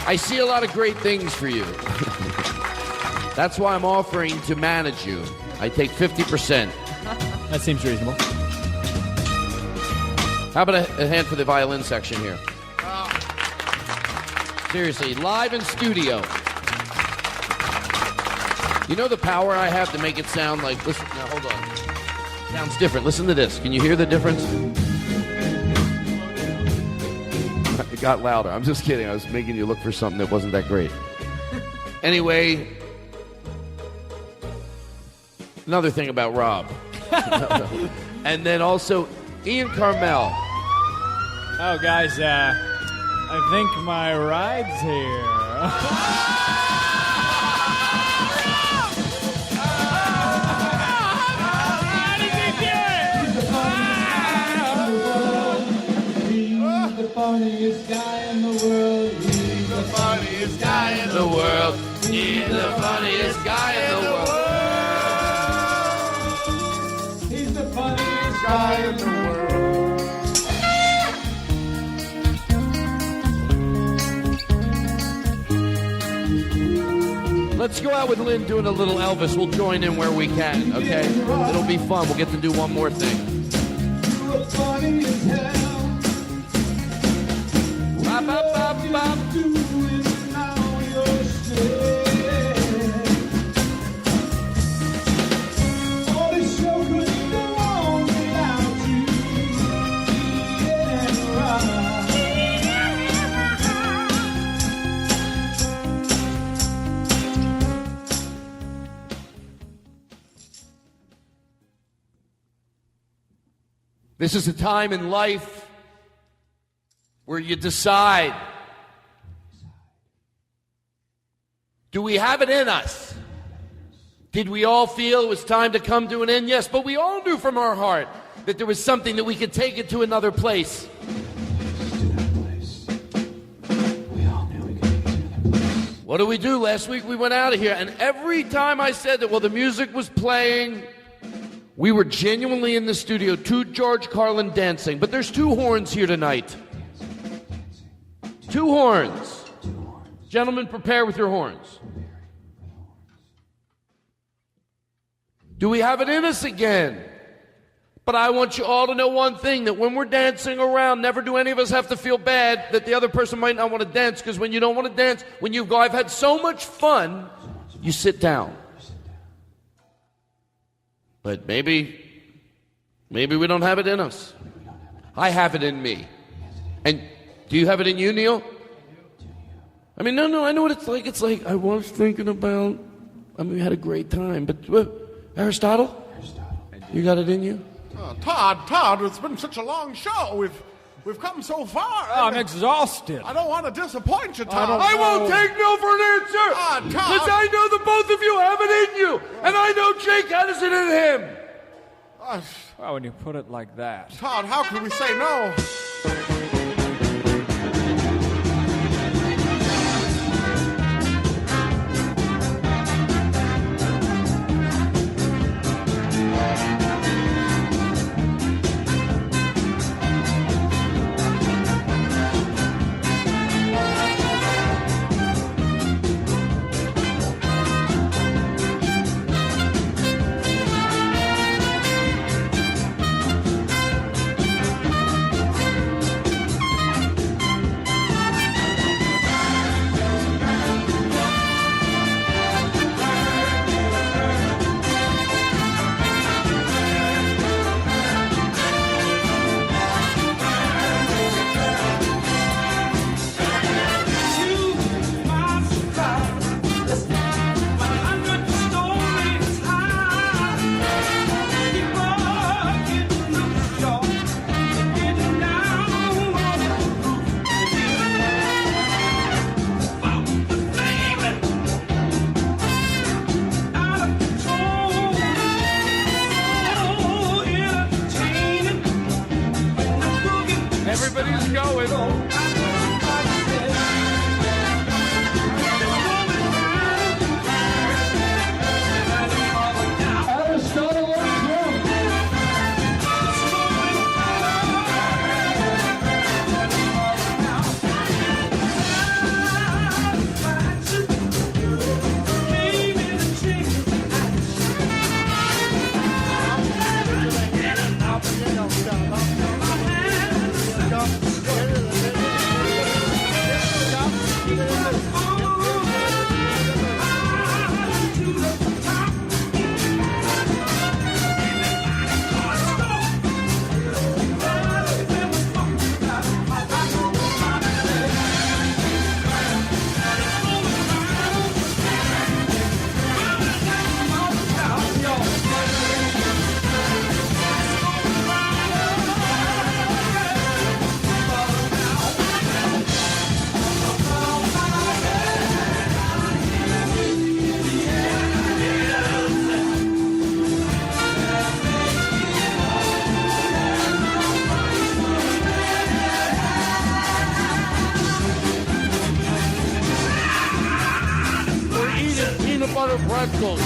I see a lot of great things for you. That's why I'm offering to manage you. I take 50%. That seems reasonable. How about a hand for the violin section here? Seriously, live in studio. You know the power I have to make it sound like... Listen, now hold on. Sounds different. Listen to this. Can you hear the difference? It got louder. I'm just kidding. I was making you look for something that wasn't that great. Anyway, another thing about Rob. And then also Ian Karmel. Oh, guys, I think my ride's here. He's the funniest guy in the world. He's the funniest guy in the world. He's the funniest guy in the world. He's the funniest guy in the world. Let's go out with Lynn doing a little Elvis. We'll join in where we can, okay? It'll be fun. We'll get to do one more thing. You were funny as hell. Bop, bop, bop, bop. Doing now you're dead. All this show couldn't go on without you. Yeah, right. This is a time in life where you decide, Do we have it in us? Did we all feel it was time to come to an end? Yes, but we all knew from our heart that there was something that we could take it to another place. What did we do? Last week we went out of here, and every time I said that, well, the music was playing, we were genuinely in the studio to George Carlin dancing. But there's two horns here tonight. Two horns. Gentlemen, prepare with your horns. Do we have it in us again? But I want you all to know one thing, that when we're dancing around, never do any of us have to feel bad that the other person might not want to dance, because when you don't want to dance, when you go, I've had so much fun, you sit down. But maybe we don't have it in us. I have it in me. And do you have it in you, Neil? I mean, no, I know what it's like. It's like, I was thinking about, we had a great time, but Aristotle? You got it in you? Todd, it's been such a long show. We've come so far. Oh, I'm exhausted. I don't want to disappoint you, Todd. I won't take no for an answer. Because I know that both of you have it in you. And I know Jake has it in him. Well, when you put it like that. Todd, how can we say no? Everybody's going. Butter pretzels.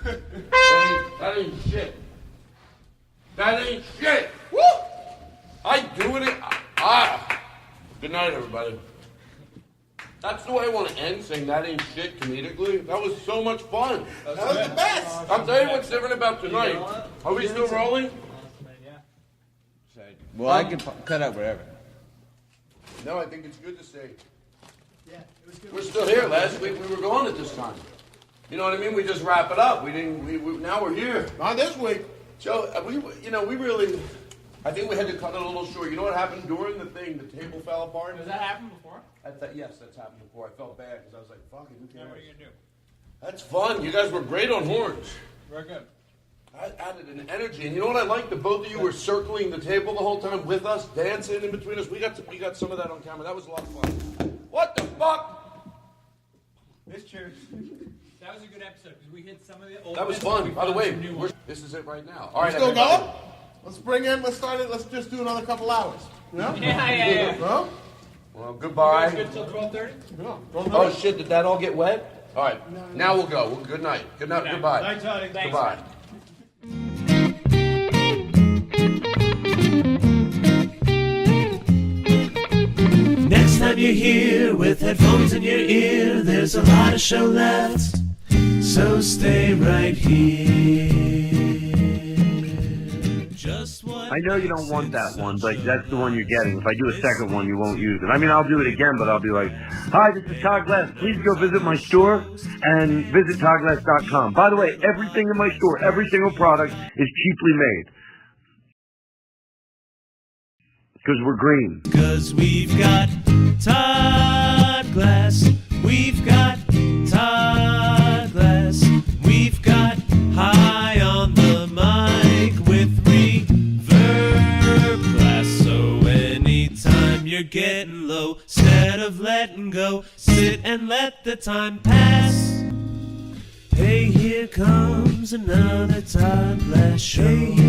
That ain't shit. That ain't shit. Woo! I do it. Good night, everybody. That's the way I want to end, saying that ain't shit comedically. That was so much fun. That was the best. I'll tell you what's different about tonight. Are we still rolling? Well, I can cut out whatever. No, I think it's good to say. Yeah, it was good. We're still here. Last week we were gone at this time. You know what I mean? We just wrap it up. We didn't. We now we're here. Not this week. Joe, we really. I think we had to cut it a little short. You know what happened during the thing? The table fell apart. Does that happen before? Yes, that's happened before. I felt bad because I was like, "Fuck it, who cares?" What are you gonna do? That's fun. You guys were great on horns. Very good. I added an energy, and you know what I like? The both of you were circling the table the whole time with us, dancing in between us. We got some of that on camera. That was a lot of fun. What the fuck? This church. That was a good episode because we hit some of the old. That was fun. By the way, this is it right now. All right, Still everybody. going? Let's start it. Let's just do another couple hours. Yeah? Yeah. Huh? Well, goodbye. You guys good till 12:30? Yeah. Oh shit! Did that all get wet? All right. Now we'll go. Good night. Good night. Goodbye. Night, Tony. Thanks. Goodbye. Next time you're here with headphones in your ear, there's a lot of show left, so stay right here. Just what I know you don't want that one, but that's the one you're getting. If I do a second one, you won't use it. I mean, I'll do it again, but I'll be like, "Hi, this is Todd Glass. Please go visit my store and visit toddglass.com. By the way, everything in my store, every single product is cheaply made. Because we're green. Because we've got Todd Glass, we've got Todd Glass, we've got high on the mic with reverb glass. So anytime you're getting low, instead of letting go, sit and let the time pass. Hey, here comes another Todd Glass show.